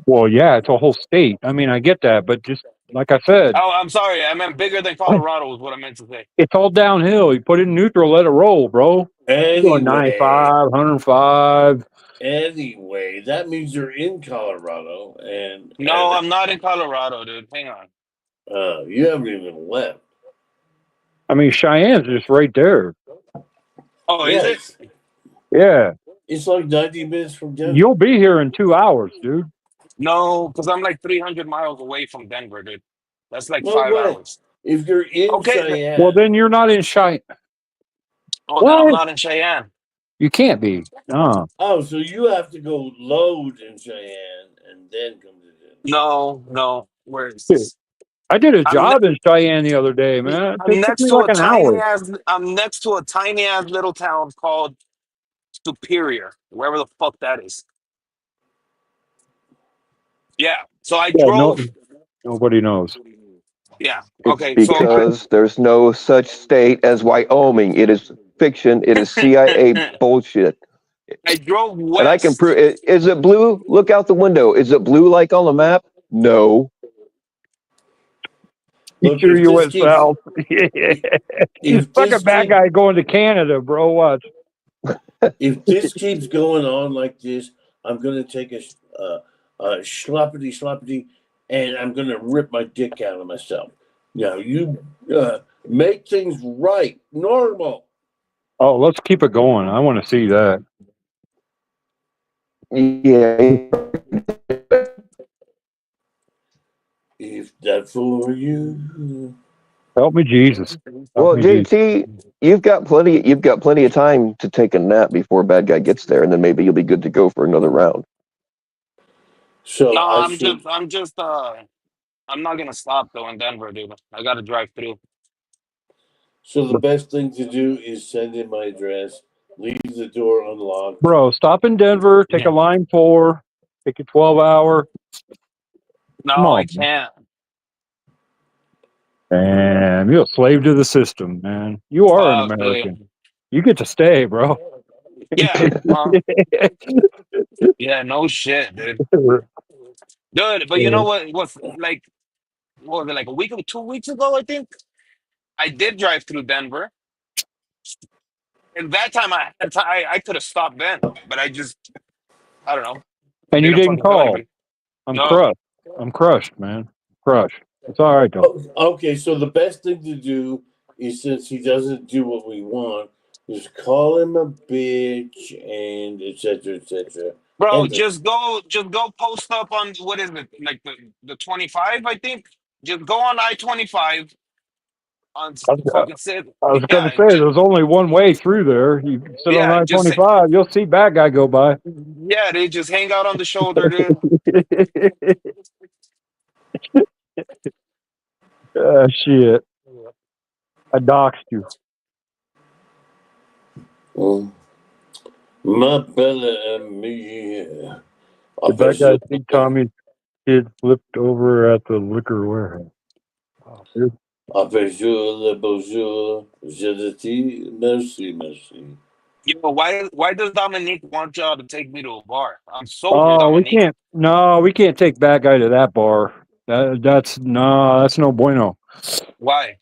Well, yeah, it's a whole state. I mean, I get that, but just like I said, Oh, I'm sorry. I meant bigger than Colorado is what I meant to say. it's all downhill. You put it in neutral, let it roll, bro. You're going Anyway, 95, 105. anyway, that means you're in Colorado, and No, I'm not in Colorado, dude. Hang on. you haven't even left. I mean, Cheyenne's just right there. Oh, Yeah, is it? Yeah. it's like 90 minutes from Denver. You'll be here in 2 hours, dude. No, because I'm like 300 miles away from Denver, dude. That's like No 5 way. hours. If you're in Okay. Cheyenne, Well, then you're not in Cheyenne. Oh, then I'm What? not in Cheyenne. You can't be. No. oh, so you have to go load in Cheyenne and then come to Denver. No. Where is this? I did a I'm job in Cheyenne the other day, man. I'm It took next me to like a an tiny hour. ass. I'm next to a tiny ass little town called Superior, wherever the fuck that is. Yeah. So I Yeah, no, drove. nobody knows. Yeah. It's Okay. So because there's no such state as Wyoming. It is fiction. It is CIA bullshit. I drove And I can west. prove it. Is it blue? Look out the window. Is it blue like on the map? No. You Look, sure if you this went keeps south? He's if fucking this bad keep, guy going to Canada, bro. Watch. if this keeps going on like this, I'm gonna take a sloppity, and I'm gonna rip my dick out of myself. Now you make things right, normal. Oh, let's keep it going. I want to see that. Yeah. If that's for you. Help me, Jesus. Help Well, me, Jesus. JT, you've got plenty of time to take a nap before bad guy gets there, and then maybe you'll be good to go for another round. So No, I should. I'm not gonna stop though in Denver, dude. I gotta drive through. So the best thing to do is send in my address, leave the door unlocked. Bro, stop in Denver, take a line 4, take a 12-hour. Come No, I on, can't. man. You're a slave to the system, man. You are an Fuck, American. dude. You get to stay, bro. Yeah. Yeah, no shit, dude. Dude, but you know what? What's like, what was it, like a week or 2 weeks ago, I think? I did drive through Denver. And that time I could have stopped then, but I don't know. And you Didn't didn't fucking kill call. anybody. I'm No. crushed. I'm crushed, man. Crushed. It's all right, though. Okay, so the best thing to do is, since he doesn't do what we want, is call him a bitch and etc. Bro, And just go post up on what is it? Like the 25, I think. Just go on I-25 on I was, fucking sit. I was going to Yeah, say, there's only one way through there. You sit on just I-25, you'll see bad guy go by. yeah, they just hang out on the shoulder, dude. Shit. I doxed you. my Bella and me. Did that guy see Tommy's kid flipped over at the liquor warehouse? Oh, dude. Bonjour, merci. Yo, why does Dominique want y'all to take me to a bar? I'm sober, Oh, we Dominique. can't. No, we can't take bad guy to that bar. That's no bueno. Why?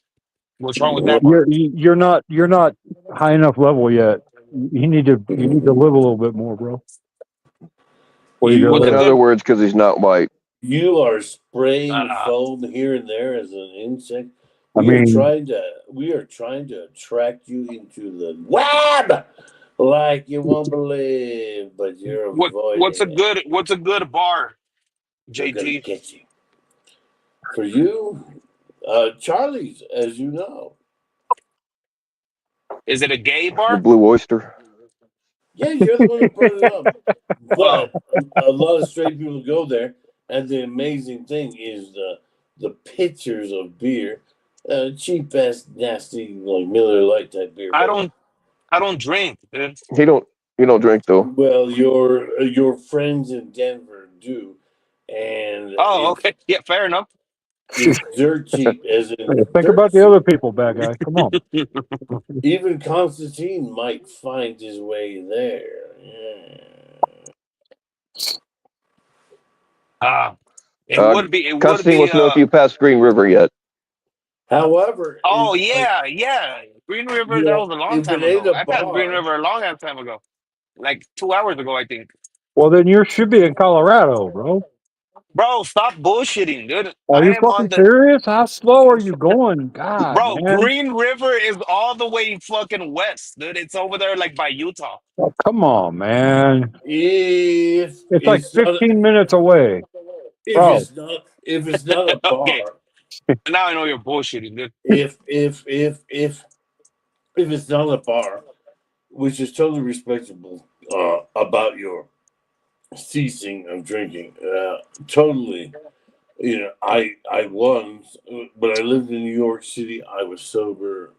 What's wrong with that bar? You're not high enough level yet. You need to live a little bit more, bro. In other words, because he's not white. You are spraying foam here and there as an insect. I We are mean, trying to attract you into the web like you won't believe, but you're what's a avoiding it. good bar, They're gonna JT? get you. For you, Charlie's, as you know. Is it a gay The bar? Blue Oyster. Yeah, you're the one who brought it up. Oh, But a lot of straight people go there, and the amazing thing is the pictures of beer, cheap ass, nasty like Miller Lite type beer. I But don't I don't drink, dude. He don't drink though. well, your friends in Denver do, and Oh, okay. Yeah, fair enough. it's dirt cheap, as in hey, think dirt about the cheap. other people, bad guy. Come on. Even Constantine might find his way there. Yeah. Ah, Uh, it would Constantine be wants to know if you passed Green River yet. However, oh yeah, yeah. Green River, that was a long if it time ain't ago. a I passed Green bar, River a long ass time ago. Like 2 hours ago, I think. Well, then you should be in Colorado, bro. Bro, stop bullshitting, dude. Are I you am on fucking the serious? How slow are you going? God, bro, man. Green River is all the way fucking west, dude. It's over there like by Utah. Oh, come on, man. if It's like it's not 15 minutes away, if bro. it's not a Okay. bar, Now I know you're bullshitting, dude. if it's not a bar, which is totally respectable about your ceasing of drinking, totally. You know, I once, when I lived in New York City, I was sober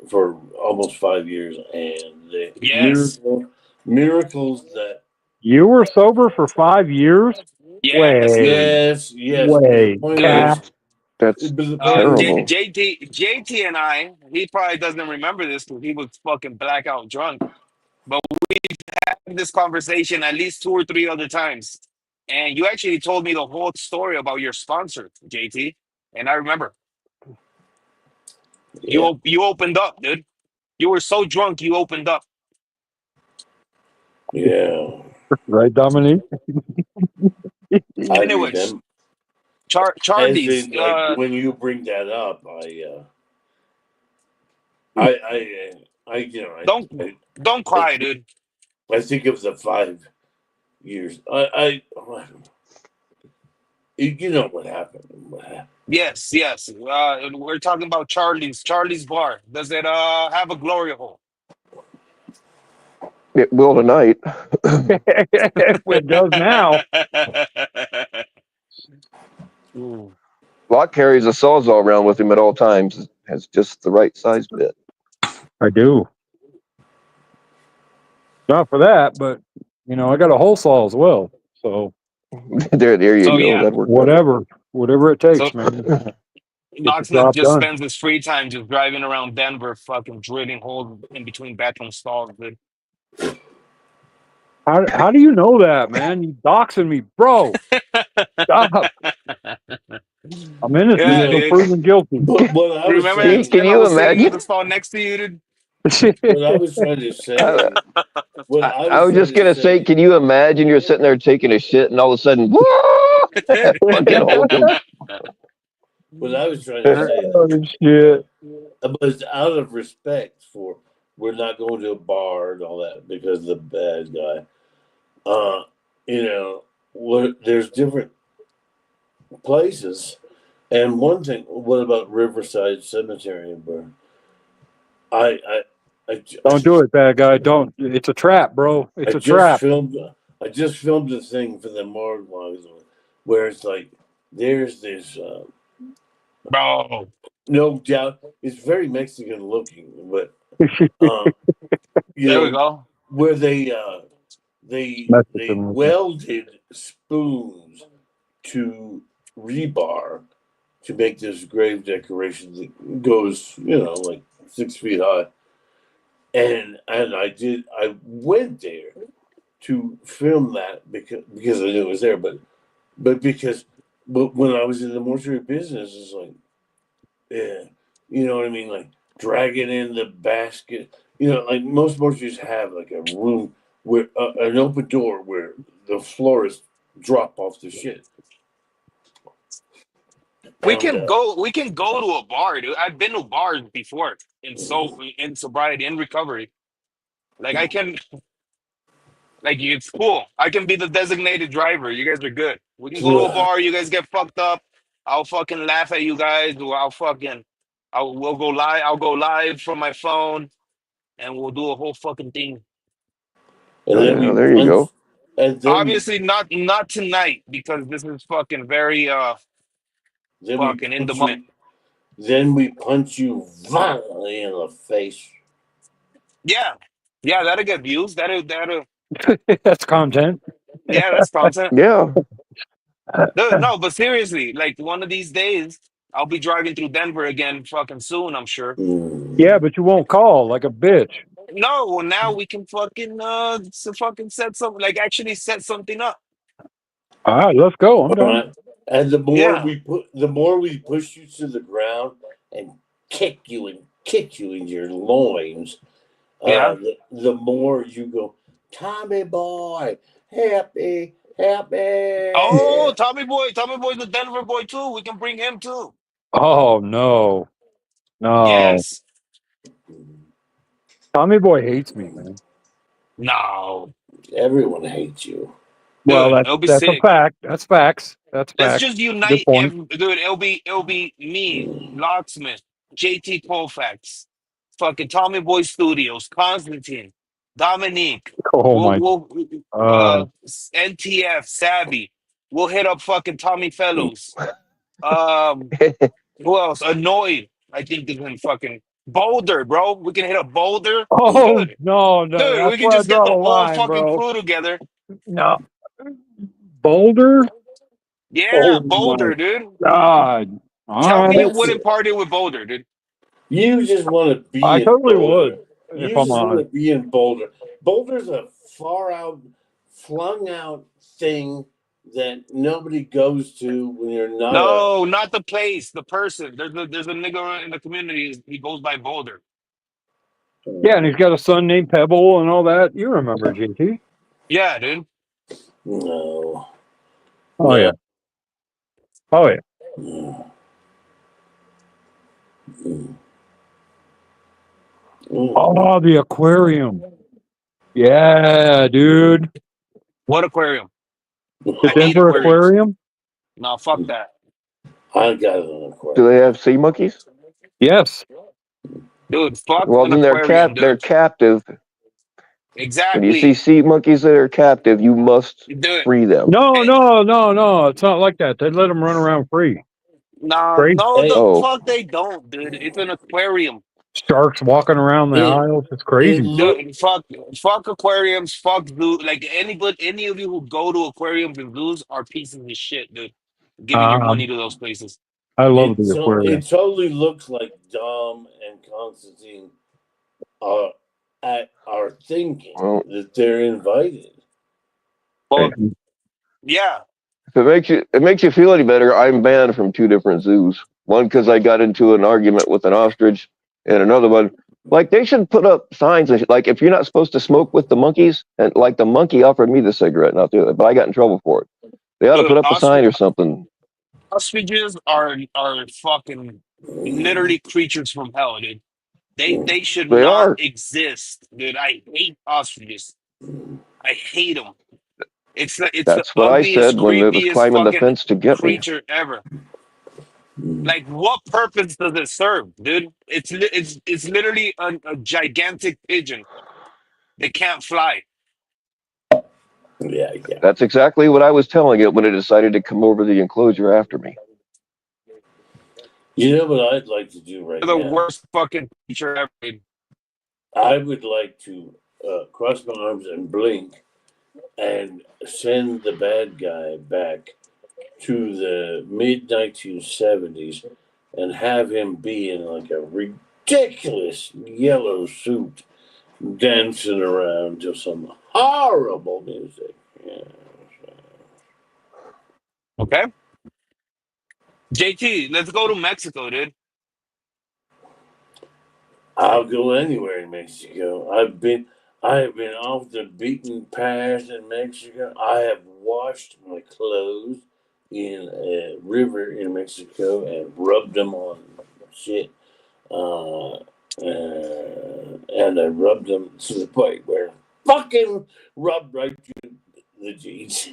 for almost 5 years, and the Yes. miracles that You were sober for 5 years? Yes, dude. Way, yes, but the way, point Dude. Cap. is, That's Way. terrible. JT and I, he probably doesn't remember this because he was fucking blackout drunk. But we had this conversation at least 2 or 3 other times. And you actually told me the whole story about your sponsor, JT. And I remember yeah, you opened up, dude. You were so drunk you opened up. yeah, Right, Dominique? I Anyways, remember. As Charlie's, in, like when you bring that up, you know, don't don't I, cry, dude. I think of the 5 years. You know what happened. What happened. Yes, yes. We're talking about Charlie's bar. Does it have a glory hole? It will tonight. It does now. Ooh. Locke carries a sawzall around with him at all times. Has just the right size bit. I do. Not for that, but I got a hole saw as well. So There you So go. yeah, That'd work better. whatever it so takes, man. Get the Locksmith job just done. spends his free time just driving around Denver, fucking drilling holes in between bathroom stalls, dude. How do you know that, man? You doxing me, bro. Stop. I'm innocent You Yeah, until know, dude. proven guilty. but what I was Remember trying that to Can time I you was sitting in imagine? the stall next to you, dude? what I was trying to I, say what I I was was trying just to gonna say, say can you imagine you're sitting there taking a shit and all of a sudden, fucking hole comes. what I was trying to say Oh, though shit. was out of respect for we're not going to a bar and all that because the bad guy. You know, there's different places. And one thing, what about Riverside Cemetery in Burn? I, I, I, Don't do it, bad guy. Don't. It's a trap, bro. I It's a just trap. filmed. I just filmed a thing for the morgue logs where it's like there's this. Bro. No doubt, it's very Mexican looking, but uh, you There we know go. where they Mexican looking. welded spoons to rebar to make this grave decoration that goes, like 6 feet high. And I went there to film that because I knew it was there, but when I was in the mortuary business, it's like, yeah, you know what I mean, like dragging in the basket. Like most mortuaries have like a room where an open door where the florists drop off the shit. We And can go. We can go to a bar, dude. I've been to bars before in sobriety in recovery. Like I can, like it's cool. I can be the designated driver. You guys are good. We can go to a bar. You guys get fucked up. I'll fucking laugh at you guys. Or we'll go live. I'll go live from my phone, and we'll do a whole fucking thing. and then we there you punch, go. and Obviously, not tonight because this is fucking very then we fucking in the punch moment. then we punch you violently in the face. Yeah, yeah, that'll get views. That'll. That's content. Yeah, that's content. Yeah. No, but seriously, like one of these days, I'll be driving through Denver again, fucking soon. I'm sure. Yeah, but you won't call like a bitch. No, well now we can fucking fucking set something like actually set something up. All right, let's go. I'm All done. right. And the Yeah. more we push you to the ground and kick you in your loins, Yeah. the more you go, Tommy boy, help me, help me. Oh, Tommy Boy's the Denver boy too. We can bring him too. Oh no, no. Yes. Tommy Boy hates me, man. No. Everyone hates you. Well, Dude, it'll be that's a sick. fact. That's facts. That's Let's facts. just Good unite point. dude, it'll be me, Locksmith, JT Colfax, fucking Tommy Boy Studios, Constantine, Dominique. Oh my. We'll Uh, NTF, Savvy. We'll hit up fucking Tommy Fellows. Um who else? Annoyed, I think is in fucking Boulder, bro. We can hit up Boulder. oh Dude, no, dude, that's we can where I just get draw the the whole line, fucking bro. crew together. No, Boulder. Yeah, Oh my Boulder, dude. God. Tell All me you right, wouldn't party with Boulder, dude. You just want to I be in totally Boulder. would if You I'm just want to honest. be in Boulder. Boulder's a far out, flung out thing that nobody goes to when you're not No, not the place, the person. There's a nigga in the community. He goes by Boulder. Yeah, and he's got a son named Pebble and all that. You remember JT? Yeah, dude. No. Oh yeah. Oh yeah. No. Oh, the aquarium. Yeah, dude. What aquarium? The I hate Denver aquariums. Aquarium. No, fuck that. I got an aquarium. Do they have sea monkeys? Yes. Dude, fuck Well, an then aquarium, they're dude. captive. When you see Exactly. sea monkeys that are captive, you must Dude. free them. No, no, no, no. It's not like that. They let them run around free. Nah, Crazy. no, Hey. the Oh, fuck they don't, dude. It's an aquarium. Sharks walking around the It- aisles. It's It crazy. look Dude, fuck aquariums, fuck zoo. Like any of you who go to aquariums and zoos are pieces of shit, dude. Giving your money Um, to those places. I love the aquarium. it totally looks like Dom and Constantine are thinking well, that they're invited. Well, yeah. if it makes you feel any better, I'm banned from 2 different zoos. One because I got into an argument with an ostrich, and another one, like they should put up signs like if you're not supposed to smoke with the monkeys, and like the monkey offered me the cigarette, not the other, but I got in trouble for it. They ought to Dude, put up a sign or something. ostriches are fucking literally creatures from hell, dude. They should They not are. exist, dude. I hate ostriches. I hate them. It's the That's what I ugliest, said when it was creepiest climbing the fucking fence to get me. creature ever. Like, what purpose does it serve, dude? It's literally a gigantic pigeon. They can't fly. Yeah. That's exactly what I was telling it when it decided to come over the enclosure after me. You know what I'd like to do right They're the now? worst fucking creature ever. Dude. I would like to cross my arms and blink and send the bad guy back to the mid 1970s and have him be in like a ridiculous yellow suit dancing around to some horrible music. Yeah. Okay. JT, let's go to Mexico, dude. I'll go anywhere in Mexico. I have been off the beaten path in Mexico. I have washed my clothes in a river in Mexico and rubbed them on shit. And I rubbed them to the point where fucking rubbed right through the jeans.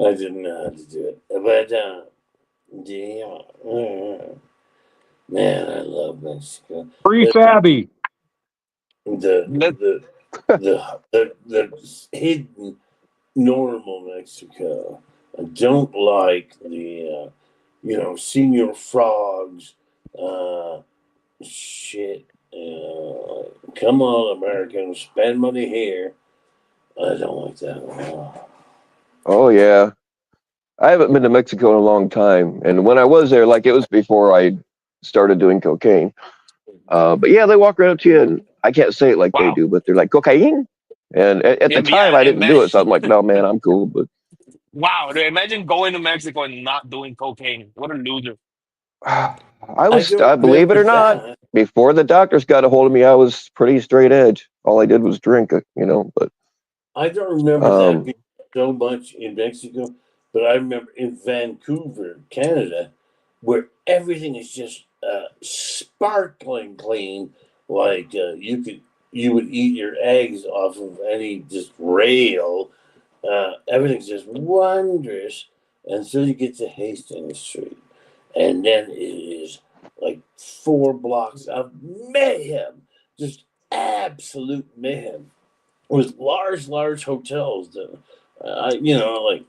I didn't know how to do it, but yeah, man, I love Mexico. Free Sabby. The Let the the hidden normal Mexico. I don't like the senior frogs. Shit. Come on, Americans, spend money here. I don't like that one. Oh yeah, I haven't been to Mexico in a long time, and when I was there, like it was before I started doing cocaine. But yeah, they walk right up to you, and I can't say it like they wow. do, but they're like cocaine. And at the time, Yeah, I didn't do it, so I'm like, no, man, I'm cool. But wow. Imagine going to Mexico and not doing cocaine. What a loser. I don't believe it remember or not, that. before the doctors got a hold of me, I was pretty straight edge. All I did was drink, But I don't remember that um, being so much in Mexico, but I remember in Vancouver, Canada, where everything is just sparkling clean. Like you would eat your eggs off of any just rail. Everything's just wondrous until you get to Hastings Street, and then it is like 4 blocks of mayhem, just absolute mayhem with large hotels that, like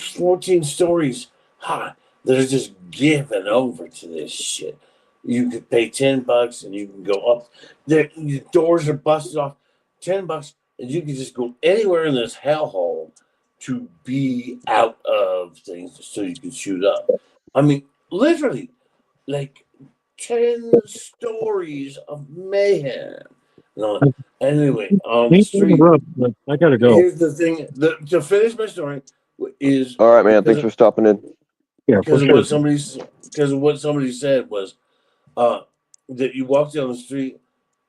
14 stories high that are just given over to this shit. You could pay $10 and you can go up. The doors are busted off. $10 and you can just go anywhere in this hellhole to be out of things so you can shoot up. I mean, literally, like 10 stories of mayhem. No, anyway, on the street, I gotta go. here's the thing. To finish my story is all right, man, thanks for stopping in. Yeah, for because of sure. what somebody said was uh that you walk down the street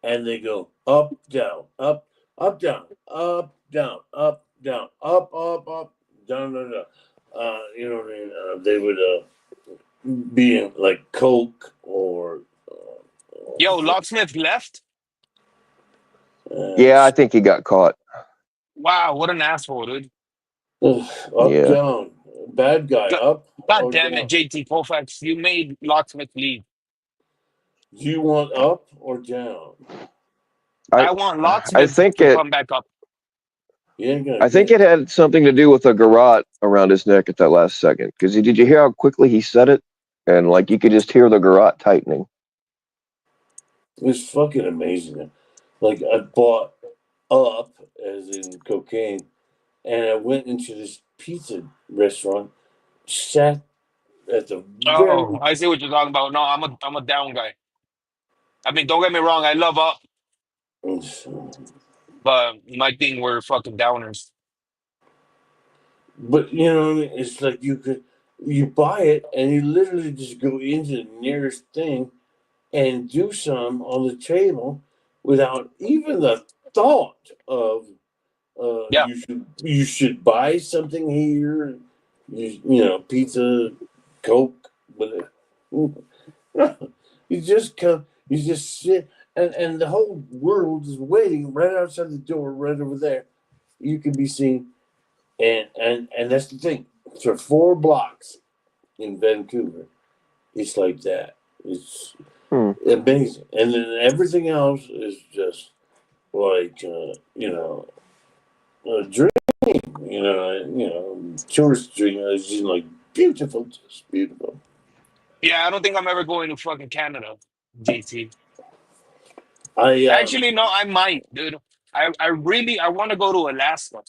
and they go up down up down up down up down up down down down. You know what I mean? They would be in like Coke or Yo, Locksmith left? Yeah, I think he got caught. Wow, what an asshole, dude. up Yeah, down bad guy God, up God or damn it, down. JT Colfax. You made Locksmith leave. Do you want up or down? I I want I Locksmith think to it come back up. You ain't gonna I think get it it. had something to do with a garrote around his neck at that last second. Because did you hear how quickly he said it? And like you could just hear the garrote tightening. It's fucking amazing. Like I bought up, as in cocaine, and I went into this pizza restaurant, sat at the Oh, very. I see what you're talking about. No, I'm a down guy. I mean, don't get me wrong, I love up, but my thing were fucking downers. But you know, what I mean? It's like you buy it and you literally just go into the nearest thing and do some on the table without even the thought of Yeah. you should buy something here. Pizza, Coke, whatever. You just come, you just sit, and the whole world is waiting right outside the door, right over there. You can be seen, and that's the thing. For 4 blocks in Vancouver, it's like that. It's Hmm. amazing, and then everything else is just like a dream. Tourist dream. It's just like beautiful, just beautiful. Yeah, I don't think I'm ever going to fucking Canada, JT. I Actually, no, I might, dude. I want to go to Alaska.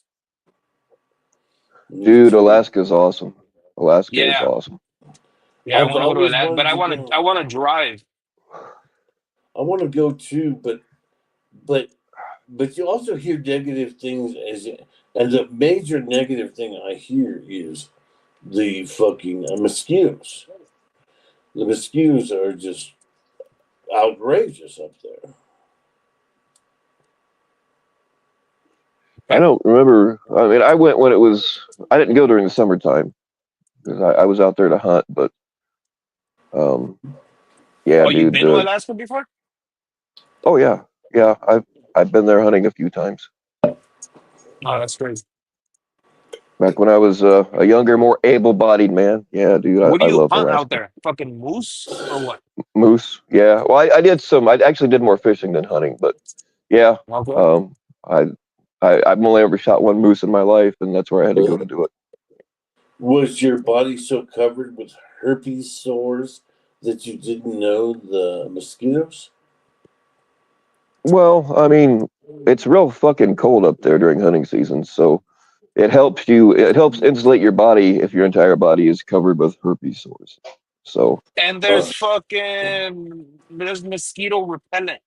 Me Dude, too. Alaska's awesome. Alaska is Yeah. awesome. Yeah, I I've want to go to always Alaska, but wanted I to want to go. I want to drive. I want to go too, but you also hear negative things and the major negative thing I hear is the fucking mosquitoes. The mosquitoes are just outrageous up there. I Okay. don't remember. I mean, I went when it was. I didn't go during the summertime. because I was out there to hunt, but yeah, Oh, you've dude. been to Alaska before? Oh yeah, yeah. I've been there hunting a few times. Oh, that's crazy. Back when I was a younger, more able-bodied man. Yeah, dude. What do I you love hunt out Alaska. there? Fucking moose or what? Moose. Yeah. Well, I did some. I actually did more fishing than hunting, but yeah. Okay. Um, I, I've only ever shot one moose in my life, and that's where I had to go to do it. Was your body so covered with herpes sores that you didn't know the mosquitoes? Well, I mean, it's real fucking cold up there during hunting season, so it helps you. It helps insulate your body if your entire body is covered with herpes sores. So, And uh, there's mosquito repellent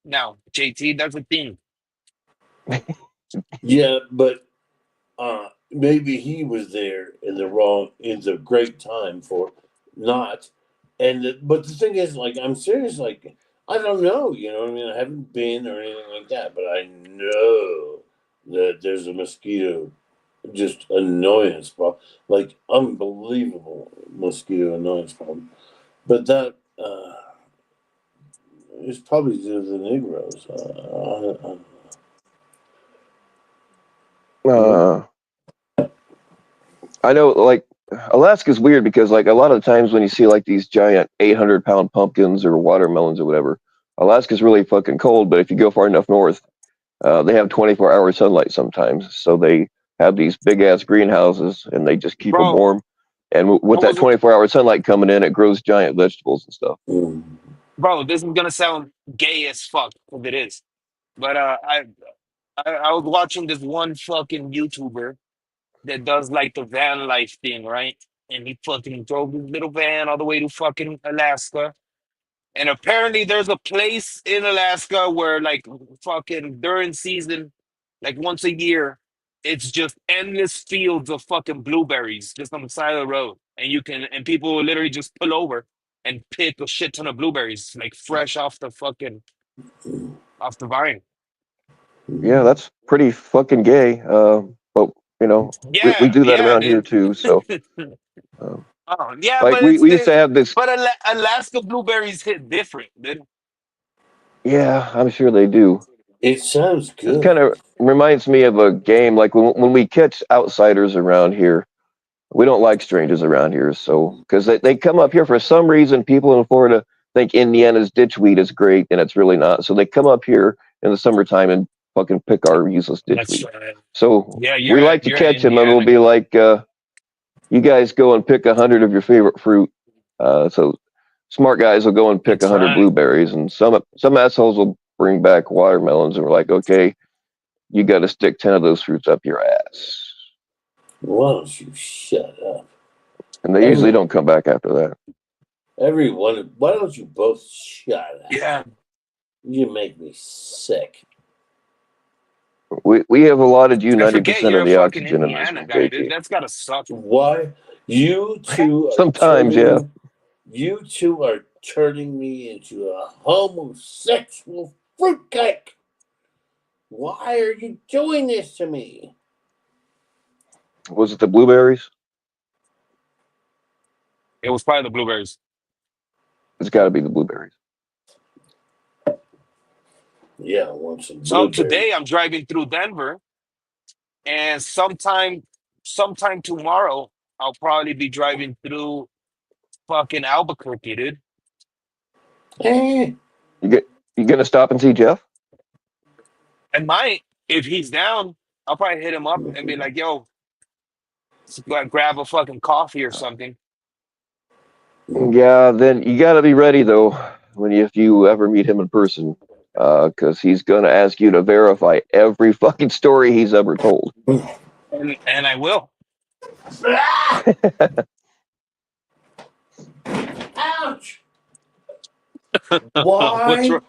now, JT. That's a thing. Yeah, but maybe he was there in the great time for not. But the thing is, like, I'm serious. Like, I don't know. You know what I mean? I haven't been or anything like that, but I know that there's a mosquito just annoyance problem, like unbelievable mosquito annoyance problem. But that is probably due to the Negroes. You know? uh, I know, like, Alaska's weird because, like, a lot of times when you see like these giant 800-pound pumpkins or watermelons or whatever, Alaska's really fucking cold. But if you go far enough north, they have 24-hour sunlight sometimes, so they have these big ass greenhouses and they just keep them Bro, warm. And I with that was 24-hour sunlight coming in, it grows giant vegetables and stuff. Mm. bro, this is gonna sound gay as fuck if it is. But I was watching this one fucking YouTuber that does like the van life thing, right? And he fucking drove his little van all the way to fucking Alaska. And apparently there's a place in Alaska where like fucking during season, like once a year, it's just endless fields of fucking blueberries just on the side of the road. And people will literally just pull over and pick a shit ton of blueberries, like fresh off the vine. Yeah, that's pretty fucking gay. But you know, we Yeah, do that yeah, around here dude. too. So, uh, Oh, yeah, like but we used to have this. Alaska blueberries hit different, dude. Yeah, I'm sure they do. It sounds This good. kind of reminds me of a game like when we catch outsiders around here. We don't like strangers around here, so because they come up here for some reason. People in Florida think Indiana's ditchweed is great, and it's really not. So they come up here in the summertime and fucking pick our useless That's ditchweed. So yeah, we like to you're an catch them, and we'll Indiana be guy. like, "You guys go and pick 100 of your favorite fruit." So smart guys will go and pick That's 100 right. blueberries, and some assholes will bring back watermelons, and we're like, "Okay, you got to stick 10 of those fruits up your ass." Why don't you shut up? And they usually don't come back after that. Everyone, why don't you both shut up? Yeah, You make me sick. We have allotted you I forget 90% you're of a the fucking oxygen in this Indiana room, guy, dude. JT. That's gotta suck. Why you two are Sometimes, yeah. turning me into a homosexual fruitcake. Why are you doing this to me? Was it the blueberries? It was probably the blueberries. It's got to be the blueberries. Yeah, I want some So blueberries. today I'm driving through Denver, and sometime tomorrow I'll probably be driving through fucking Albuquerque, dude. Eh, You gonna stop and see Jeff? And might, if he's down, I'll probably hit him up and be like, "Yo, let's go grab a fucking coffee or something." Yeah. Then you got to be ready though if you ever meet him in person, because he's gonna ask you to verify every fucking story he's ever told. And I will. ouch! What's Why? wrong?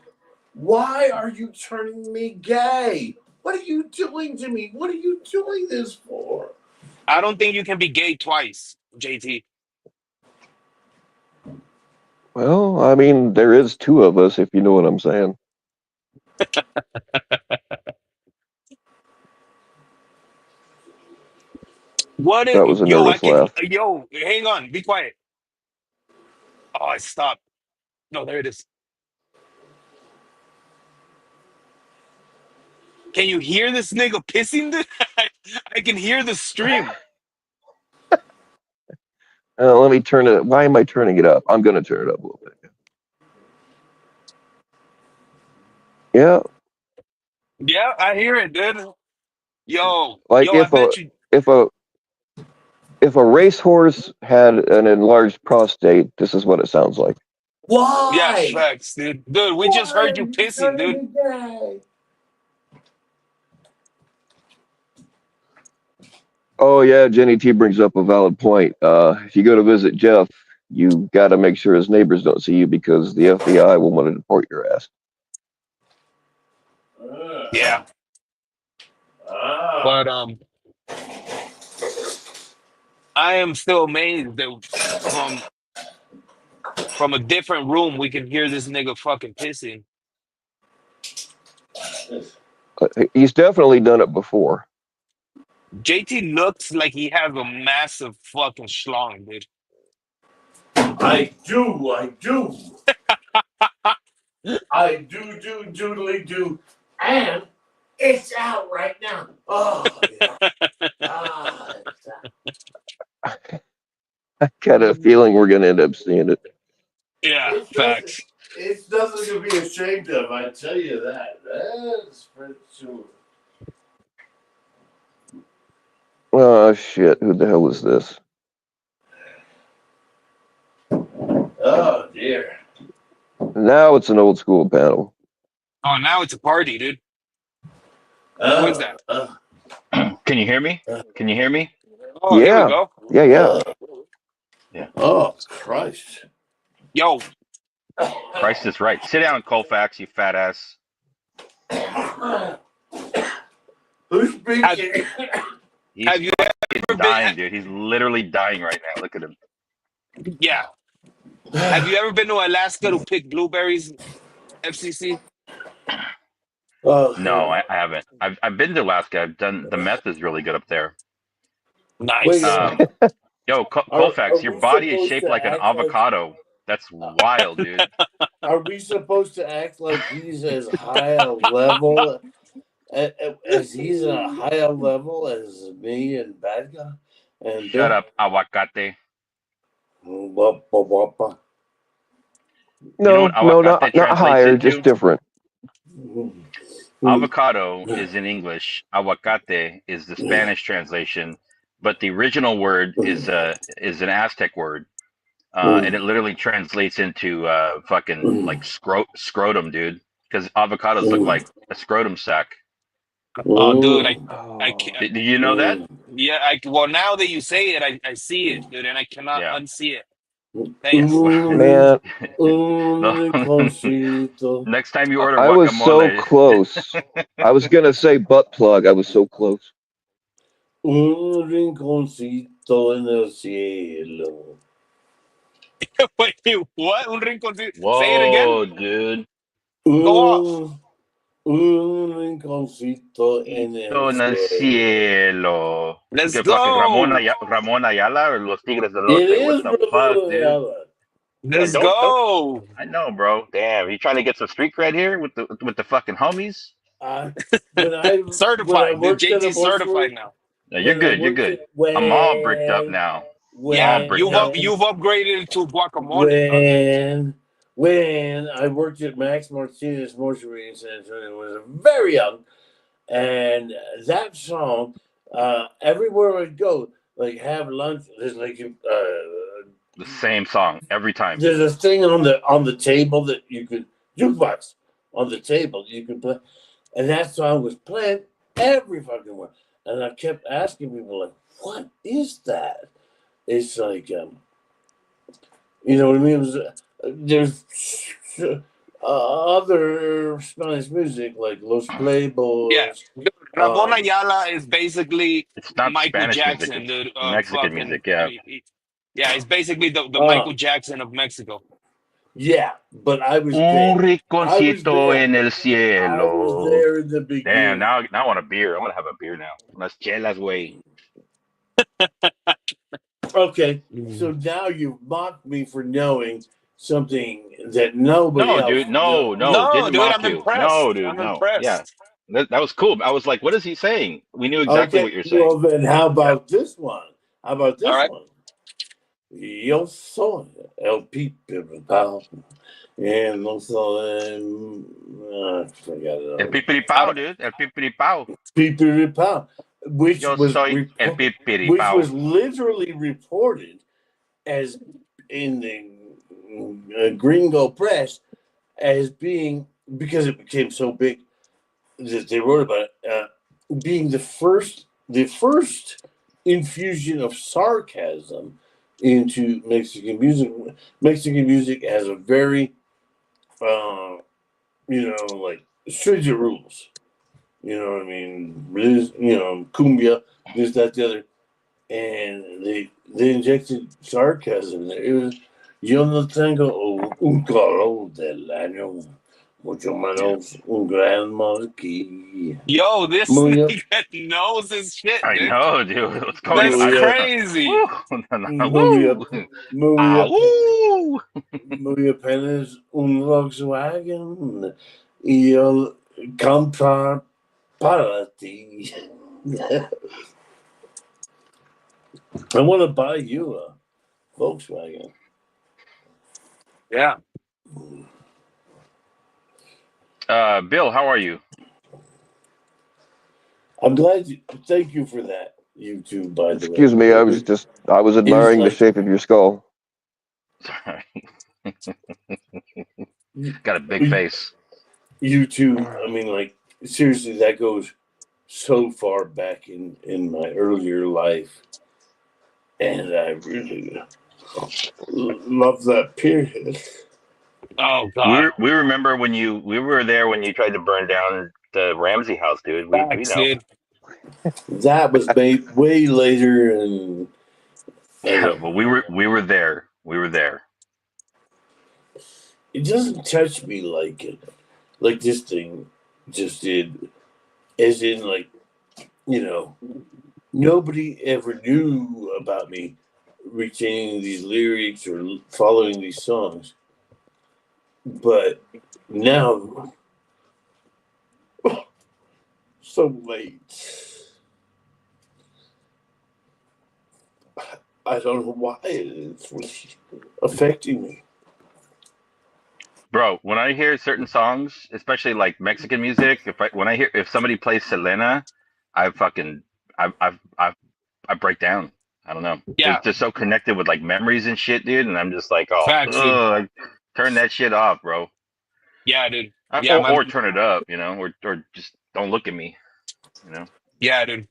Why are you turning me gay? What are you doing to me? What are you doing this for? I don't think you can be gay twice, JT. Well, I mean, there is two of us, if you know what I'm saying. What? That was a Yo, I nervous can. laugh. Yo, hang on. Be quiet. Oh, I stopped. No, there it is. Can you hear this nigga pissing? I can hear the stream. Let me turn it. Why am I turning it up? I'm going to turn it up a little bit. Yeah, Yeah, I hear it, dude. Yo, like yo, I bet you. if a if a racehorse had an enlarged prostate, this is what it sounds like. Yeah, Why? facts, dude. Dude, we just Why heard you are you pissing, trying dude. to die? Oh yeah, Jenny T brings up a valid point. If you go to visit Jeff, you got to make sure his neighbors don't see you because the FBI will want to deport your ass. Yeah, Ah. but I am still amazed that from from a different room we can hear this nigga fucking pissing. He's definitely done it before. JT looks like he has a massive fucking schlong, dude. I do. I do, doodly do. And it's out right now. Oh, yeah. It's out. I got a feeling we're going to end up seeing it. Yeah, It's facts. nothing to be ashamed of, I tell you that. That's for sure. Oh shit! Who the hell is this? Oh, dear. Now it's an old school panel. Oh, now it's a party, dude. Who is that? Can you hear me? Can you hear me? Oh, here we go. Yeah. Yeah. Oh, Christ. Yo, Christ is right. Sit down, Colfax, you fat ass. Who's speaking? He's have you ever dying, been? dude. He's literally dying right now. Look at him. Yeah. Have you ever been to Alaska to pick blueberries? FCC. Oh, No, I haven't. I've been to Alaska. I've done the meth is really good up there. Nice. Yo, Are Colfax, your we body is supposed shaped to like an act avocado. That's wild, dude. Are we supposed to act like he's as high a level as he's a higher level as me and Bad Guy? And Shut up, aguacate. up. You know No, what no, aguacate not translates higher, just into? different. Avocado is in English. Aguacate is the Spanish translation, but the original word is an Aztec word, and it literally translates into fucking like scrotum, dude. Because avocados look like a scrotum sack. Oh, dude, I Oh. can't. Did you know that? Yeah, well, now that you say it, I see it, dude, and I cannot Yeah. unsee it. Thanks. Man, Next time you order I was so guacamole, close. I was gonna say butt plug. I was so close. Un rinconcito en el cielo. Wait, what? Un rinconcito. Say it again. whoa, dude. Go off. Un rinconcito en En el el cielo. cielo. Let's Que fucking go. Ramon Ayala or Los Tigres del It Norte. is What the fuck, Ramon dude? Ayala. Yeah, Let's don't. go. I know, bro. Damn, you trying to get some street cred here with the fucking homies? When I Certified, dude. worked at a JT's certified mortuary, now. No, you're good. You're good. I'm all bricked up now. Yeah, All bricked up. you've upgraded to guacamole. when I worked at Max Martinez Mortuary in San Antonio, I was very young, and that song, everywhere I'd go, like have lunch, there's like The same song every time. there's a thing on the table that you could jukebox on the table you could play, and that song was playing every fucking where, and I kept asking people like, "What is that?" It's like, you know what I mean? It was, there's other Spanish music like Los Playboys. Yeah. Ramon Ayala is basically It's not Michael Spanish Jackson, music. dude. It's Mexican music. Yeah. Yeah, it's basically the Michael Jackson of Mexico. Yeah, but I was Un there. rinconcito en el I cielo. was there in the beginning. Damn, now I want a beer. I'm gonna have a beer now. Unas chelas, güey. Okay, so now you've mocked me for knowing something that nobody No, else dude. No, knows. no. No, Didn't dude, mock I'm you. impressed. No, dude. I'm No. Yeah. impressed. That was cool. I was like, what is he saying? We knew exactly Okay, what you're saying. well then, how Yeah. about this one? How about All this right. one? Yo soy el pipiripao, and also I forgot El it. pipiripao, dude. El pipiripao. Pipiripao, Yo soy el which pipiripao. was literally reported as in the Gringo press as being, because it became so big that they wrote about it, being the first infusion of sarcasm into Mexican music. Mexican music has a very, like stringent rules. You know what I mean? Cumbia, this, that, the other, and they injected sarcasm. It was, yo no tengo un color del año, mucho Yeah. menos un gran marquis. Yo, this Muy, nigga knows his shit, I dude. know, dude. What's going That's muy, on? crazy. Woo! muy, Woo! muy, Ah, woo! muy apenas un Volkswagen y el comprar para ti. I want to buy you a Volkswagen. Yeah. Bill, how are you? I'm glad you. Thank you for that, YouTube. By the way, Excuse me, I was it is admiring the like shape of your skull. Sorry. Got a big face. YouTube. I mean, like seriously, that goes so far back in my earlier life, and I really love that period. Oh God. We remember when we were there when you tried to burn down the Ramsey house, dude. We Facts, know. dude. That was made way later, and Yeah, okay, well, we were there. We were there. it doesn't touch me like this thing just did. As in, like, nobody ever knew about me retaining these lyrics or following these songs. But now, so late. I don't know why it's really affecting me. Bro, when I hear certain songs, especially like Mexican music, if somebody plays Selena, I fucking I break down. I don't know. Yeah. They're so connected with like memories and shit, dude, and I'm just like, oh, Facts, dude. ugh, turn that shit off, bro. Yeah, dude. Yeah, Or turn it up, or just don't look at me, yeah, dude.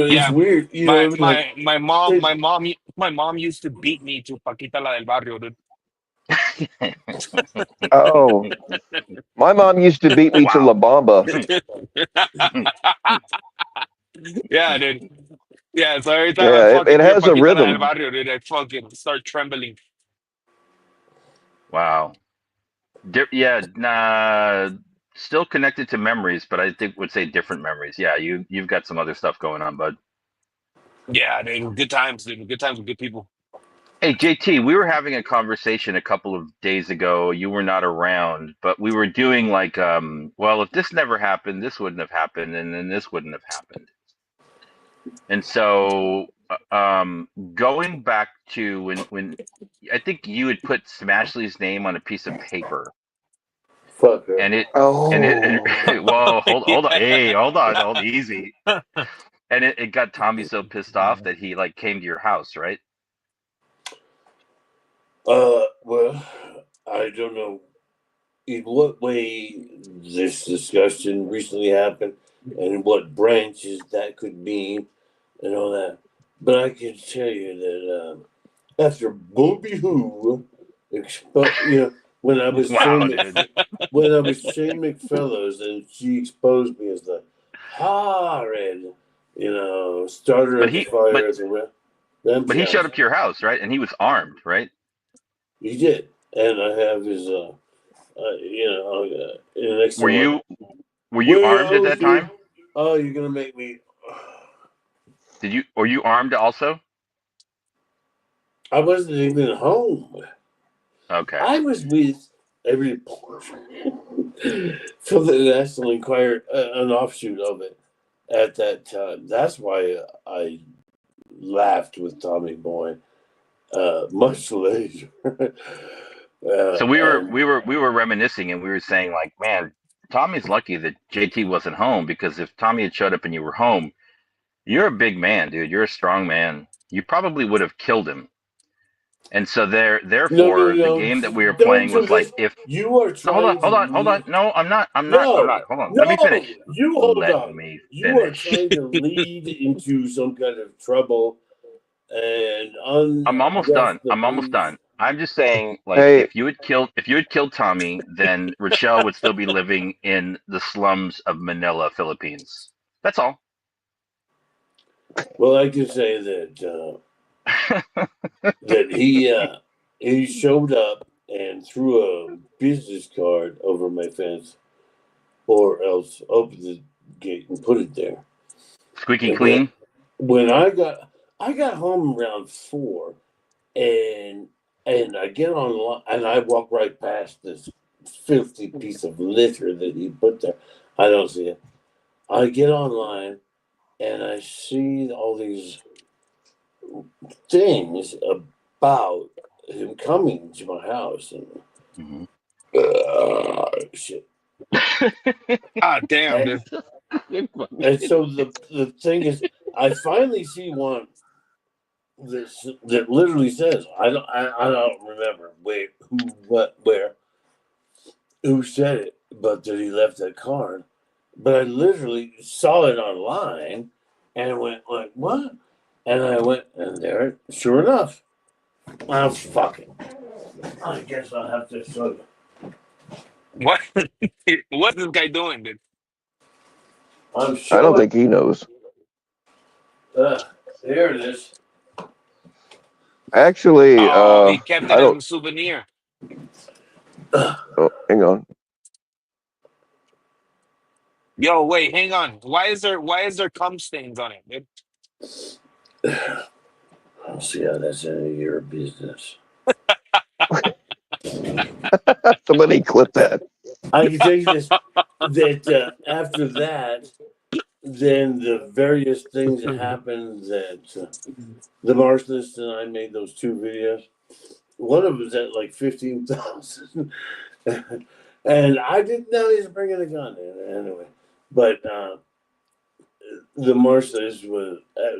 It's Yeah. weird. My I mean, like, my my mom they, my mom my mom used to beat me to Paquita la del barrio, dude. Oh, my mom used to beat me to La Wow. Bamba. Yeah, dude. Yeah, so every time I Yeah, it fucking hear has a Paquita la del rhythm. barrio, dude, I fucking start trembling. Wow. Yeah, nah, still connected to memories, but I think would say different memories. Yeah, you've got some other stuff going on, bud. Yeah, dude. Good times, dude. Good times with good people. Hey, JT, we were having a conversation a couple of days ago. You were not around, but we were doing like, well, if this never happened, this wouldn't have happened, and then this wouldn't have happened. And so, going back to when I think you had put Smashley's name on a piece of paper, fuck her. and Oh, well, hold on, Yeah. hey, hold easy. And it got Tommy so pissed off that he like came to your house, right? Well, I don't know in what way this discussion recently happened and in what branches that could mean and all that. But I can tell you that after Bobby Who, when I was Wow, dude. when I was Shane McFellows and she exposed me as the horrid, starter But of the he fire at the but Ramsey he showed house. up to your house, right? And he was armed, right? He did, and I have his next to Were one. you were you Where armed I at was that here. time? Oh, you're gonna make me. Were you armed also? I wasn't even home. Okay. I was with a reporter from the National Enquirer, an offshoot of it at that time. That's why I laughed with Tommy Boy much later. So we And were reminiscing, and we were saying like, man, Tommy's lucky that JT wasn't home, because if Tommy had showed up and you were home, you're a big man, dude. You're a strong man. You probably would have killed him. And so therefore, the no, game that we were don't playing do was like, this. if You are no, hold on, trying to hold on, hold on. lead. No, I'm No, not. Hold on. Let me no, finish. you hold Let on. me You are finish. trying to lead into some kind of trouble and I'm almost unjust done. I'm almost abuse. done. I'm just saying, like, Hey, if you had killed Tommy, then Rochelle would still be living in the slums of Manila, Philippines. That's all. Well, I can say that he showed up and threw a business card over my fence, or else opened the gate and put it there. Squeaky And when clean. when I got home around 4, and I get online and I walk right past this filthy piece of litter that he put there. I don't see it. I get online and I see all these things about him coming to my house and Mhm. shit. Ah, damn, And, dude. and so the thing is, I finally see one that literally says, I don't remember who said it, but that he left that card. But I literally saw it online and went like, what? And I went, and there, sure enough. Oh, fuck it. I guess I'll have to show you. What? What's this guy doing, dude? I'm I don't showing. think he knows. There it is. Actually, Oh, he kept I it as don't. a souvenir. Oh, hang on. Yo, wait, hang on. Why is there cum stains on it, dude? I'll see how that's any of your business. Somebody clip that. I can tell you this: that after that, then the various things that happened. That the Marxist and I made those 2 videos. One of them was at like 15,000, and I didn't know he was bringing a gun in anyway. But the Marxist was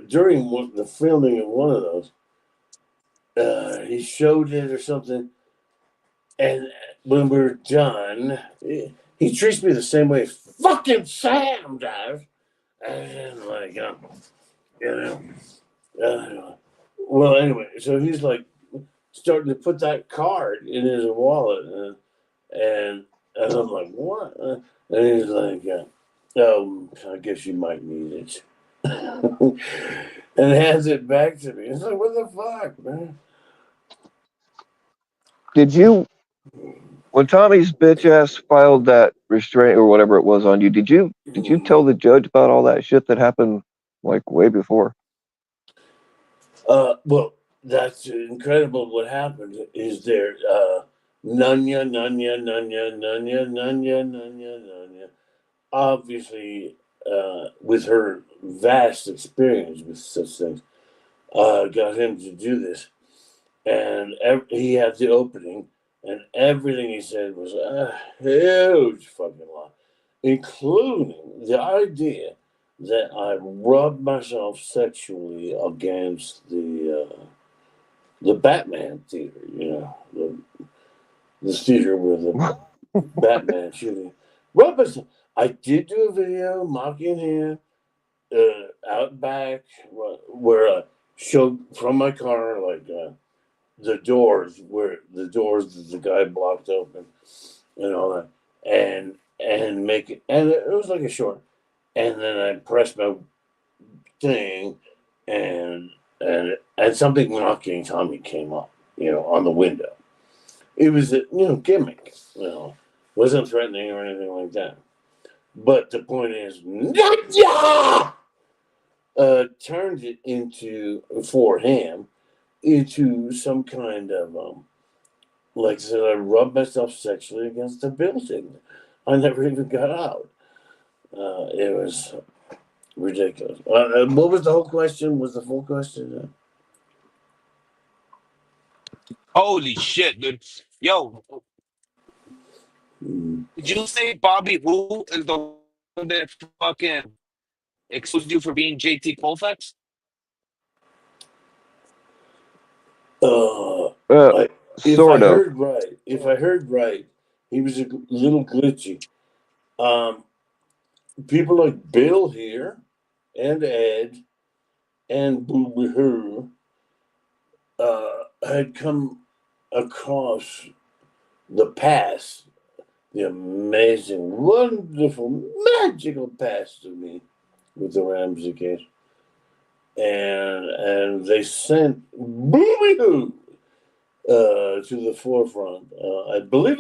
during the filming of one of those. He showed it or something, and when we were done, he treats me the same way fucking Sam does. And like, you know, well, anyway, so he's like starting to put that card in his wallet, and I'm like, what? And he's like, I guess you might need it, and hands it back to me. It's like, what the fuck, man? Did you, when Tommy's bitch ass filed that restraint or whatever it was on you? Did you tell the judge about all that shit that happened like way before? Well, that's incredible. What happened is there, Nunya, Nunya, Nunya, Nunya, Nunya, Nunya, Nunya. Obviously, with her vast experience with such things, got him to do this. And he had the opening, and everything he said was a huge fucking lie, including the idea that I rubbed myself sexually against the Batman theater, the theater where the Batman shooting. Rub myself. I did do a video mocking him out back where I showed from my car like the doors that the guy blocked open and all that, and make it, and it was like a short, and then I pressed my thing, and something knocking Tommy came up, on the window. It was a gimmick, wasn't threatening or anything like that. But the point is, yeah! turned it into for him into some kind of like I said, I rubbed myself sexually against the building. I never even got out. It was ridiculous. What was the whole question? Was the full question? Holy shit, dude. Yo, did you say Bobby Who is the one that fucking exposed you for being JT Colfax? Uh, Uh, if I sort of. heard right, he was a little glitchy. Um, People like Bill here, and Ed, and Boo Hoo had come across the past, the amazing, wonderful, magical past of me with the Ramsey case. And they sent Booby Hoo to the forefront. I believe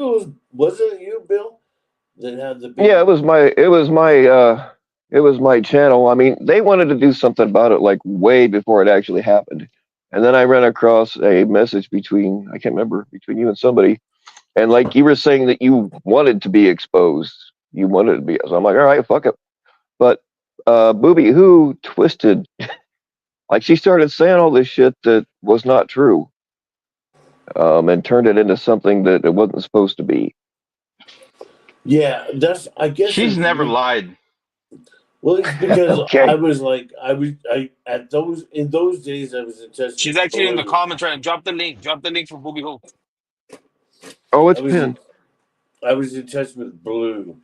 wasn't it you, Bill, that had the big. Yeah, it was my channel. I mean, they wanted to do something about it like way before it actually happened. And then I ran across a message between, I can't remember, between you and somebody. And like you were saying that you wanted to be exposed. You wanted to be. So I'm like, all right, fuck it. But Booby Who twisted, like she started saying all this shit that was not true, and turned it into something that it wasn't supposed to be. Yeah, that's. I guess She's never lied. Well, it's because Okay. I at those in those days I was in touch. She's with actually in the Blue. comments right now. Drop the link. Drop the link for Boogie Hole. Oh, I it's was in, pinned. I was in touch with Blue,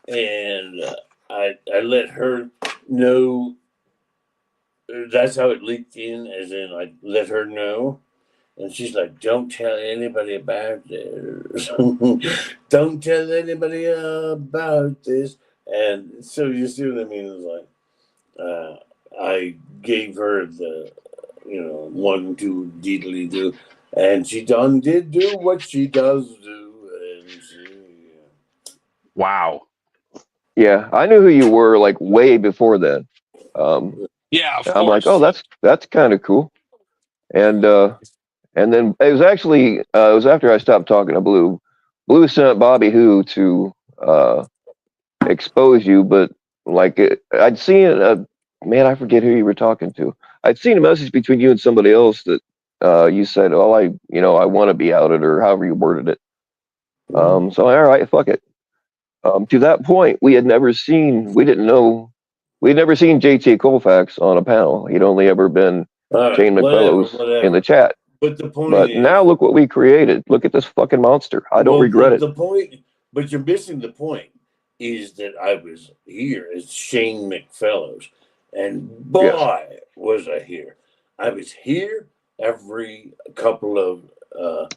and I let her know. That's how it leaked in, as in I let her know, and she's like, "Don't tell anybody about this. Don't tell anybody about this." And so you see what I mean? It's like I gave her the 1, 2, deedly do, and she done did do what she does do, and she. Wow. Yeah, I knew who you were like way before then. Yeah, of I'm like, oh, course. that's kind of cool. And then it was actually it was after I stopped talking to Blue. Blue sent Bobby Who to expose you, but like I'd seen man, I forget who you were talking to. I'd seen a message between you and somebody else that you said, "Oh, I want to be outed," or however you worded it. So all right, fuck it. To that point, we didn't know, we'd never seen JT Colfax on a panel. He'd only ever been All right, Shane McBellows in the whatever. chat. But the point But now is, look what we created. Look at this fucking monster. I don't well, regret it. the point, but you're missing the point. Is that I was here as Shane McFellows, and Yes. boy, was I here! I was here every couple of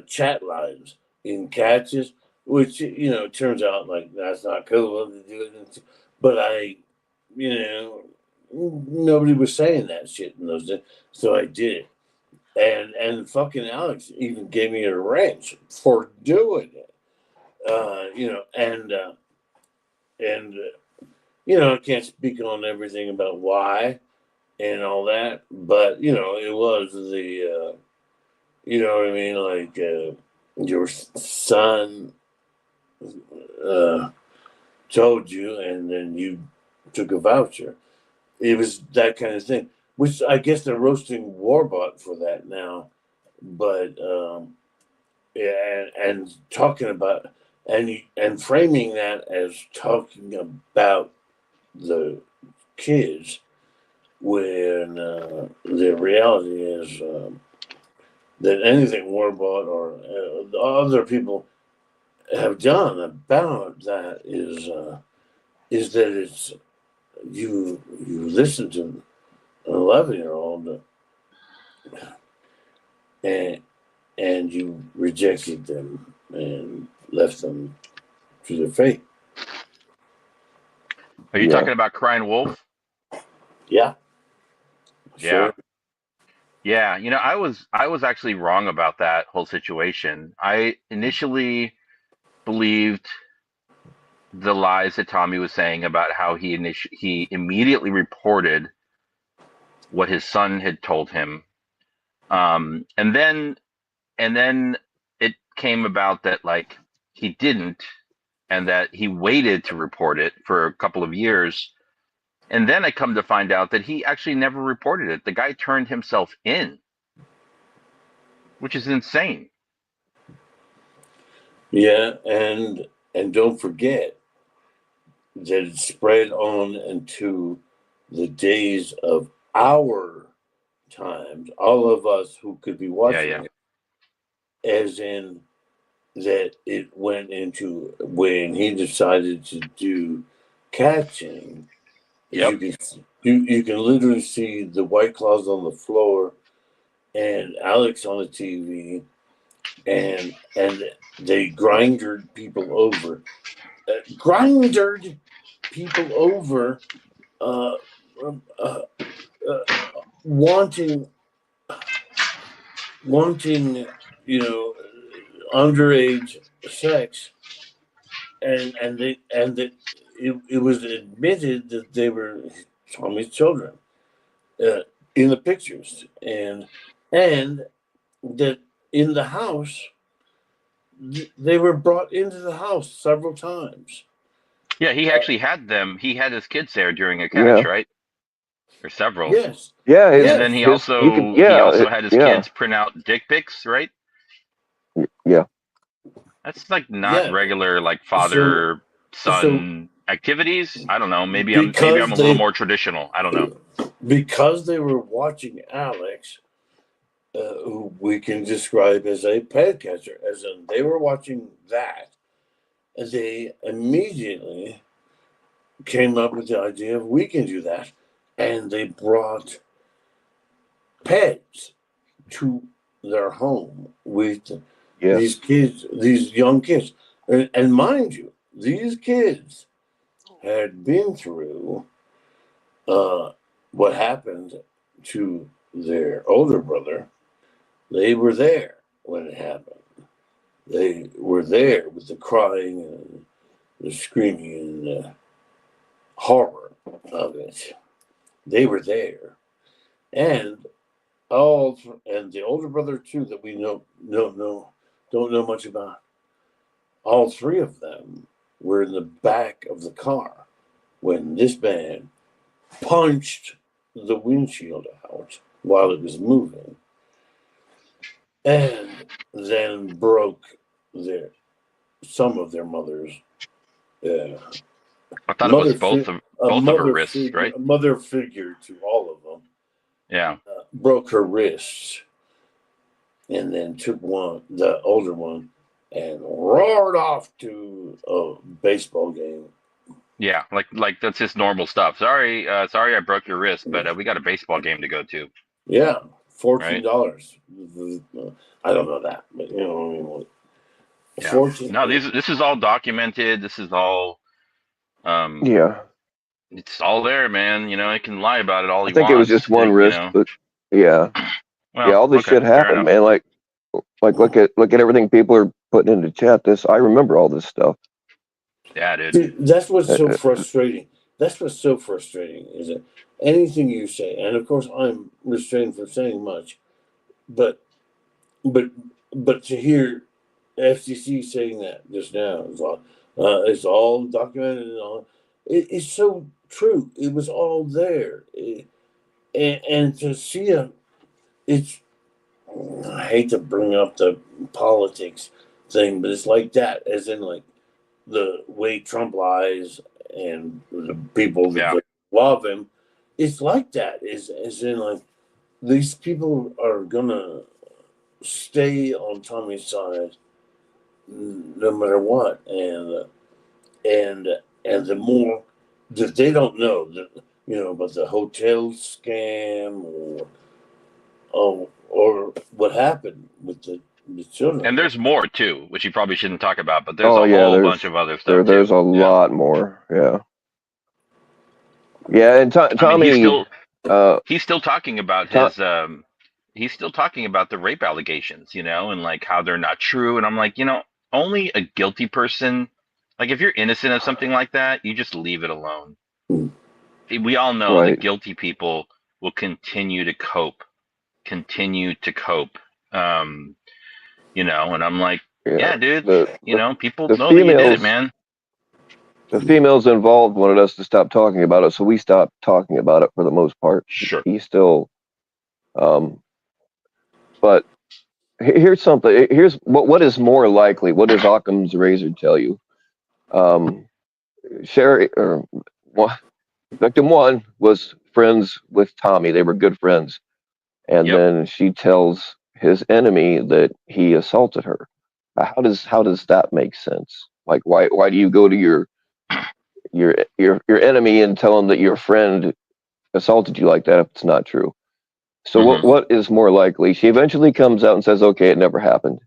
chat lines in catches, which turns out like that's not cool to do it. But nobody was saying that shit in those days, so I did it. And fucking Alex even gave me a wrench for doing it. I can't speak on everything about why and all that, but it was the you know what I mean, like your son told you, and then you took a voucher. It was that kind of thing, which I guess they're roasting Warbot for that now. But yeah, and talking about and framing that as talking about the kids when the reality is that anything Warbot or other people have done about that is that it's you listen to an 11-year-old and you rejected them and left them to their fate. Are you Yeah. talking about Crying Wolf? Yeah. Yeah. Sure. Yeah, I was actually wrong about that whole situation. I initially believed the lies that Tommy was saying about how he immediately reported what his son had told him, and then it came about that like he didn't, and that he waited to report it for a couple of years, and then I come to find out that he actually never reported it. The guy turned himself in, which is insane. Yeah, and don't forget that it spread on into the days of our times, all of us who could be watching Yeah. it, as in that it went into when he decided to do catching. Yep. You can literally see the white claws on the floor and Alex on the TV, and they grindered people over, grindered people over, uh, uh, uh, wanting underage sex, and that it was admitted that they were Tommy's children in the pictures, and that in the house they were brought into the house several times. Yeah, he actually had them. He had his kids there during a catch, Yeah. right? Or several. Yes, Yeah, And then yes, you can, he yeah, also had his yeah, kids print out dick pics, right? yeah. That's like not yeah. regular like So father so son activities. I don't know. Maybe I'm because a little they more traditional. I don't know. because they were watching Alex, who we can describe as a pet catcher, as in they were watching that, and they immediately came up with the idea of we can do that, and they brought pets to their home with Yeah. these kids, these young kids, and mind you, these kids had been through what happened to their older brother. They were there when it happened. They were there with the crying and the screaming and the horror of it. They were there, and and the older brother too that we don't know much about. All three of them were in the back of the car when this man punched the windshield out while it was moving, and then broke their some of their mother's uh, I thought it was a both of her wrists, right? mother figure to all of them. Yeah. Broke her wrists, and then took the older one, and roared off to a baseball game. Yeah, like that's just normal stuff. Sorry, I broke your wrist, but we got a baseball game to go to, Yeah, right? $14. I don't know that, but I mean, Yeah. 14. No, this is all documented. This is all um, Yeah. it's all there, man. You know, he can lie about it all I he think it was wants. just one wrist, but yeah. Yeah, Well, all this okay, shit fair happened, enough. man. Like look at everything people are putting into chat. I remember all this stuff. Yeah, dude. See, that's what's Uh, so uh, frustrating. That's what's so frustrating is that anything you say, and of course I'm restrained from saying much, but but but to hear FCC saying that just now it's all documented and all. It's so true. It was all there, and to see it's. I hate to bring up the politics thing, but it's like that, as in like the way Trump lies and the people Yeah. that love him. It's like that. Is as in like these people are gonna stay on Tommy's side no matter what, and and the more that they don't know that about the hotel scam or what happened with the children. And there's more too, which you probably shouldn't talk about, but there's oh a yeah, whole bunch of other stuff there's too. a Yeah. lot more. Yeah. Yeah, and I mean, Tommy, uh, he's still talking about Tom, he's still talking about the rape allegations, and like how they're not true. And I'm like, only a guilty person Like if you're innocent of something like that, you just leave it alone. We all know Right. that guilty people will continue to cope. You know, and I'm like, Yeah. yeah, dude, The you know, people the know that you did it, females man. the females involved wanted us to stop talking about it, so we stopped talking about it for the most part. Sure. He still, but here's something. Here's what is more likely. What does Occam's razor tell you? Sherry or victim one was friends with Tommy. They were good friends, and Yep. then she tells his enemy that he assaulted her. How does that make sense? Like why do you go to your enemy and tell him that your friend assaulted you like that if it's not true? So Mm-hmm. what is more likely? She eventually comes out and says, "Okay, it never happened."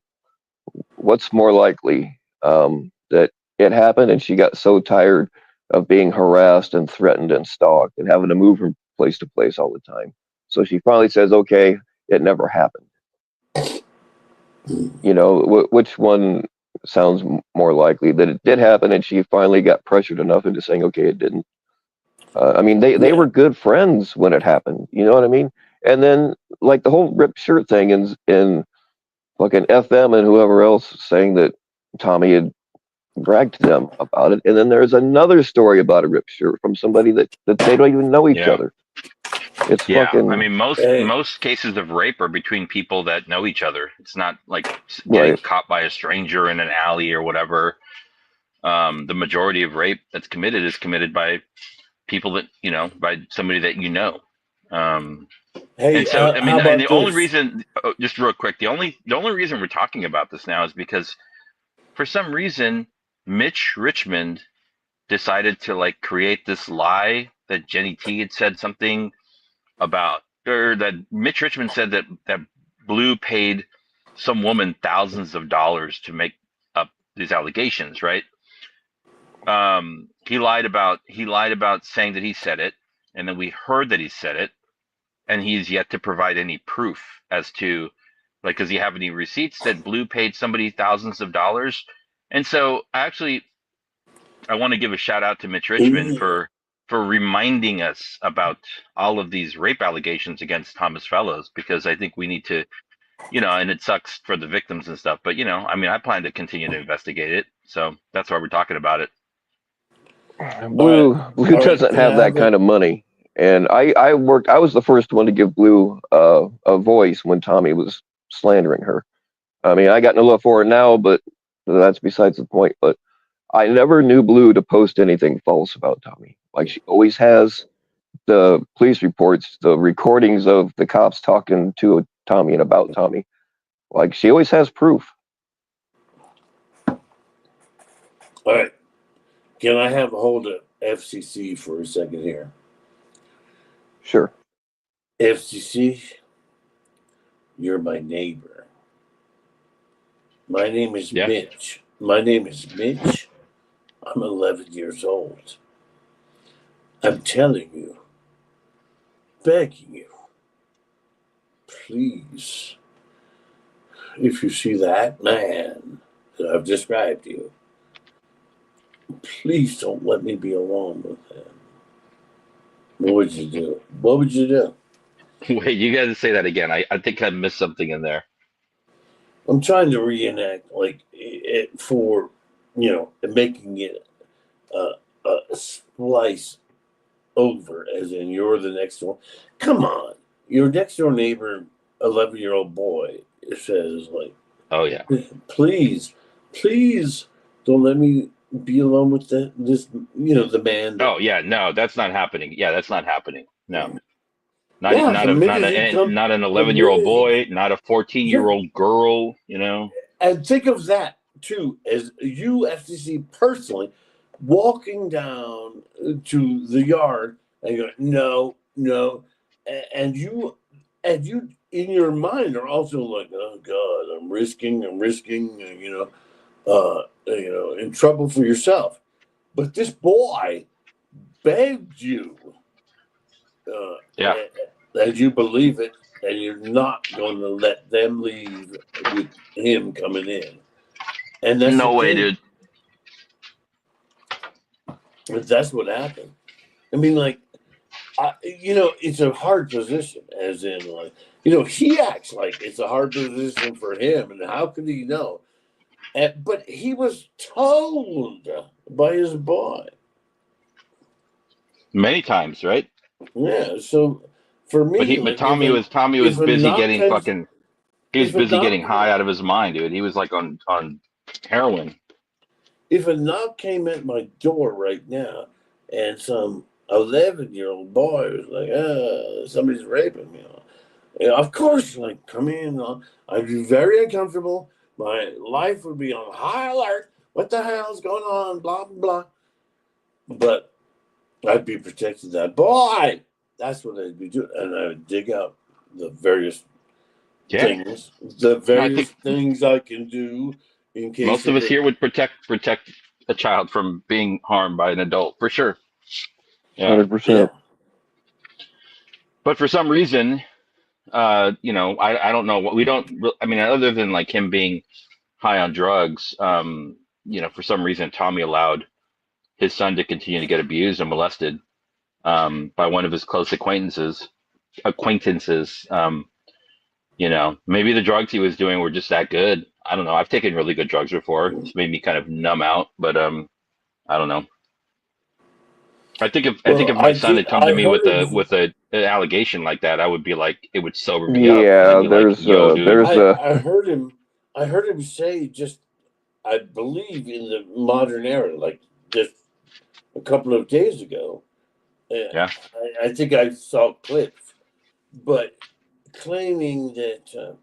What's more likely, that it happened and she got so tired of being harassed and threatened and stalked and having to move from place to place all the time, so she finally says, "Okay, it never happened." You know, which one sounds more likely, that it did happen and she finally got pressured enough into saying, "Okay, it didn't"? I mean, they were good friends when it happened. You know what I mean? And then like the whole ripped shirt thing in fucking FM and whoever else saying that Tommy had bragged to them about it. And then there's another story about a ripped shirt from somebody that they don't even know each Yeah. other. It's Yeah. I fucking mean, most cases of rape are between people that know each other. It's not like getting right. caught by a stranger in an alley or whatever. The majority of rape that's committed is committed by people that, you know, by somebody that you know. Hey, And so, I how mean, and about the only this? reason, just real quick, the only reason we're talking about this now is because for some reason, Mitch Richmond decided to like create this lie that Jenny T had said something about, or that Mitch Richmond said that Blue paid some woman thousands of dollars to make up these allegations, right? He lied about saying that he said it, and then we heard that he said it, and he's yet to provide any proof as to, like, does he have any receipts that Blue paid somebody thousands of dollars? And so I want to give a shout out to Mitch Richmond for reminding us about all of these rape allegations against Thomas Fellows, because I think we need to, you know, and it sucks for the victims and stuff, but you know, I mean, I plan to continue to investigate it, so that's why we're talking about it. Blue All right, doesn't can I have that have kind it? of money. And I was the first one to give Blue a voice when Tommy was slandering her. I mean, I got no love for her now, but that's besides the point. But I never knew Blue to post anything false about Tommy. Like she always has the police reports, the recordings of the cops talking to Tommy and about Tommy. Like she always has proof. All right, can I have a hold of FCC for a second here? Sure. FCC, you're my neighbor. My name is Yeah. Mitch. My name is Mitch. I'm 11 years old. I'm telling you, begging you, please, if you see that man that I've described to you, please don't let me be alone with him. What would you do? What would you do? Wait, you got to say that again. I think I missed something in there. I'm trying to reenact like it for, you know, making it a splice over, as in you're the next door. Come on, your next door neighbor, 11-year-old boy, says like, Oh yeah. please, please don't let me be alone with this, you know, the man that. Oh yeah. No, that's not happening. Yeah, that's not happening. No, not Yeah, not the a not minute he a comes, not an the 11-year-old minute he, boy, not a 14-year-old girl. You know. and think of that too as you, FCC, personally walking down to the yard and you're no, no, and you in your mind are also like, oh God, I'm risking, you know, in trouble for yourself. But this boy begged you, Yeah. and you believe it, and you're not going to let them leave with him coming in. And that's the No way, thing. dude. But that's what happened. I mean, like, it's a hard position, as in, like, he acts like it's a hard position for him, and how could he know? But he was told by his boy. Many times, right? Yeah. So for But me, but like, Tommy was if a busy knock getting comes, fucking. He was if a busy knock, getting high out of his mind, dude. He was like on heroin. if a knock came at my door right now, and some 11-year-old boy was like, somebody's raping me. Of course, like, come in. I'd be very uncomfortable. My life would be on high alert. What the hell's going on? Blah, blah, blah. But I'd be protecting that boy. That's what I'd be doing. And I would dig out the various things, I think things I can do in case most of us here would protect a child from being harmed by an adult for sure. Yeah. 100%. But for some reason, I don't know what we don't. I mean, other than like him being high on drugs, for some reason, Tommy allowed his son to continue to get abused and molested by one of his close acquaintances. Maybe the drugs he was doing were just that good. I don't know. I've taken really good drugs before. It's made me kind of numb out, but I don't know. I think if my son had come to me with a an allegation like that, I would be like, it would sober me up, and I'd Yeah, be like, "Yo, dude." I heard him say, just, I believe, in the modern era, like just a couple of days ago. Yeah. I think I saw clips, but claiming that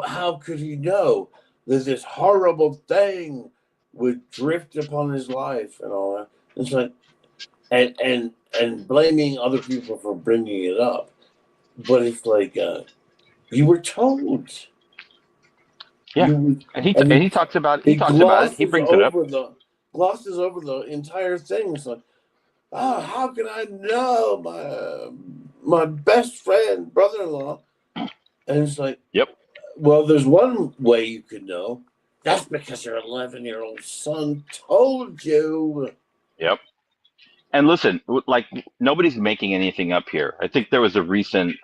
how could he know that this horrible thing would drift upon his life and all that? It's like, and blaming other people for bringing it up, but it's like, you were told. Yeah, and he talks about it. He brings it up. Glosses over the entire thing. It's like, how can I know my best friend, brother-in-law? And it's like, yep. Well, there's one way you could know. That's because your 11-year-old son told you. Yep. And listen, like, nobody's making anything up here. I think there was a recent.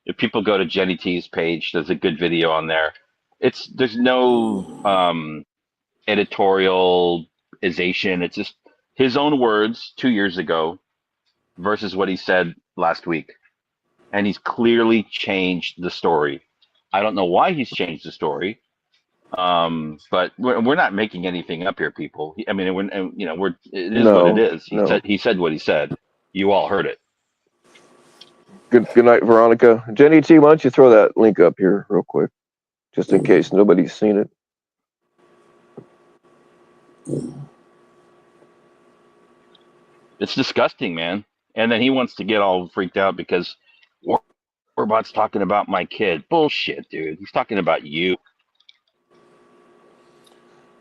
If people go to Jenny T's page, there's a good video on there. There's no editorialization. It's just his own words 2 years ago versus what he said last week, and he's clearly changed the story. I don't know why he's changed the story, but we're not making anything up here, people. I mean, it is what it is. He said what he said. You all heard it. Good night, Veronica. Jenny T, why don't you throw that link up here real quick, just in case nobody's seen it. It's disgusting, man. And then he wants to get all freaked out because Warbot's talking about my kid. Bullshit, dude. He's talking about you.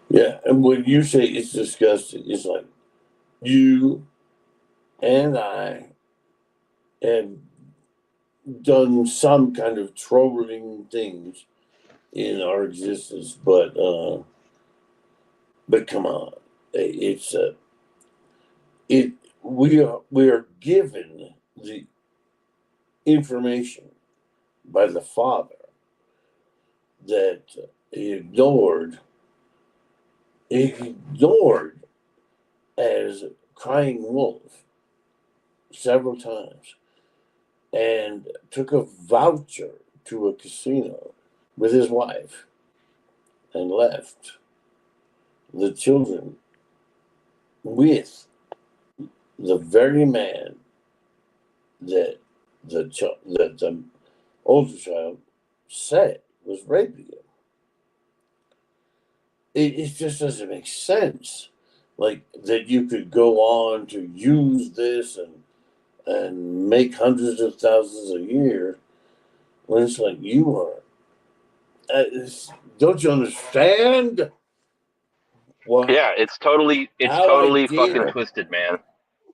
Yeah, and when you say it's disgusting, it's like you and I have done some kind of trolling things in our existence, but come on, we are given the information by the father that he ignored as crying wolf several times, and took a voucher to a casino with his wife and left the children with the very man that the older child said was raping him. It just doesn't make sense, like, that you could go on to use this and make hundreds of thousands a year when it's like you are. Don't you understand? Yeah, it's totally fucking twisted, man.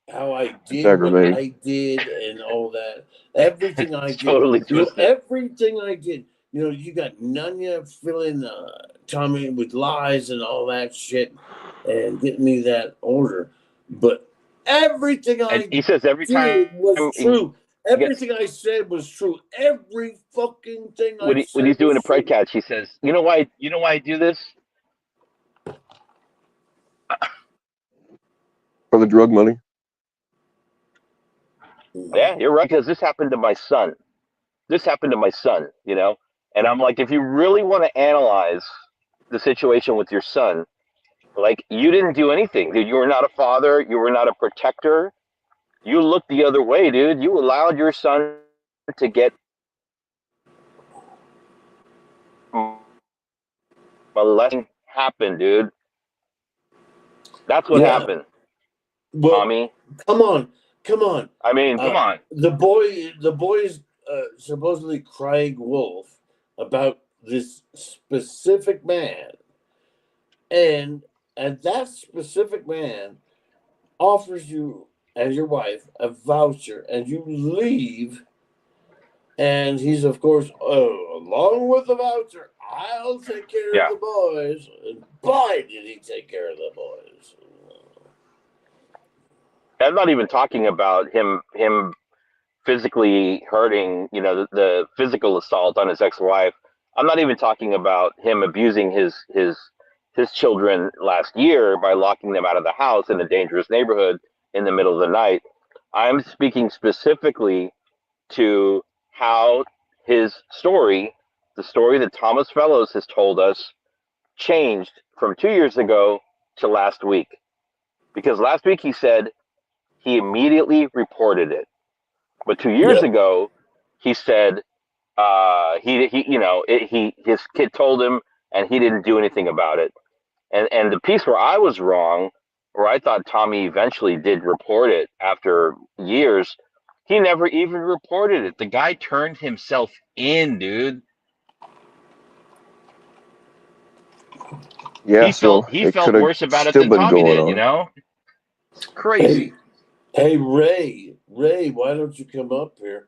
How I did aggravating. what I did and all that. Everything I did. Totally twisted. Everything I did. You know, you got Nunya filling Tommy with lies and all that shit and getting me that order. But everything And I he says every time did was he true. gets Everything I said was true. Every fucking thing I when said he's doing was a true. podcast, he says, "You know why? You know why I do this? For the drug money. Yeah, you're right. Because this happened to my son. This happened to my son. You know." And I'm like, if you really want to analyze the situation with your son, like you didn't do anything, dude. You were not a father. You were not a protector. You looked the other way, dude. You allowed your son to get molesting happen, dude. That's what Yeah. happened, Well, Tommy. come on. Come on. I mean, come on. The boy is supposedly crying wolf about this specific man. And that specific man offers you and your wife a voucher, and you leave, and he's of course, oh, along with the voucher, I'll take care of Yeah. the boys. And boy, did he take care of the boys. I'm not even talking about him physically hurting, you know, the physical assault on his ex-wife. I'm not even talking about him abusing his children last year by locking them out of the house in a dangerous neighborhood in the middle of the night. I'm speaking specifically to how his story, the story that Thomas Fellows has told us, changed from 2 years ago to last week. Because last week he said he immediately reported it. But 2 years Yep. ago, he said he you know his kid told him and he didn't do anything about it. And the piece where I was wrong, where I thought Tommy eventually did report it after years, he never even reported it. The guy turned himself in, dude. Yeah, so He it felt could have worse about it still than been Tommy going did. You on. know, it's crazy. Hey, Ray, why don't you come up here?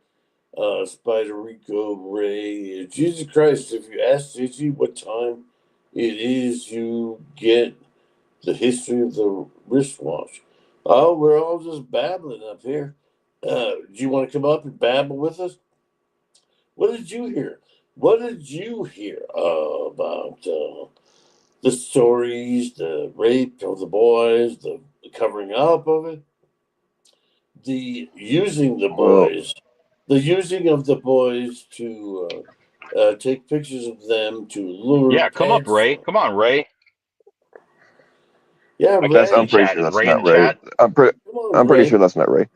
Spider Rico, Ray. Jesus Christ, if you ask Gigi what time it is, you get the history of the wristwatch. Oh, we're all just babbling up here. Do you want to come up and babble with us? What did you hear? What did you hear about the stories, the rape of the boys, the covering up of it, the using the Well, boys, the using of the boys to take pictures of them to lure Yeah, come up, pets Ray. from? Come on, Ray. Yeah, I can't see I'm Ray. pretty chat. sure Is that's Ray in not the Ray. chat? Come on, I'm pretty Ray. sure that's not Ray.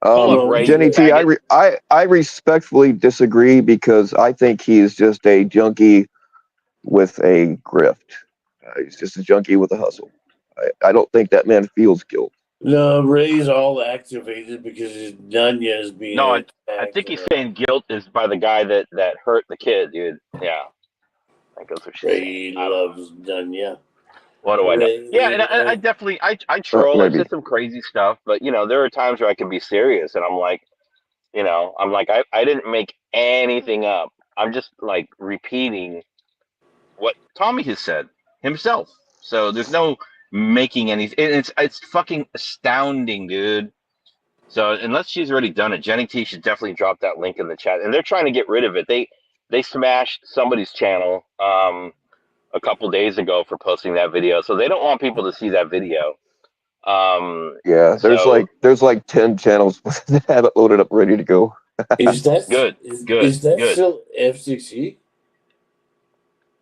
Pull up, No, Ray. he's You Jenny Ray. T, faggot. I respectfully disagree because I think he's just a junkie with a grift. He's just a junkie with a hustle. I don't think that man feels guilt. No, Ray's all activated because his Nunya is being No, I attacked. think he's saying guilt is by the guy that hurt the kid, dude. Yeah, I think that's what she's saying. Ray I don't know. loves Nunya. What do I know? Yeah, Ray and I loves. definitely I troll. I Maybe. say some crazy stuff, but you know there are times where I can be serious, and I'm like, you know, I didn't make anything up. I'm just like repeating what Tommy has said himself. So there's no making any. It's fucking astounding, dude. So unless she's already done it, Jenny T should definitely drop that link in the chat. And they're trying to get rid of it. They smashed somebody's channel a couple days ago for posting that video, so they don't want people to see that video. Yeah, So there's like 10 channels that have it loaded up ready to go. Is that good, good, is that good. still FCC?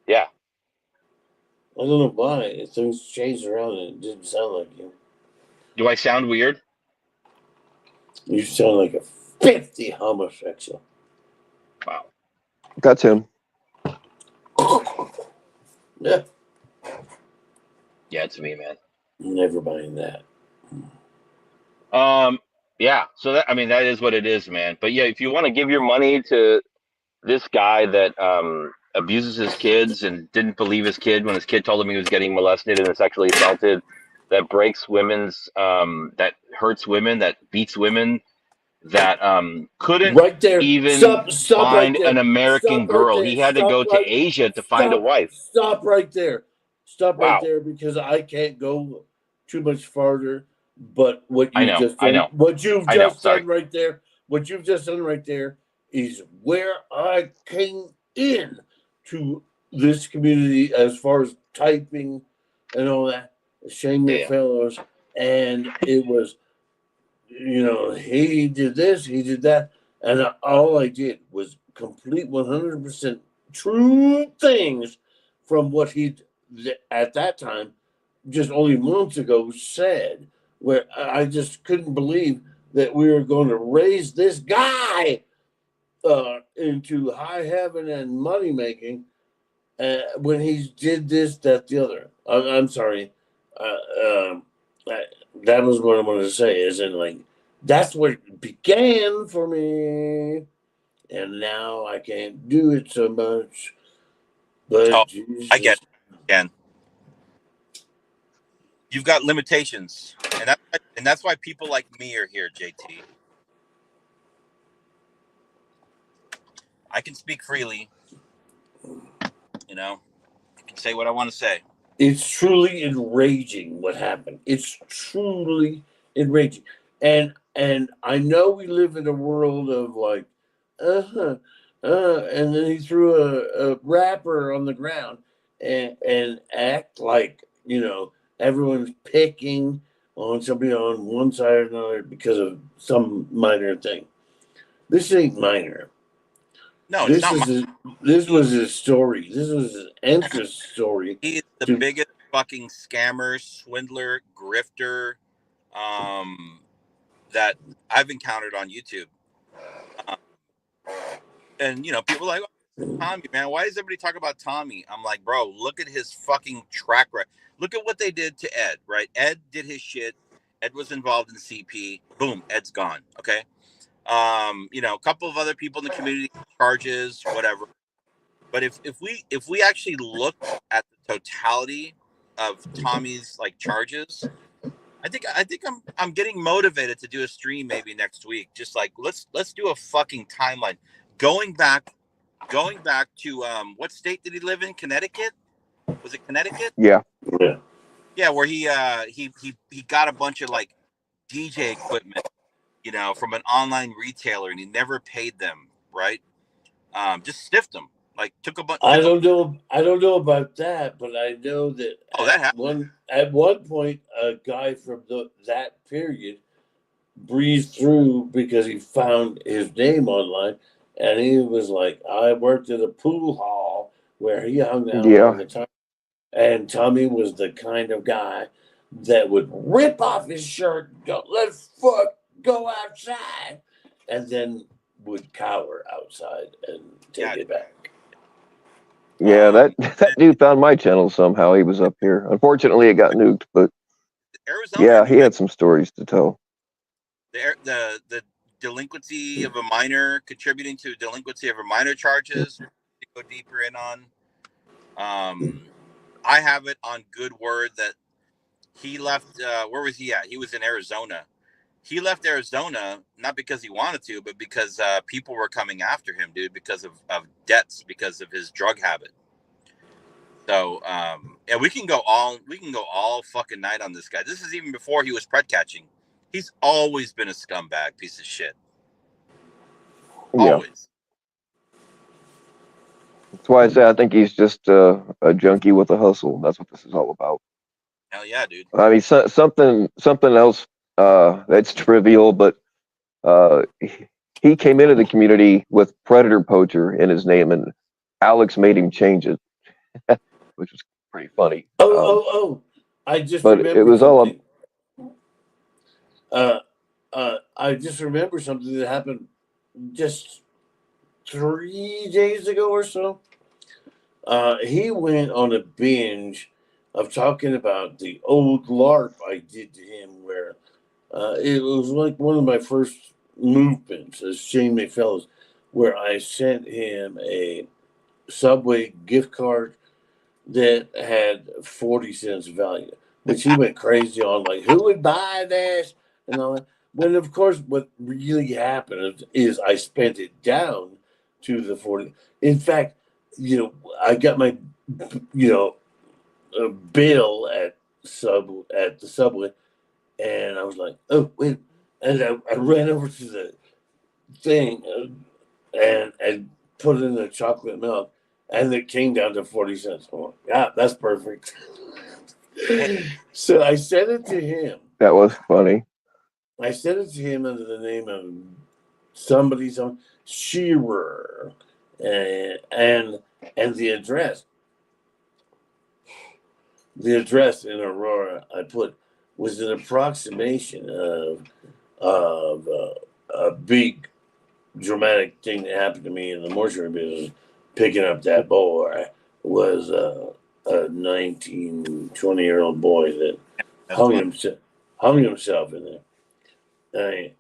Yeah. I don't know why things changed around and it didn't sound like you. Do I sound weird? You sound like a 50 homosexual. Wow. That's him. Yeah, Yeah, it's me, man. never mind that. Yeah. So that I mean that is what it is, man. But yeah, if you want to give your money to this guy that abuses his kids and didn't believe his kid when his kid told him he was getting molested and sexually assaulted, that breaks women's, that hurts women, that beats women, that couldn't Right there. even Stop right find there. an American Stop right girl. there. He had to go to Asia to find a wife. Stop right there. Stop right Wow. there, because I can't go too much farther. But what I you've know. just I done, know. what you've I know. just Sorry. done right there, what you've just done right there is where I came in to this community as far as typing and all that. Shame me, Yeah. fellows. And it was, you know, he did this, he did that, and all I did was complete 100% true things from what he at that time, just only months ago, said. Where I just couldn't believe that we were going to raise this guy into high heaven and money making when he did this, that, the other. I'm sorry. That was what I wanted to say. Is in like that's where it began for me, and now I can't do it so much. But Oh, Jesus, I get it, Ken. You've got limitations, and that's why people like me are here, JT. I can speak freely, you know. I can say what I want to say. it's truly enraging what happened. It's truly enraging, and I know we live in a world of like, and then he threw a wrapper on the ground and act like, you know, everyone's picking on somebody on one side or another because of some minor thing. This ain't minor. No, it's This not my. is this was his story. This was his entrance story. He is the To biggest fucking scammer, swindler, grifter, that I've encountered on YouTube. And you know, people are like, oh, Tommy, man, why does everybody talk about Tommy? I'm like, bro, look at his fucking track record. Look at what they did to Ed, right? Ed did his shit. Ed was involved in CP. Boom, Ed's gone. Okay. You know, a couple of other people in the community charges, whatever. But if we actually look at the totality of Tommy's like charges, I think I'm getting motivated to do a stream maybe next week. Just like let's do a fucking timeline. Going back to what state did he live in? Connecticut? Was it Connecticut? Yeah. yeah. Yeah, where he got a bunch of like DJ equipment, you know, from an online retailer, and he never paid them, right? Just stiffed them, like took a bunch. I don't know about that, but I know that Oh, that happened. at one point a guy from that period breezed through because he found his name online, and he was like, I worked at a pool hall where he hung out all Yeah. the time. And Tommy was the kind of guy that would rip off his shirt, go, let's go outside, and then would cower outside and take it back. Yeah, that dude found my channel somehow. He was up here. Unfortunately, it got nuked, but Arizona, yeah, he had some stories to tell. The delinquency of a minor, contributing to delinquency of a minor charges, to go deeper in on. I have it on good word that he left. Where was he at? He was in Arizona. He left Arizona not because he wanted to, but because people were coming after him, dude, because of debts, because of his drug habit. So yeah, we can go all fucking night on this guy. This is even before he was pred catching. He's always been a scumbag piece of shit. Always. That's why I say I think he's just a junkie with a hustle. That's what this is all about. Hell yeah, dude. I mean, something else that's trivial, but he came into the community with Predator Poacher in his name, and Alex made him change it, which was pretty funny. I just but remember it was something. I just remember something that happened just 3 days ago or so. He went on a binge of talking about the old LARP I did to him, where it was like one of my first movements as Shane McFellows, where I sent him a Subway gift card that had 40 cents value, which he went crazy on, like, who would buy this and all that. when of course what really happened is I spent it down to the 40. In fact, I got my bill at the subway, and I was like, oh wait, and I ran over to the thing and put in the chocolate milk, and it came down to 40 cents. I'm like, yeah, that's perfect. So I sent it to him. That was funny. I sent it to him under the name of some Shearer, and the address. The address in Aurora I put was an approximation of a big dramatic thing that happened to me in the mortuary business. Picking up that boy was a 19, 20-year-old boy that That's hung funny. himself in there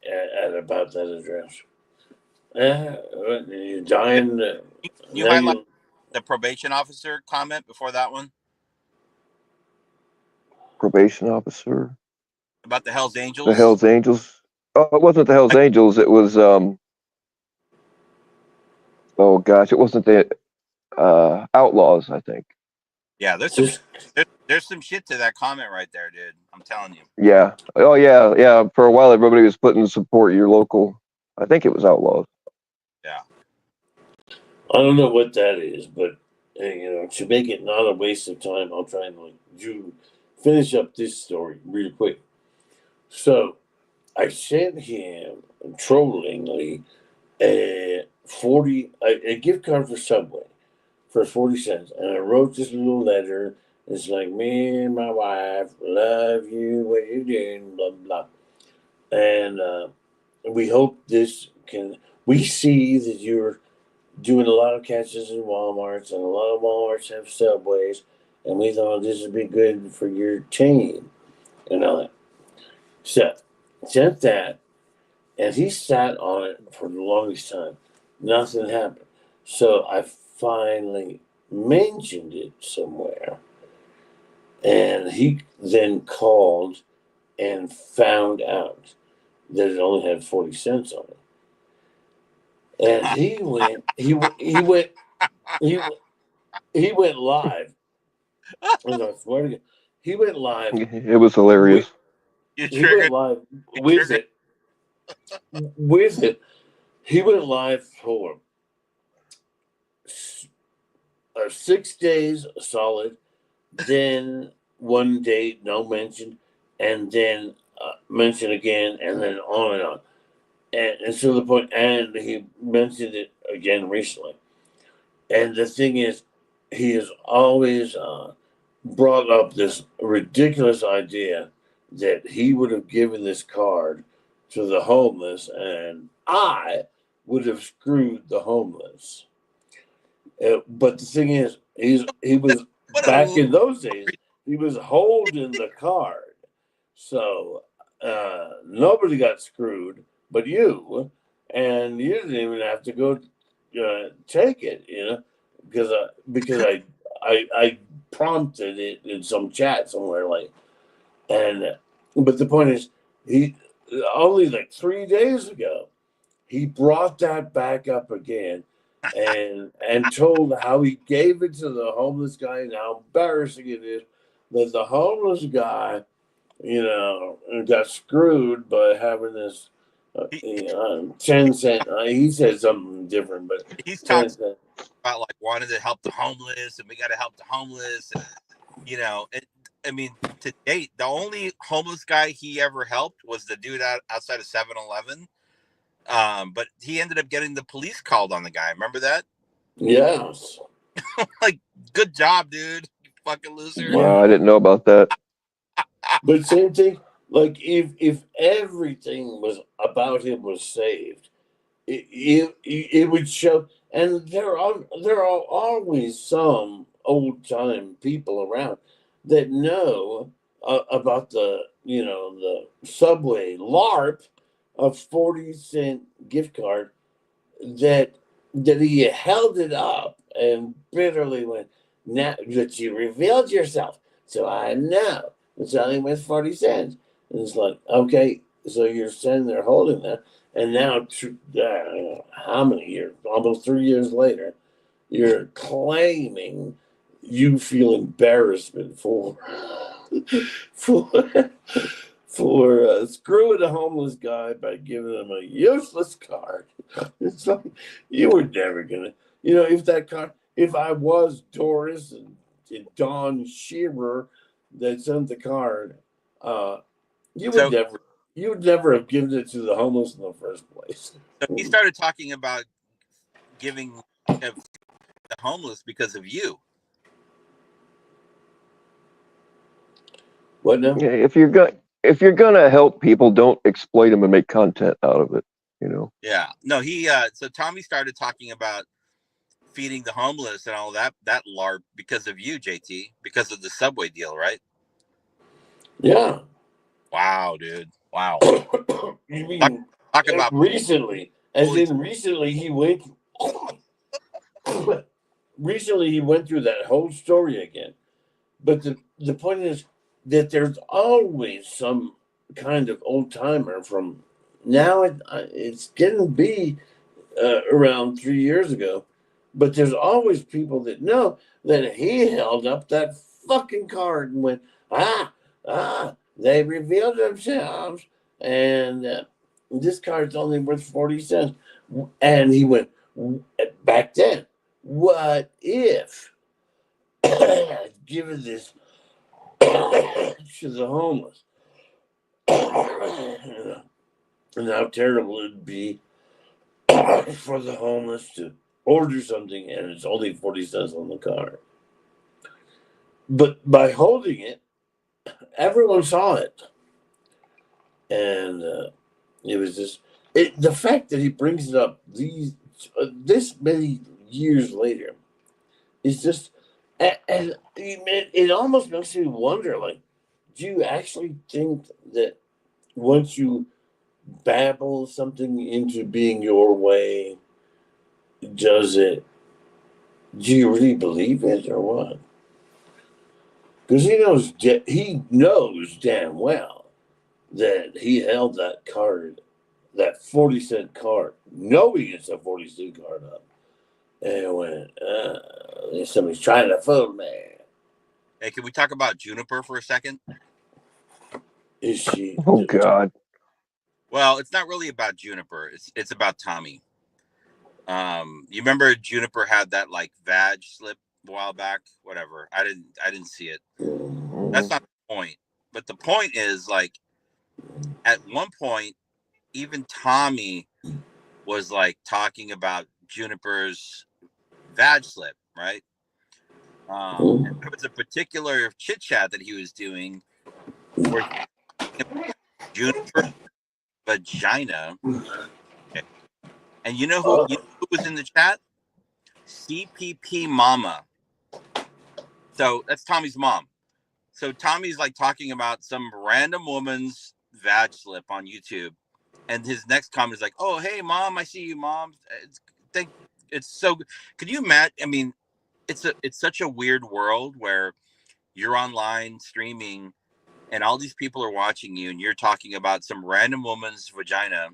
at about that address. You're dying. You Now highlight you the probation officer comment before that one Probation officer, about the Hell's the Angels. Hells Angels. Oh, it wasn't the Hells Like, Angels. It was oh gosh, it wasn't the Outlaws. I think. yeah, just there's some shit to that comment right there, dude. I'm telling you. Yeah. Oh yeah, yeah. For a while, everybody was putting support your local. I think it was Outlaws. Yeah. I don't know what that is, but to make it not a waste of time, I'll try and finish up this story real quick. So I sent him trollingly a gift card for Subway for 40 cents, and I wrote this little letter. It's like, me and my wife love you, what you doing, blah blah, and we hope this can. We see that you're doing a lot of catches in Walmarts, and a lot of Walmarts have Subways, and we thought this would be good for your team and all that. So sent that, and he sat on it for the longest time. Nothing happened. So I finally mentioned it somewhere, and he then called and found out that it only had 40 cents on it. And he he went live. And I swear to God, he went live It was with hilarious. You he went triggered. live You with triggered. it. With it. He went live for 6 days solid, then one day no mention, and then mention again, and then on and on. And so the point, and he mentioned it again recently. And the thing is, he has always brought up this ridiculous idea that he would have given this card to the homeless, and I would have screwed the homeless. But the thing is, he was What a back loser. in those days. He was holding the card, so nobody got screwed, but you, and you didn't even have to go take it, because I prompted it in some chat somewhere, but the point is, he only like 3 days ago he brought that back up again, and told how he gave it to the homeless guy and how embarrassing it is that the homeless guy, got screwed by having this He, 10 cent. He said something different, but he's talking 10 cent. about like wanting to help the homeless, and we got to help the homeless, and I mean, to date, the only homeless guy he ever helped was the dude outside of 7-Eleven. But he ended up getting the police called on the guy. Remember that? Yes. Like, good job, dude. You fucking loser. Wow, Yeah. I didn't know about that. But same thing. Like if everything was about him was saved, it would show. And there are always some old time people around that know about the Subway LARP of 40 cent gift card that he held it up and bitterly went, now that you revealed yourself, so I know it's only worth 40 cents. And it's like, okay, So you're standing there holding that, and now, how many years? Almost 3 years later, you're claiming you feel embarrassment for for screwing a homeless guy by giving him a useless card. It's like you were never gonna, if I was Doris and Don Shearer that sent the card, you So, would never have given it to the homeless in the first place. so he started talking about giving of the homeless because of you. What now? Yeah, if you're gonna help people, don't exploit them and make content out of it. You know. Yeah. No, he so Tommy started talking about feeding the homeless and all that LARP because of you, JT, because of the Subway deal, right? Yeah. Wow, dude. Wow. You mean Talk about recently? As holy. in recently, he went. Recently, he went through that whole story again. But the point is that there's always some kind of old timer from now. It's getting to be around 3 years ago, but there's always people that know that he held up that fucking card and went, they revealed themselves, and this card's only worth 40 cents. And he went, back then, what if given this to the homeless? And how terrible it'd be for the homeless to order something and it's only 40 cents on the card. But by holding it, everyone saw it. And it was just the fact that he brings it up this many years later is just, and it almost makes me wonder, like, do you actually think that once you babble something into being your way, do you really believe it or what? Because he knows damn well that he held that card, that 40-cent card, knowing it's a 40-cent card up, and went, somebody's trying to fool me. Hey, can we talk about Juniper for a second? Is she? Oh God. Well, it's not really about Juniper. It's about Tommy. You remember Juniper had that like vag slip a while back? Whatever. I didn't see it. That's not the point. But the point is, like, at one point, even Tommy was like talking about Juniper's vag slip, right? And there was a particular chit chat that he was doing where Juniper vagina. Okay. And you know who was in the chat? CPP Mama. So that's Tommy's mom. So Tommy's like talking about some random woman's vag slip on YouTube, and his next comment is like, "Oh, hey, mom, I see you, mom. It's so. Could you imagine? I mean, it's such a weird world where you're online streaming, and all these people are watching you, and you're talking about some random woman's vagina,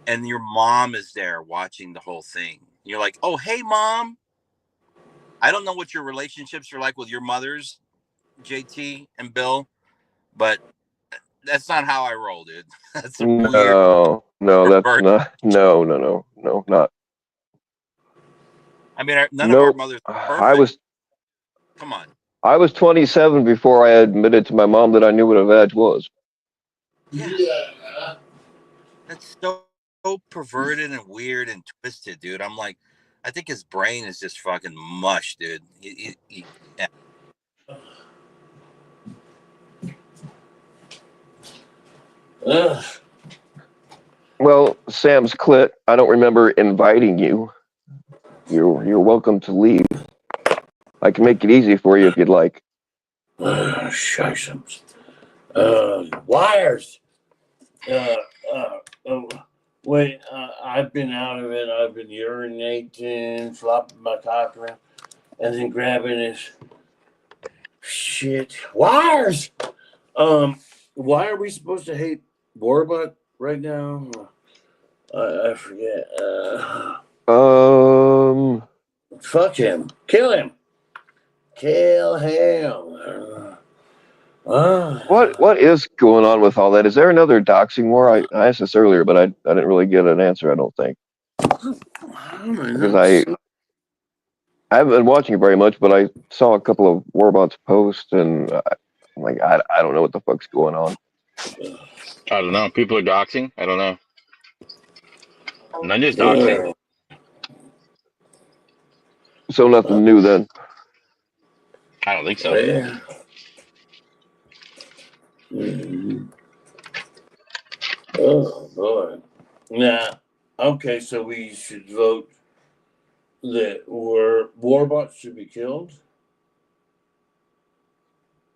and your mom is there watching the whole thing. You're like, oh, hey, mom. I don't know what your relationships are like with your mothers, JT and Bill, but that's not how I roll, dude. That's a weird. No, that's perverse. not. No, not. I mean, none of our mothers are perfect. Come on. I was 27 before I admitted to my mom that I knew what a vag was. Yeah. That's so perverted and weird and twisted, dude. I'm like, I think his brain is just fucking mush, dude. Yeah. Well, Sam's clit, I don't remember inviting you. You're welcome to leave. I can make it easy for you if you'd like. Shysums. Wires. Wait, I've been out of it. I've been urinating, flopping my cock around, and then grabbing this shit. Wires! Why are we supposed to hate Warbot right now? I forget. Fuck him. Kill him. Kill him. What is going on with all that? Is there another doxing war? I asked this earlier, but I didn't really get an answer. I don't think, because I haven't been watching it very much, but I saw a couple of Warbots post, and I'm like, I don't know what the fuck's going on. I don't know. People are doxing. I don't know. Nanya's doxing. So nothing new then. I don't think so. Yeah. Mm-hmm. Oh boy. Nah. Okay, so we should vote that Warbots should be killed.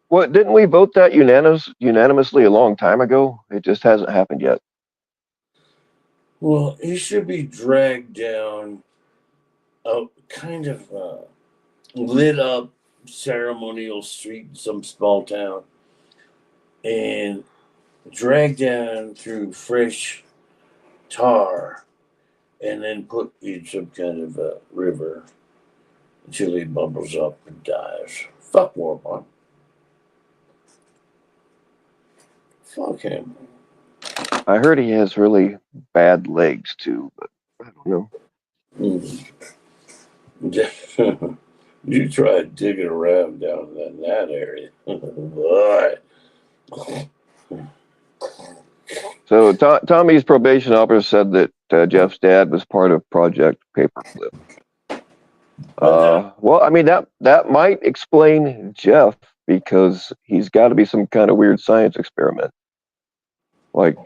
What, didn't we vote that unanimously a long time ago? It just hasn't happened yet. Well, he should be dragged down a kind of lit up ceremonial street in some small town and dragged down through fresh tar and then put in some kind of a river until he bubbles up and dies. Fuck Warbot. Fuck him. I heard he has really bad legs too, but I don't know. You try digging around down in that area. All right. So Tommy's probation officer said that Jeff's dad was part of Project Paperclip. Well, I mean that might explain Jeff, because he's got to be some kind of weird science experiment. Like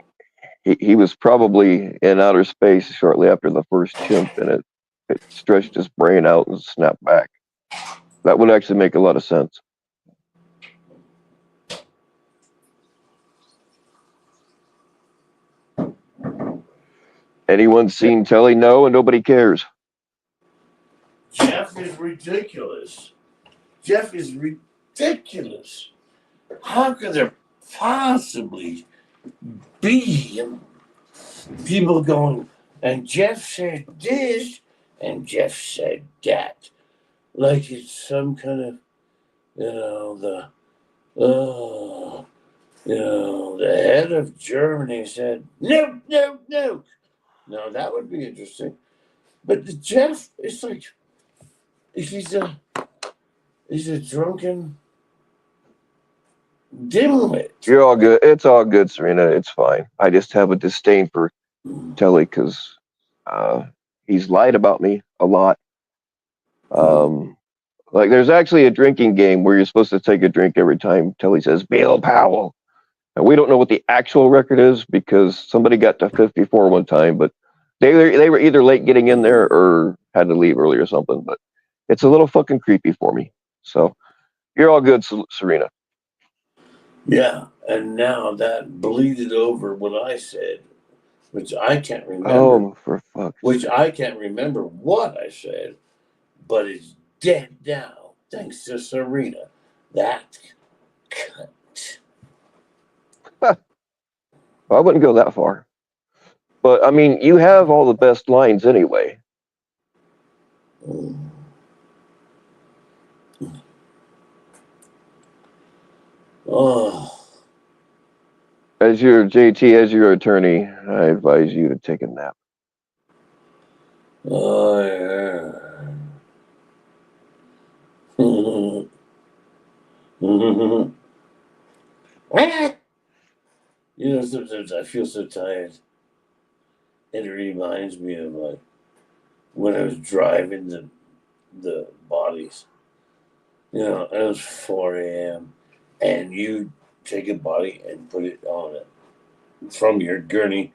he was probably in outer space shortly after the first chimp, and it stretched his brain out and snapped back. That would actually make a lot of sense. Anyone seen Telly? No, and nobody cares. Jeff is ridiculous. Jeff is ridiculous. How could there possibly be people going, and Jeff said this, and Jeff said that? Like it's some kind of, the head of Germany said, no, no, no. No, that would be interesting. But the Jeff, it's like, he's a drunken dimwit. You're all good. It's all good, Serena. It's fine. I just have a disdain for Telly because he's lied about me a lot. Like there's actually a drinking game where you're supposed to take a drink every time Telly says Bill Powell. And we don't know what the actual record is because somebody got to 54 one time, but they were either late getting in there or had to leave early or something. But it's a little fucking creepy for me. So you're all good, Serena. Yeah, and now that bleeded over what I said, which I can't remember. Oh, for fuck's Which sake. I can't remember what I said, but it's dead now, thanks to Serena. That cunt. I wouldn't go that far. But, I mean, you have all the best lines anyway. Oh. As your JT, as your attorney, I advise you to take a nap. Oh, yeah. Sometimes I feel so tired. And it reminds me of like when I was driving the bodies. It was 4 a.m. and you take a body and put it on it from your gurney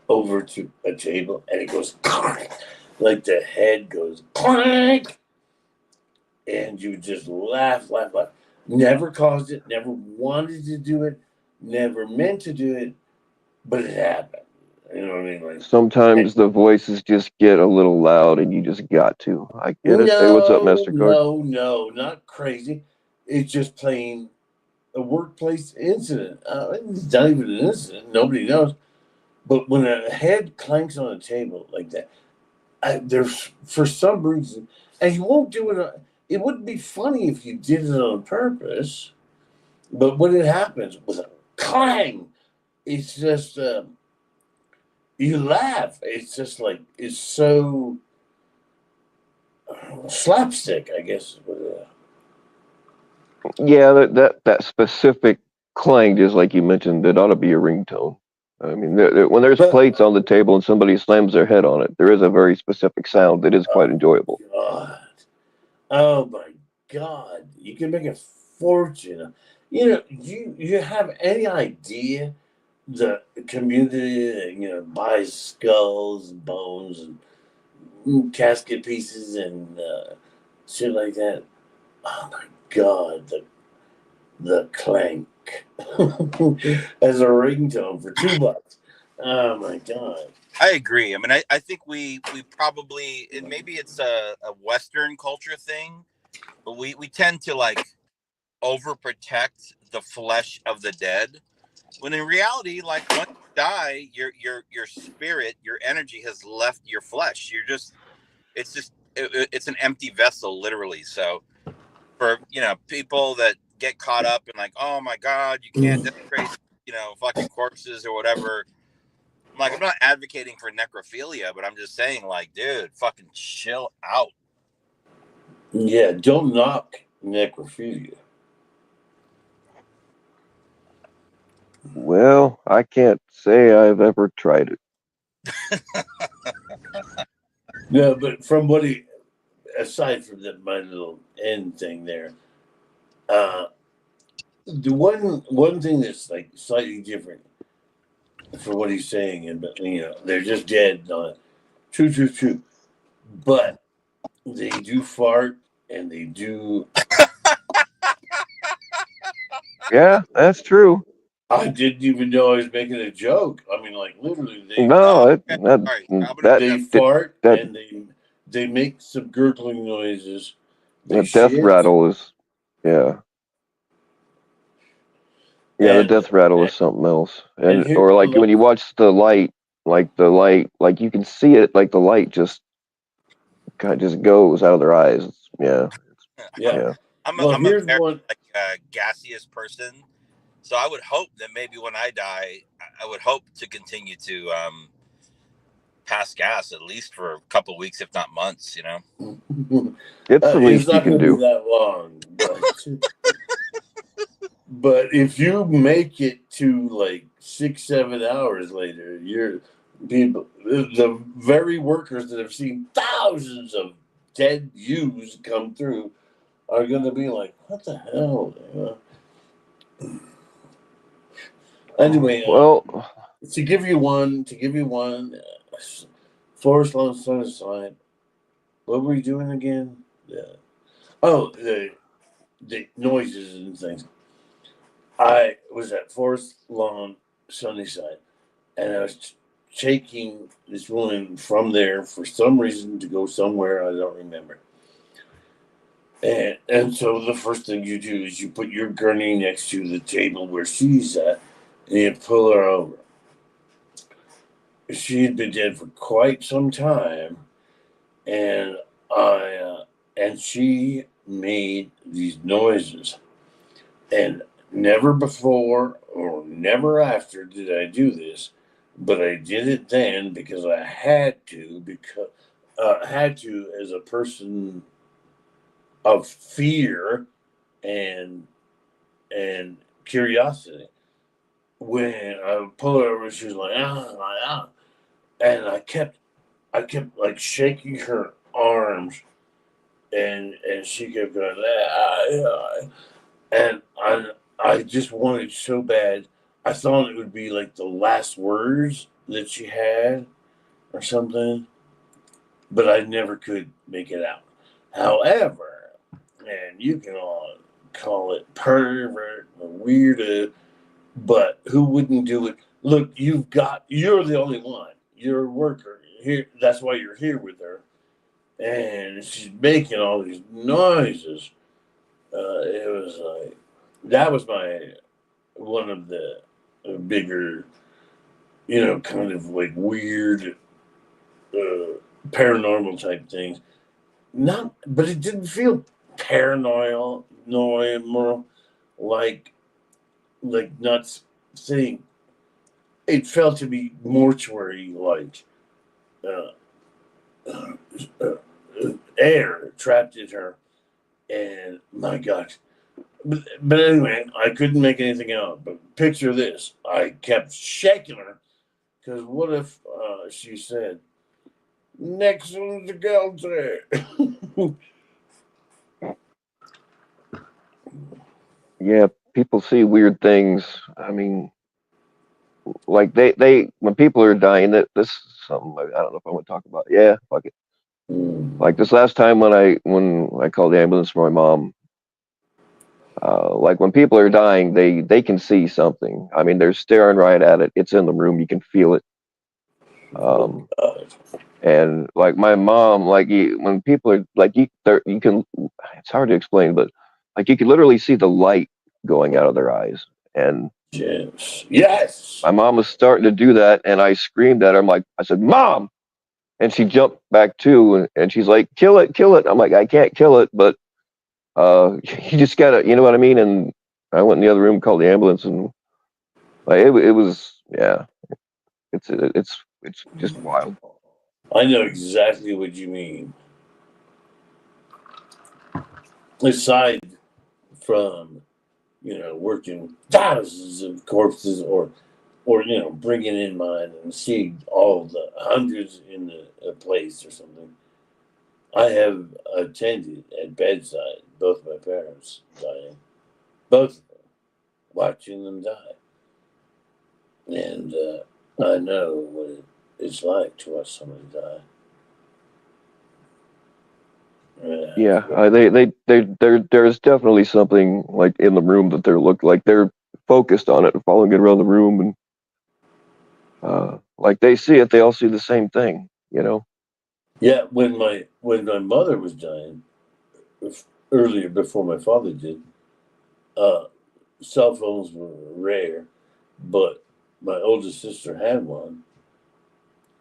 over to a table, and it goes like the head goes clank, and you just laugh. Never caused it, never wanted to do it, never meant to do it, but it happened. You know what I mean? Like, sometimes the voices just get a little loud and you just got to. I get it. Hey, what's up, Master Card? No, not crazy. It's just plain a workplace incident. It's not even an incident. Nobody knows. But when a head clanks on a table like that, there's for some reason, and you won't do it. It wouldn't be funny if you did it on purpose. But when it happens with a clang, it's just you laugh. It's just like it's so slapstick, I guess. Yeah, that specific clang, just like you mentioned, that ought to be a ringtone. I mean, when there's But plates on the table and somebody slams their head on it, there is a very specific sound that is quite enjoyable. God, oh my God, you can make a fortune. You know, you have any idea the community that, buys skulls and bones and casket pieces and shit like that? Oh my God, the clank as a ringtone for $2. Oh my God. I agree. I mean, I think we probably, and maybe it's a Western culture thing, but we tend to like overprotect the flesh of the dead. When in reality, like once you die, your spirit, your energy has left your flesh. It's an empty vessel, literally. So for people that get caught up in like, oh my God, you can't desecrate fucking corpses or whatever. I'm not advocating for necrophilia, but I'm just saying, like, dude, fucking chill out. Yeah, don't knock necrophilia. Well, I can't say I've ever tried it. Yeah, but from what he, aside from my little end thing there, the one thing that's like slightly different for what he's saying, and they're just dead. True. But they do fart and they do. Yeah, that's true. I didn't even know I was making a joke. I mean, like literally, No, Oh, it, okay. that All right. they that fart that and they make some gurgling noises. They that death shit. rattle is, yeah. Yeah, the And death rattle is something else. and And here, or like when you watch the light, like you can see it, like the light just kind of just goes out of their eyes. Yeah, yeah. yeah. Well, I'm a here's very one. gaseous person, so I would hope that maybe when I die, I would hope to continue to pass gas at least for a couple of weeks, if not months. It's the It's least you not can going to be do. that long, but if you make it to like 6-7 hours later, you're people, the very workers that have seen thousands of dead ewes come through are going to be like, "What the hell?" Anyway, Well, to give you one, Forest Lawn Sunnyside. What were we doing again? Oh, the noises and things. I was at Forest Lawn Sunnyside, and I was taking this woman from there for some reason to go somewhere I don't remember. And so the first thing you do is you put your gurney next to the table where she's at, and you pull her over. She had been dead for quite some time, and and she made these noises, and never before or never after did I do this, but I did it then because I had to, as a person of fear and curiosity. When I would pull her over, she was like, and I kept like shaking her arms, and she kept going, and I just wanted so bad. I thought it would be like the last words that she had or something, but I never could make it out. However, and you can all call it pervert or weirdo, but who wouldn't do it? Look, you're the only one. You're a worker here. That's why you're here with her, and she's making all these noises. It was like, that was one of the bigger, kind of like weird, paranormal type things. But it didn't feel paranoid, normal, like not saying. It felt to be mortuary like. Uh, Air trapped in her, and my God. But anyway, I couldn't make anything out. But picture this: I kept shaking her because what if she said, "Next one's the girl there." Yeah, people see weird things. I mean, like they when people are dying, that this is something I don't know if I want to talk about. Yeah, fuck it. Like this last time when I called the ambulance for my mom, like when people are dying, they can see something. I mean, they're staring right at it. It's in the room. You can feel it. And like my mom, like when people are like you can. It's hard to explain, but like you can literally see the light going out of their eyes. And yes. my mom was starting to do that, and I screamed at her. I said, "Mom!" And she jumped back too, and she's like, "Kill it, kill it." I'm like, "I can't kill it, but you just gotta, you know what I mean?" And I went in the other room, called the ambulance, and like it was, yeah, it's just wild. I know exactly what you mean. Aside from working thousands of corpses, or bringing in mine and seeing all the hundreds in the place or something. I have attended at bedside both my parents dying, both of them, watching them die, and I know what it's like to watch somebody die. Yeah, there's definitely something like in the room that they're focused on it and following it around the room, and like they see it, they all see the same thing, you know. Yeah, when my mother was dying earlier, before my father did, uh, cell phones were rare, but my oldest sister had one,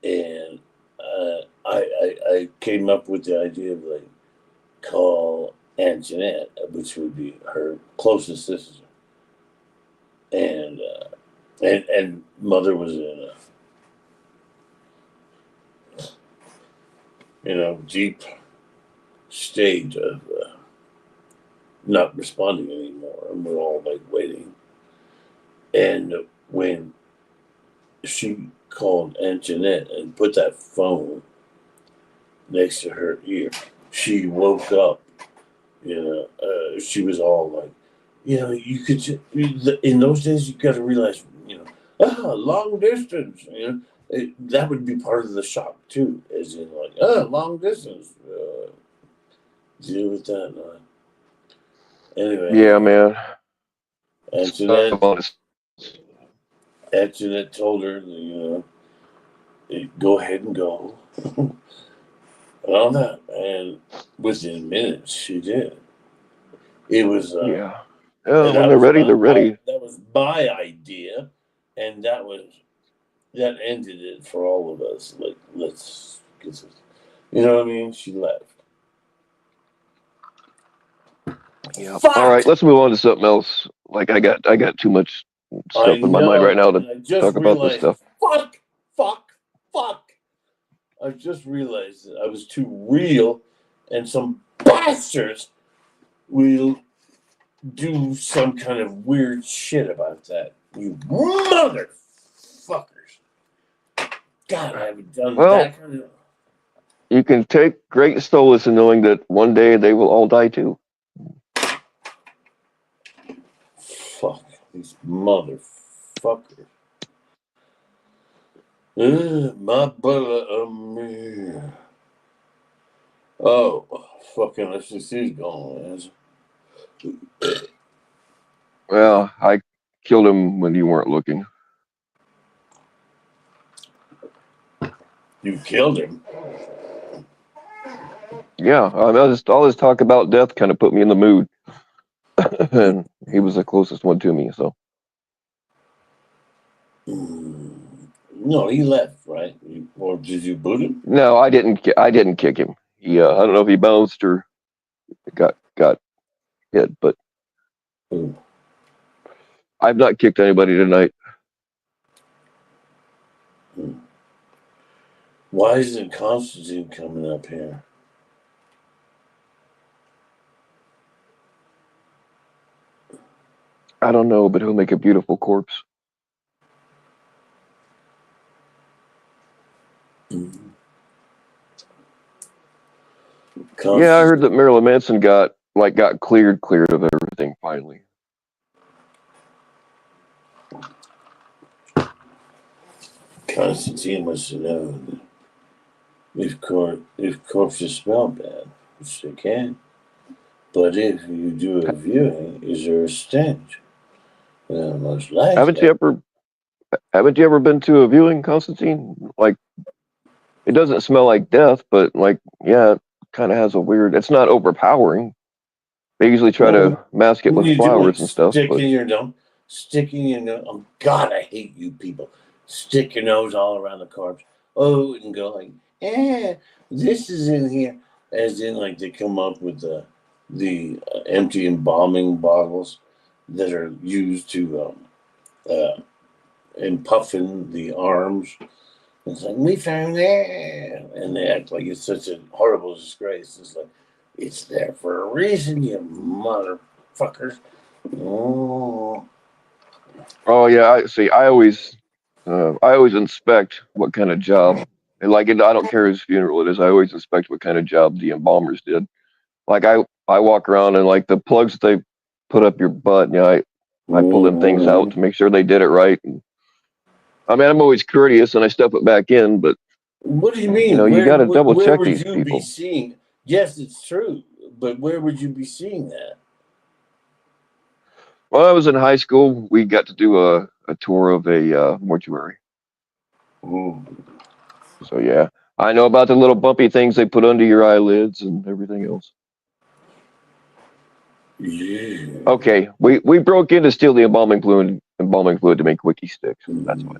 and I came up with the idea of like call Aunt Jeanette, which would be her closest sister, and and mother was in a deep state of not responding anymore, and we're all like waiting. And when she called Aunt Jeanette and put that phone next to her ear, she woke up. She was all like, you could, in those days, you got to realize, long distance, that would be part of the shock too, as in like, long distance, deal with that. Anyway, Yeah, man. Antoinette, Antoinette told her, go ahead and go, and all that, and within minutes she did. It was, Yeah. and When they're ready, they're ready. that was my idea, and that ended it for all of us. Like, let's get this. You know what I mean? She left. Yeah. Fuck! All right, let's move on to something else. Like I got too much stuff in my mind right now to I just talk about this realized, stuff. fuck. I just realized that I was too real, and some bastards will do some kind of weird shit about that. You motherfuckers. God, I haven't done that kind of. You can take great solace in knowing that one day they will all die too. Fuck these motherfuckers. My brother, me. Oh, fucking FCC's gone. Well, I killed him when you weren't looking. You killed him? Yeah, all this talk about death kind of put me in the mood. And He was the closest one to me. So No, he left, right? Or did you boot him? no, I didn't. I didn't kick him. He, I don't know if he bounced or got hit, but Ooh. I've not kicked anybody tonight. Why isn't Constantine coming up here? I don't know, but he'll make a beautiful corpse. Yeah, I heard that Marilyn Manson got cleared of everything finally. Constantine must have known if corpses smell bad, which they can. But if you do a viewing, is there a stench? Well, most likely. Haven't you ever been to a viewing, Constantine? Like, it doesn't smell like death, but like, yeah, it kind of has a weird. It's not overpowering. They usually try to mask it with flowers and stuff. Sticking your nose. Oh God, I hate you people. Stick your nose all around the corpse. Oh, and go like, this is in here. As in, like they come up with the empty embalming bottles that are used to and puffing the arms. It's like, we found that. And they act like it's such a horrible disgrace. It's like, it's there for a reason, you motherfuckers. Oh yeah, I see. I always inspect what kind of job, and I don't care whose funeral it is. I always inspect what kind of job the embalmers did. Like I walk around and like the plugs that they put up your butt. I pull them things out to make sure they did it right. And, I mean, I'm always courteous and I stuff it back in, but what do you mean? You got to double check these people. Be seeing? Yes, it's true, but where would you be seeing that? When I was in high school, we got to do a tour of a mortuary. So yeah, I know about the little bumpy things they put under your eyelids and everything else. Yeah. Okay, we broke in to steal the embalming fluid to make wiki sticks. That's why.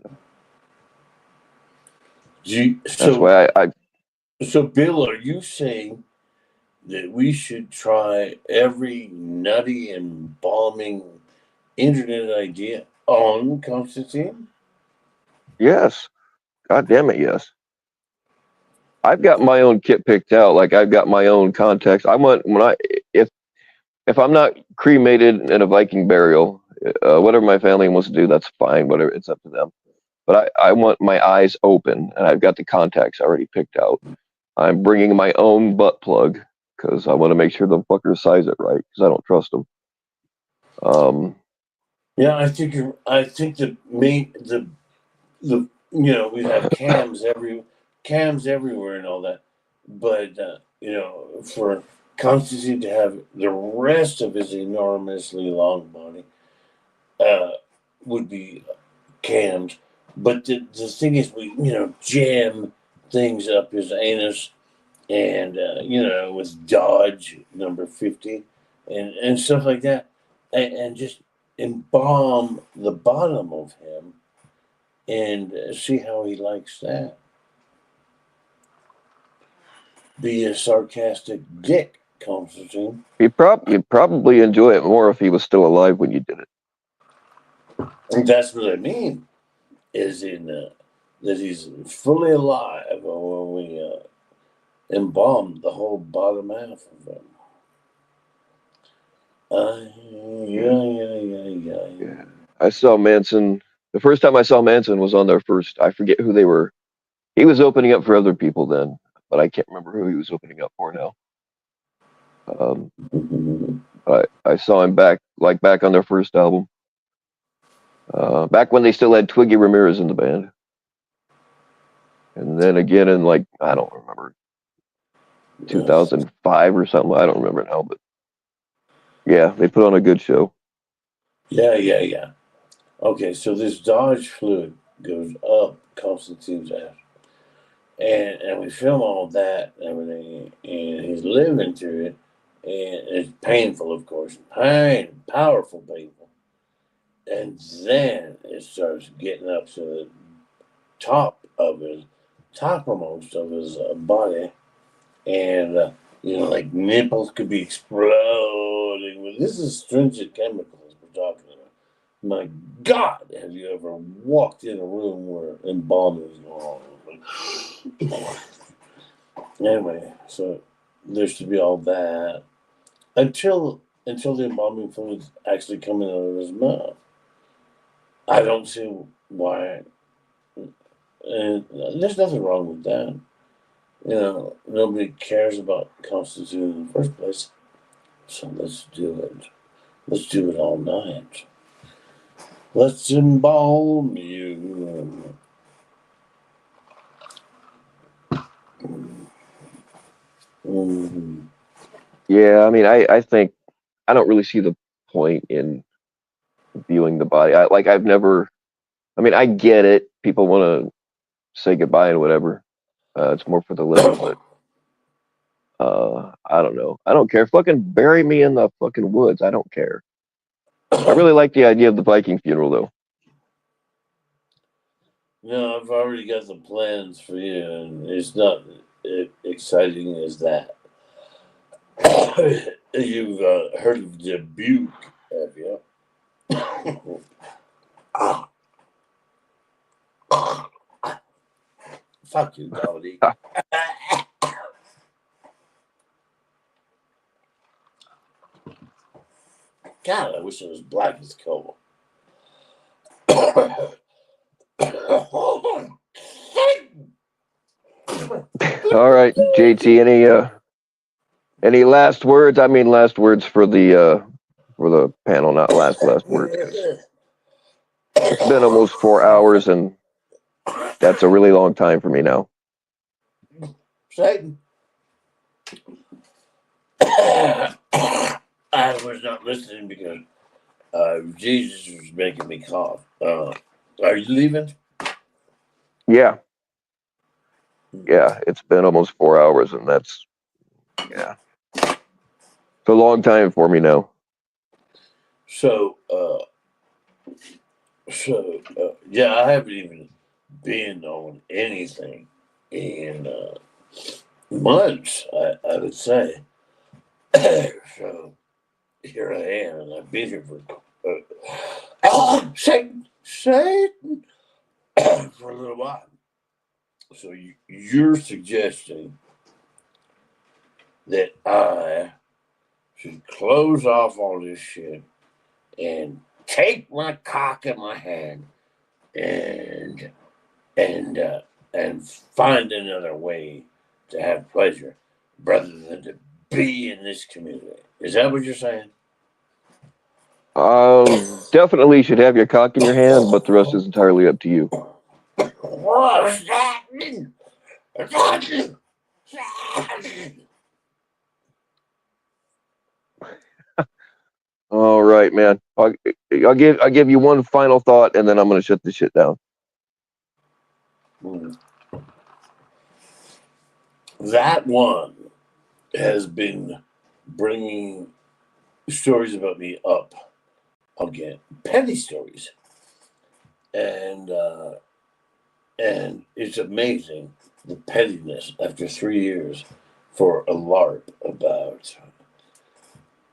That's why I. So, Bill, are you saying that we should try every nutty embalming internet idea on Constantine? Yes. God damn it, yes. I've got my own kit picked out. Like I've got my own context. I want if I'm not cremated in a Viking burial, whatever my family wants to do, that's fine. Whatever, it's up to them. But I want my eyes open, and I've got the contacts already picked out. I'm bringing my own butt plug because I want to make sure the fuckers size it right because I don't trust them. Yeah, I think we have cams everywhere and all that, but for Constantine to have the rest of his enormously long body would be cams. But the thing is, we jam things up his anus, and with Dodge number 50 and stuff like that, and just embalm the bottom of him and see how he likes that. Be a sarcastic dick, Constantine. You'd probably enjoy it more if he was still alive when you did it. And that's what I mean, is in that he's fully alive when we embalm the whole bottom half of him. Yeah. I saw Manson. The first time I saw Manson was on their first. I forget who they were. He was opening up for other people then, but I can't remember who he was opening up for now. I saw him back on their first album. Back when they still had Twiggy Ramirez in the band. And then again in I don't remember, 2005 or something. I don't remember now, but yeah, they put on a good show. Yeah. Okay, so this Dodge fluid goes up Constantine's ass. And we film all that and everything, and he's living through it, it's painful, of course. Powerful painful. And then it starts getting up to the toppermost of his body, and like nipples could be exploding. This is stringent chemicals we're talking about. My God, have you ever walked in a room where embalming is going on? Anyway, so there should be all that until the embalming fluids actually coming out of his mouth. I don't see why. And there's nothing wrong with that. Nobody cares about Constitution in the first place. So let's do it. Let's do it all night. Let's embalm you. Yeah, I mean, I think I don't really see the point in viewing the body. I've never. I mean, I get it. People want to say goodbye and whatever. It's more for the living, but I don't know. I don't care. Fucking bury me in the fucking woods. I don't care. I really like the idea of the Viking funeral, though. No, I've already got the plans for you, and it's not exciting as that. You've heard of the Buke, have you? Fuck you, Dolly. God, I wish it was black as coal. All right, JT. Any last words? I mean, last words for the panel, not last words. It's been almost 4 hours, and that's a really long time for me now. Satan. I was not listening because Jesus was making me cough. Are you leaving? Yeah, it's been almost 4 hours, and it's a long time for me now. So, I haven't even been on anything in months, I would say. So, here I am, and I've been here for Satan, for a little while. So you're suggesting that I should close off all this shit and take my cock in my hand and find another way to have pleasure rather than to be in this community. Is that what you're saying? Definitely should have your cock in your hand, but the rest is entirely up to you. What's that? All right, man. I'll give you one final thought, and then I'm gonna shut this shit down. That one has been bringing stories about me up again, petty stories, and it's amazing the pettiness after 3 years for a LARP about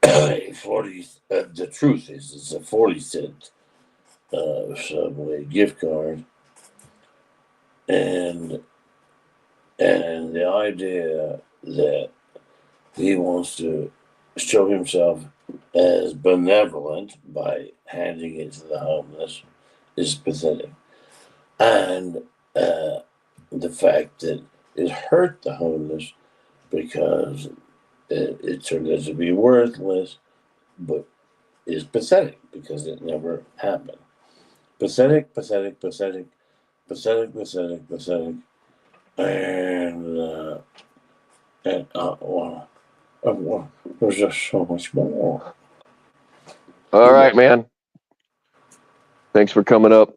40. The truth is, it's a 40-cent Subway gift card, and the idea that he wants to show himself as benevolent by handing it to the homeless is pathetic. And the fact that it hurt the homeless because it turned out to be worthless, but is pathetic because it never happened. Pathetic. And there's just so much more. All right, man. Thanks for coming up.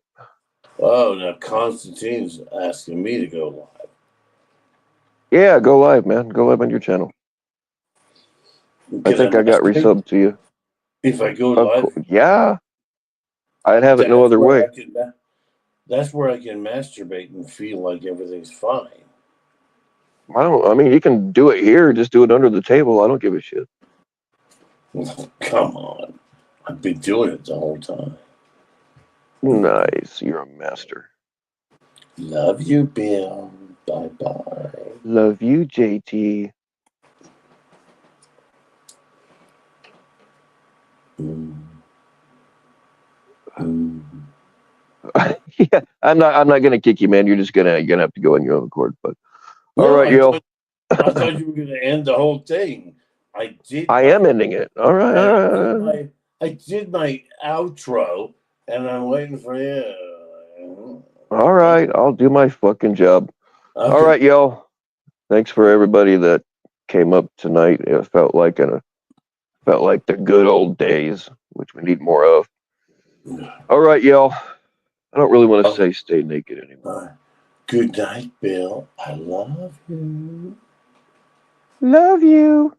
Oh, now Constantine's asking me to go live. Yeah, go live, man. Go live on your channel. I Can think I got masturbate resubbed to you. if I go Of live? yeah, I'd have it no That's other where way. I can. That's where I can masturbate and feel like everything's fine. I mean, you can do it here. Just do it under the table. I don't give a shit. Come on, I've been doing it the whole time. Nice. You're a master. Love you, Bill. Bye bye. Love you, JT. Yeah, I'm not gonna kick you, man. You're gonna have to go on your own accord. But all right, yo. I thought you were going to end the whole thing. I am ending it. All right, all right. I did my outro, and I'm waiting for you. All right, I'll do my fucking job. Okay. All right, yo. Thanks for everybody that came up tonight. It felt like the good old days, which we need more of. All right, y'all. I don't really want to say stay naked anymore. Good night, Bill. I love you. Love you.